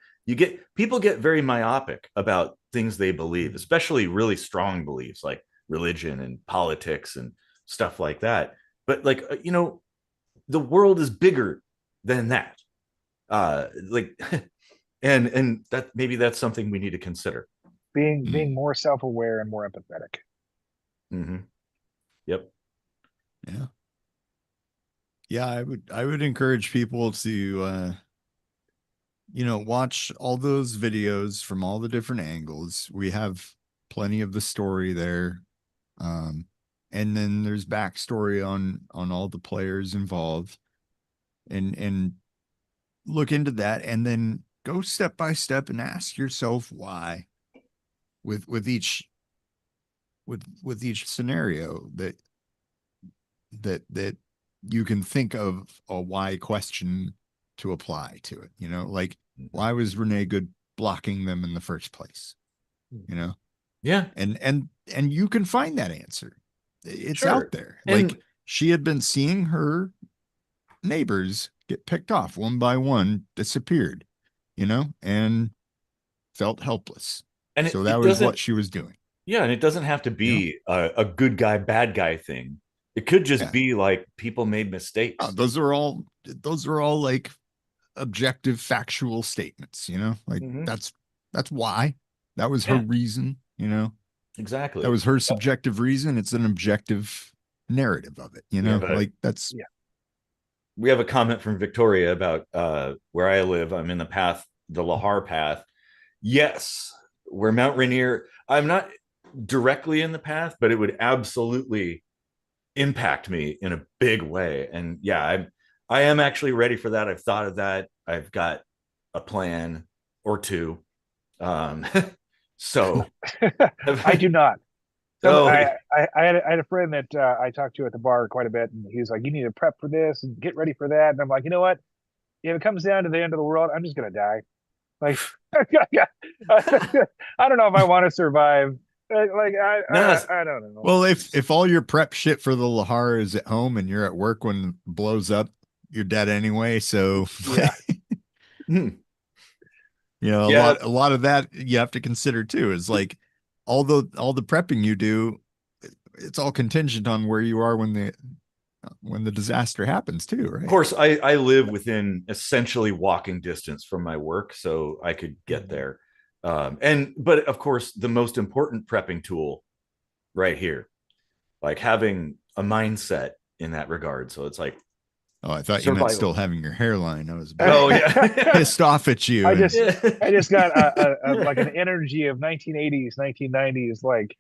people get very myopic about things they believe, especially really strong beliefs like religion and politics and stuff like that. But like, the world is bigger than that. Like, and that maybe that's something we need to consider. Being more self-aware and more empathetic. Mm-hmm. Yep. Yeah. Yeah, I would encourage people to watch all those videos from all the different angles. We have plenty of the story there. And then there's backstory on all the players involved. And look into that and then go step by step and ask yourself why with each scenario that you can think of a why question to apply to it. Like why was Renee Good blocking them in the first place? Yeah. And you can find that answer. It's Sure. out there. And like she had been seeing her neighbors get picked off one by one, disappeared, and felt helpless. and So it, that it was doesn't what she was doing. yeah, and it doesn't have to You know? be a good guy bad guy thing. It could just Yeah. be like people made mistakes. Those are all like objective factual statements, like Mhm. that's why. That was her Yeah, reason, that exactly. was her subjective reason. It's an objective narrative of it, We have a like that's we have a comment from Victoria about where I live. I'm in the Lahar path. Yes, where Mount Rainier. I'm not directly in the path, but it would absolutely impact me in a big way. And yeah, I am actually ready for that. I've thought of that. I've got a plan or two. Um, so I do not. oh I had a friend that I talked to at the bar quite a bit, and he was like, "You need to prep for this and get ready for that." And I'm like, you know what? If it comes down to the end of the world, I'm just gonna die. Like, I don't know if I want to survive. no, I don't know. well, if all your prep shit for the Lahar is at home and you're at work when it blows up, you're dead anyway. So Yeah. yeah, a lot of that you have to consider too, is like all the prepping you do, it's all contingent on where you are when when the disaster happens too, right? Of course, I live within essentially walking distance from my work, so I could get there. But of course, the most important prepping tool right here, like having a mindset in that regard. So it's like, Oh, I thought you meant survival. still having your hairline. I was Oh yeah. pissed off at you. I just Yeah. I just got like an energy of 1980s, 1990s, like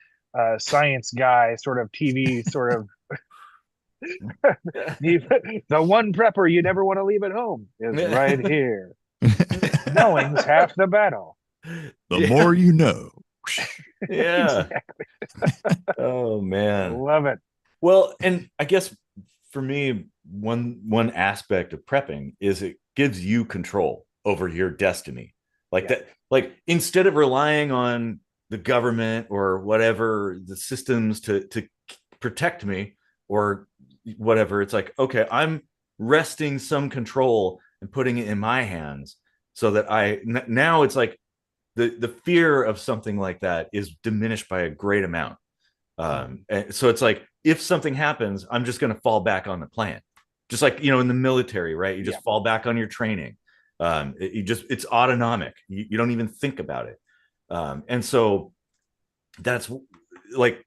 science guy sort of TV sort of the one prepper you never want to leave at home is right here. Knowing's half the battle. The more you know. Yeah. Exactly. Oh man. Love it. Well, and I guess for me, one aspect of prepping is it gives you control over your destiny. Like that, like instead of relying on the government or whatever the systems to protect me or whatever, it's like, okay, I'm wresting some control and putting it in my hands so that now it's like the fear of something like that is diminished by a great amount. And so it's like if something happens, I'm just going to fall back on the plan, just like in the military, right? You just fall back on your training. It's autonomic. You don't even think about it. And so that's like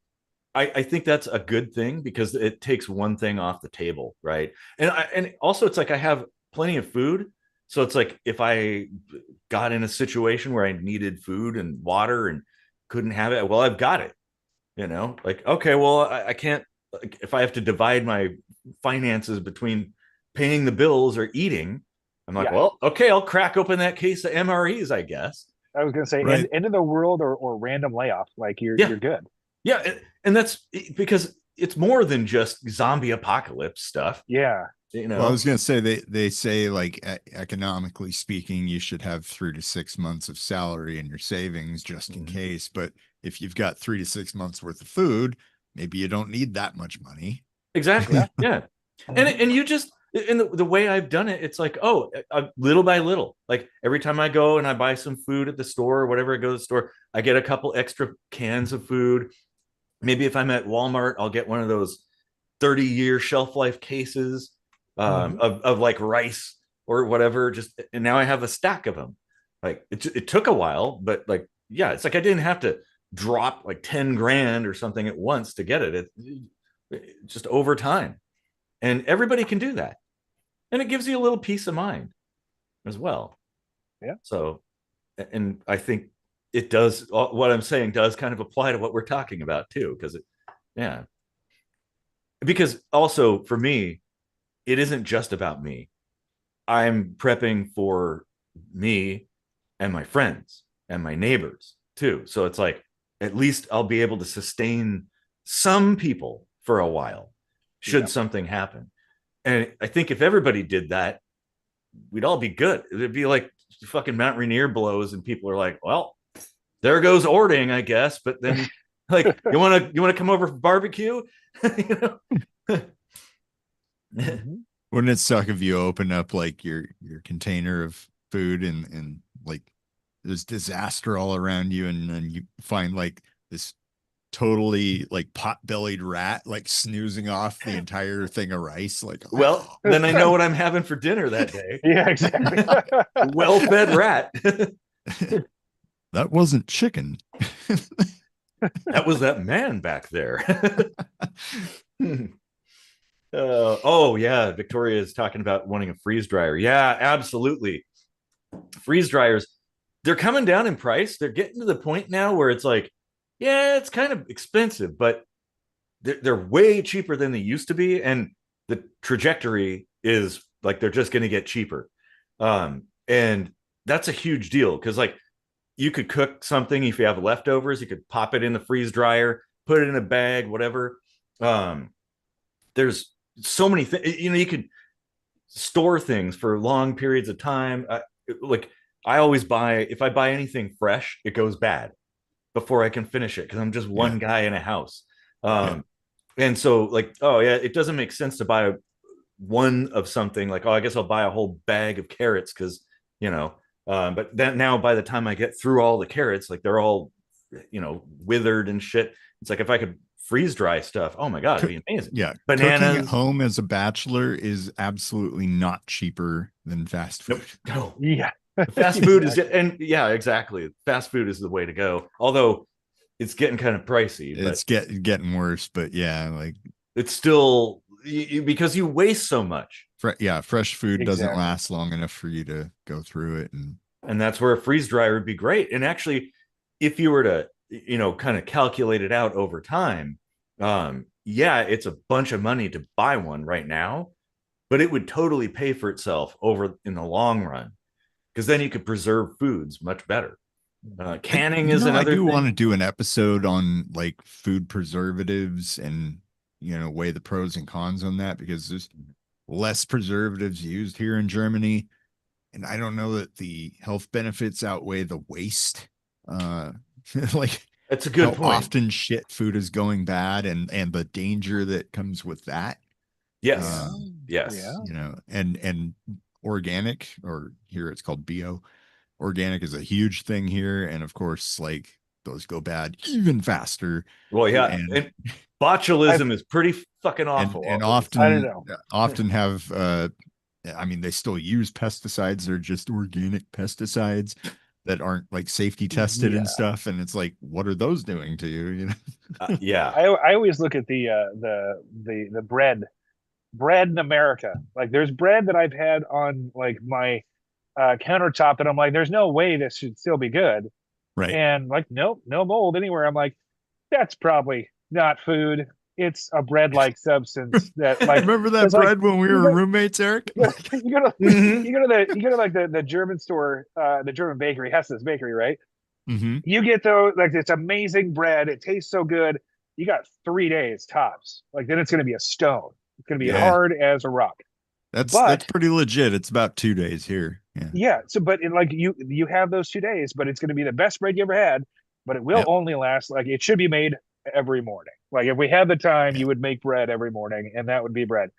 I think that's a good thing because it takes one thing off the table, right? And also it's like I have plenty of food. So it's like if I got in a situation where I needed food and water and couldn't have it, well, I've got it. Like, okay, well, I can't, like, if I have to divide my finances between paying the bills or eating, I'm like, well, okay, I'll crack open that case of MREs, I guess. I was going to say, end of the world or random layoff, like you're good. Yeah. And that's because it's more than just zombie apocalypse stuff. Yeah. Well, I was going to say, they say, like, economically speaking, you should have 3 to 6 months of salary in your savings just in case. But if you've got 3 to 6 months worth of food, maybe you don't need that much money. Exactly. Yeah. And you just, in the way I've done it, it's like, little by little, like every time I go and I buy some food at the store or whatever, I go to the store, I get a couple extra cans of food. Maybe if I'm at Walmart, I'll get one of those 30-year shelf life cases of like rice or whatever. And now I have a stack of them. Like it took a while, but like, yeah, it's like I didn't have to drop like 10 grand or something at once to get it. It just over time. And everybody can do that. And it gives you a little peace of mind as well. Yeah. So, and I think it does, what I'm saying does kind of apply to what we're talking about too. Because also for me, it isn't just about me. I'm prepping for me and my friends and my neighbors too. So it's like, at least I'll be able to sustain some people for a while should something happen. And I think if everybody did that, we'd all be good. It'd be like fucking Mount Rainier blows and people are like, well, there goes Ording, I guess. But then like, you want to come over for barbecue? Wouldn't it suck if you open up like your container of food and like there's disaster all around you and then you find like this totally like pot-bellied rat like snoozing off the entire thing of rice, like, well, then I know what I'm having for dinner that day. Yeah, exactly. Well-fed rat. That wasn't chicken. That was that man back there. Oh yeah, Victoria is talking about wanting a freeze dryer. Yeah, absolutely. Freeze dryers, they're coming down in price. They're getting to the point now where it's like, yeah, it's kind of expensive, but they're way cheaper than they used to be, and the trajectory is like they're just going to get cheaper. And that's a huge deal because like you could cook something if you have leftovers, you could pop it in the freeze dryer, put it in a bag, whatever. There's so many things, you could store things for long periods of time. Like I always if I buy anything fresh, it goes bad before I can finish it because I'm just one guy in a house. And so like, oh yeah, it doesn't make sense to buy one of something like, oh, I guess I'll buy a whole bag of carrots because, but then now by the time I get through all the carrots, like they're all, withered and shit. It's like if I could freeze dry stuff. Oh my God, it'd be amazing. Yeah. Cooking at Bananas. home as a bachelor is absolutely not cheaper than fast food. Nope. No. Yeah. Fast food is, Exactly. and yeah, exactly. Fast food is the way to go. Although it's getting kind of pricey, but It's getting worse, but yeah, like it's still because you waste so much. fresh food doesn't Exactly. last long enough for you to go through it. And that's where a freeze dryer would be great. And actually, if you were to, kind of calculate it out over time, yeah, it's a bunch of money to buy one right now, but it would totally pay for itself over in the long run, because then you could preserve foods much better. Canning is I another do want to thing. do an episode on like food preservatives and weigh the pros and cons on that, because there's less preservatives used here in Germany, and I don't know that the health benefits outweigh the waste. Like That's a good how point. often shit food is going bad, and the danger that comes with that. Yes. Yeah. Yes. Yeah. And organic, or here it's called bio. Organic is a huge thing here, and of course, like those go bad even faster. Well, yeah. and And I've, botulism is pretty fucking and awful. I don't know. often have I mean, they still use pesticides. They're just organic pesticides that aren't like safety tested and Yeah. stuff, and it's like, what are those doing to you? Yeah. I always look at the bread in America. Like there's bread that I've had on like my countertop that I'm like, there's no way this should still be good. Right. And like, nope, no mold anywhere. I'm like, that's probably not food. It's a bread-like substance that like, Remember that it's like bread when we you were go roommates, Eric? you go to Mhm. you go to like the German store, the German bakery, Hess's bakery, right? Mm-hmm. You get those like it's amazing bread. It tastes so good. You got 3 days tops. Like then it's gonna be a stone. It's gonna be Yeah, hard as a rock. that's But pretty legit. It's about 2 days here. Yeah. yeah, so but in like you have those 2 days, but it's going to be the best bread you ever had, but it will Yep. only last like it should be made every morning. Like if we had the time, Yeah. you would make bread every morning, and that would be bread.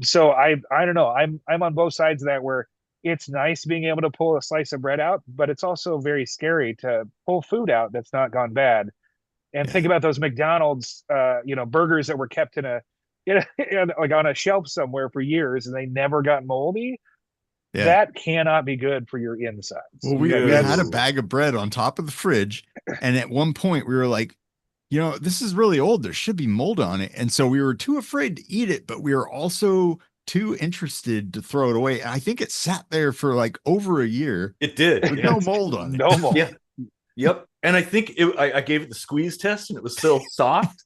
So I don't know. I'm on both sides of that where it's nice being able to pull a slice of bread out, but it's also very scary to pull food out that's not gone bad. And Yeah. think about those McDonald's, burgers that were kept in like on a shelf somewhere for years and they never got moldy. Yeah. That cannot be good for your insides. Well, Like we had a that's No. bag of bread on top of the fridge, and at one point we were like, this is really old. There should be mold on it, and so we were too afraid to eat it, but we were also too interested to throw it away. And I think it sat there for like over a year It did. with Yeah. no mold on it. no mold. Yeah. Yep. And I think I gave it the squeeze test and it was still soft.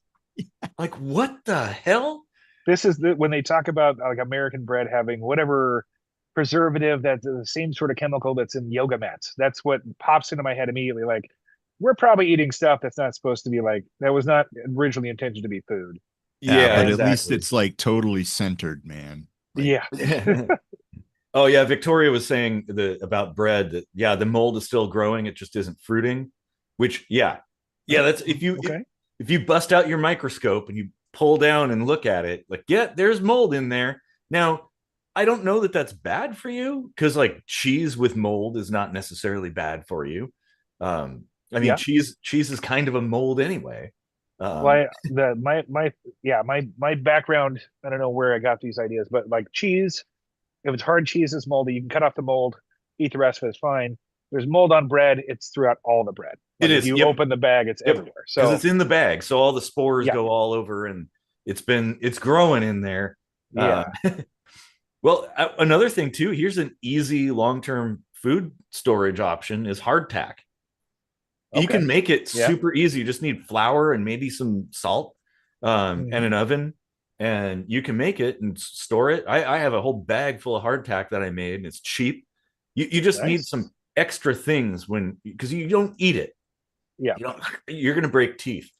Like, what the hell? This is when they talk about like American bread having whatever preservative that's the same sort of chemical that's in yoga mats. That's what pops into my head immediately. Like we're probably eating stuff that's not supposed to be like that was not originally intended to be food. Yeah, Yeah, but And at least exactly. it's like totally centered, man. Like, yeah, Oh yeah, Victoria was saying about bread that yeah, the mold is still growing, it just isn't fruiting. Which yeah, that's okay, if you bust out your microscope and you pull down and look at it, like yeah, there's mold in there. Now, I don't know that that's bad for you because like cheese with mold is not necessarily bad for you. I mean yeah. cheese is kind of a mold anyway. Well, the my yeah my background. I don't know where I got these ideas, but like cheese, if it's hard cheese it's moldy, you can cut off the mold, eat the rest of it, it's fine. There's mold on bread, it's throughout all the bread. It Like if is. you Yep. open the bag, it's Yep. everywhere. Because it's So in the bag. So all the spores yeah, go all over and it's growing in there. Uh, yeah, well, another thing too, here's an easy long-term food storage option is hardtack. You okay, can make it yeah. super easy. You just need flour and maybe some salt and Mhm. an oven. And you can make it and store it. I have a whole bag full of hardtack that I made, and it's cheap. You just need Nice. some extra things because you don't eat it. Yeah. You don't, you're gonna break teeth.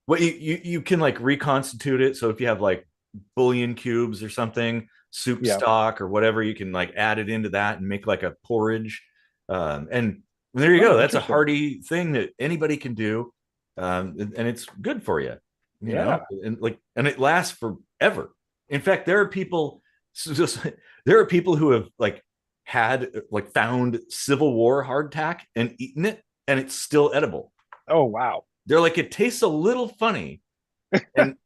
What you can like reconstitute it. So if you have like bouillon cubes or something, soup Yeah. stock or whatever, you can like add it into that and make like a porridge. And there you go. Oh, That's a interesting. hearty thing that anybody can do, and it's good for you. Yeah. And it lasts forever. In fact, there are people. There are people who have like had like found Civil War hardtack and eaten it, and it's still edible. Oh, wow. They're like, it tastes a little funny,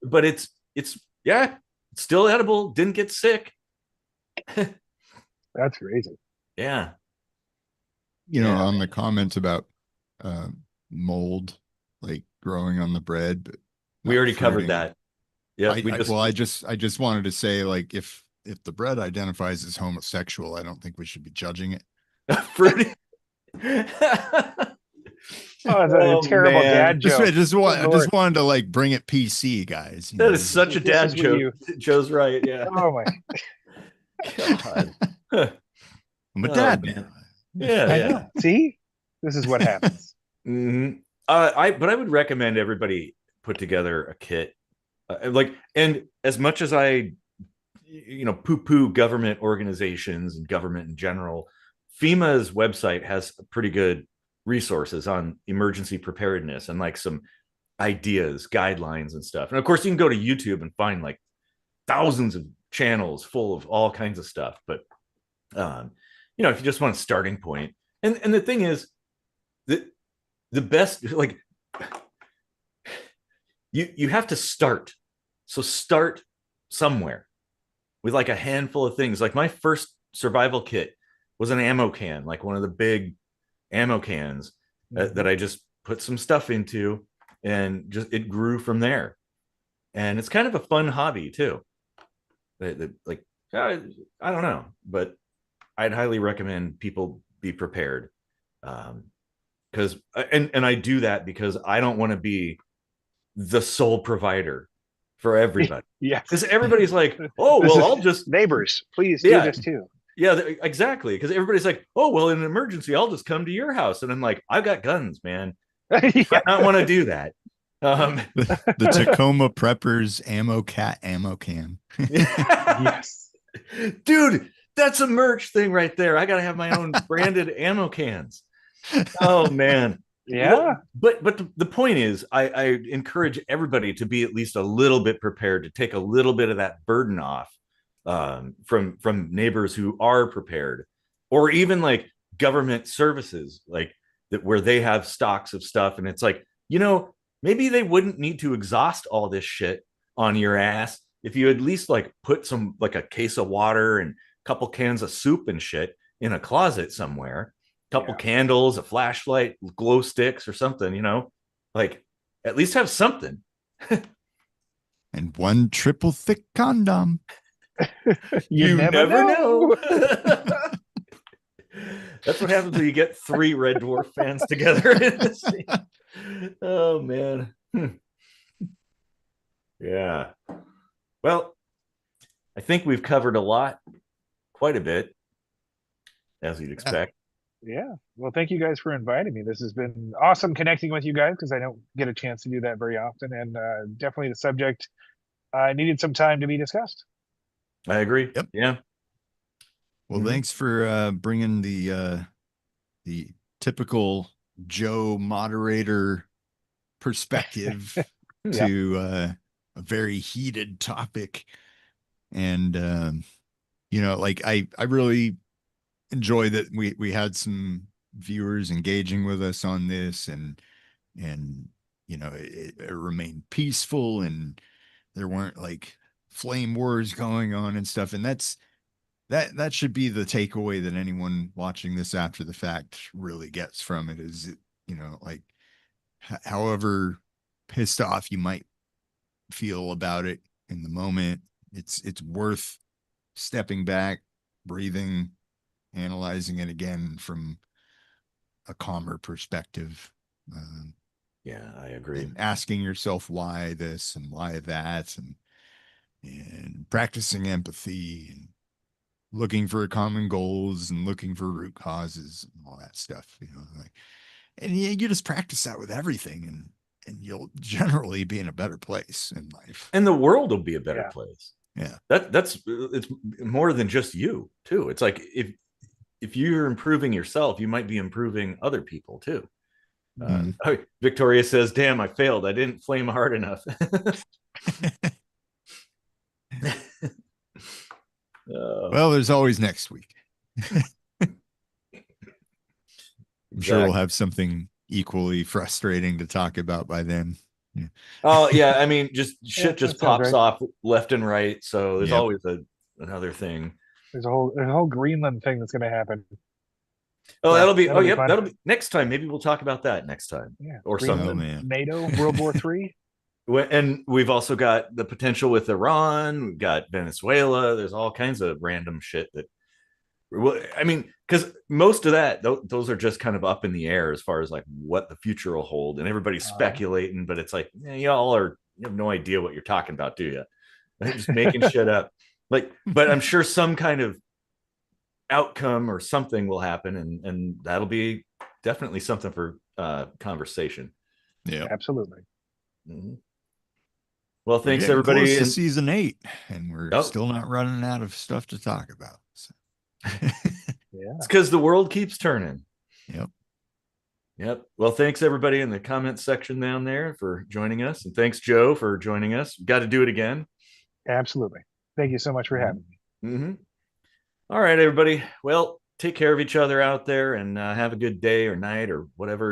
but it's yeah, it's still edible. Didn't get sick. That's crazy. Yeah. You know, Yeah, on the man. comments about uh, mold, like growing on the bread, but We not already covered fruiting. that. Yeah, we just Well, I just wanted to say, like, if the bread identifies as homosexual, I don't think we should be judging it. fruity. Oh, it's a Oh terrible man, dad joke. Good I just Lord. wanted to like bring it PC, guys. You that know, is such a This dad is what joke. you, Joe's right. Yeah. oh my, God. I'm a Oh dad man. now. Yeah, I yeah. know. See, this is what happens. But I would recommend everybody put together a kit. And as much as I, poo-poo government organizations and government in general, FEMA's website has pretty good resources on emergency preparedness and like some ideas, guidelines, and stuff. And of course, you can go to YouTube and find like thousands of channels full of all kinds of stuff. But if you just want a starting point, and the thing is that the best, like, you have to start. So start somewhere with like a handful of things. Like my first survival kit was an ammo can, like one of the big ammo cans that I just put some stuff into, and just it grew from there. And it's kind of a fun hobby too. Like, I don't know, but I'd highly recommend people be prepared. Because and I do that because I don't want to be the sole provider for everybody. Because Yes. everybody's like, oh, This well, is I'll just, neighbors. Please do yeah, this too. yeah, exactly. Because everybody's like, oh, well, in an emergency, I'll just come to your house. And I'm like, I've got guns, man. Yeah. Might not want to do that. Um, The Tacoma Preppers ammo can. Yes. dude, that's a merch thing right there. I got to have my own branded ammo cans. Oh, man. Yeah. But the point is, I encourage everybody to be at least a little bit prepared, to take a little bit of that burden off, from neighbors who are prepared, or even like government services, like that, where they have stocks of stuff, and it's like, maybe they wouldn't need to exhaust all this shit on your ass if you at least like put some, like a case of water and a couple cans of soup and shit in a closet somewhere, couple candles, a flashlight, glow sticks or something, like at least have something. And one triple thick condom. You You never never know. know. That's what happens when you get 3 Red Dwarf fans together. Oh man. Yeah. Well, I think we've covered a lot, quite a bit, as you'd expect. Yeah. Well, thank you guys for inviting me. This has been awesome connecting with you guys because I don't get a chance to do that very often. And definitely the subject needed some time to be discussed. I agree. Yep. Yeah. Well, thanks for bringing the typical Joe moderator perspective Yeah. to a very heated topic. And like I really enjoy that we had some viewers engaging with us on this, and it remained peaceful, and there weren't like flame wars going on and stuff. And that should be the takeaway that anyone watching this after the fact really gets from it, is like however pissed off you might feel about it in the moment, it's worth stepping back, breathing, analyzing it again from a calmer perspective. Yeah, I agree. And asking yourself why this and why that, and practicing empathy, and looking for common goals, and looking for root causes and all that stuff. And you just practice that with everything, and you'll generally be in a better place in life. And the world will be a better place. Yeah. That's it's more than just you too. It's like if you're improving yourself, you might be improving other people too. Victoria says, damn, I failed. I didn't flame hard enough. Well, there's always next week. I'm sure we'll have something equally frustrating to talk about by then. Oh yeah, I mean, just shit that just sounds pops right. off left and right. So there's Yep. always another thing. There's a whole Greenland thing that's going to happen. Oh, So oh that'll be yep, fun. that'll be next time. Maybe we'll talk about that next time Yeah, or Oh something. Greenland, man. NATO, World War III. And we've also got the potential with Iran. We've got Venezuela. There's all kinds of random shit that. Well, I mean, because most of that, those are just kind of up in the air as far as like what the future will hold, and everybody's Uh, speculating. But it's like, you have no idea what you're talking about, do you? Just making shit up. Like, but I'm sure some kind of outcome or something will happen, and that'll be definitely something for conversation. Yep. Absolutely. Mm-hmm. Well, We're thanks getting close everybody, to and season 8, and we're oh, still not running out of stuff to talk about. So. Yeah. it's because the world keeps turning. Yep. Yep. Well, thanks everybody in the comments section down there for joining us, and thanks Joe for joining us. Got to do it again. Absolutely. Thank you so much for having me. Mm-hmm. All right, everybody. Well, take care of each other out there, and have a good day or night or whatever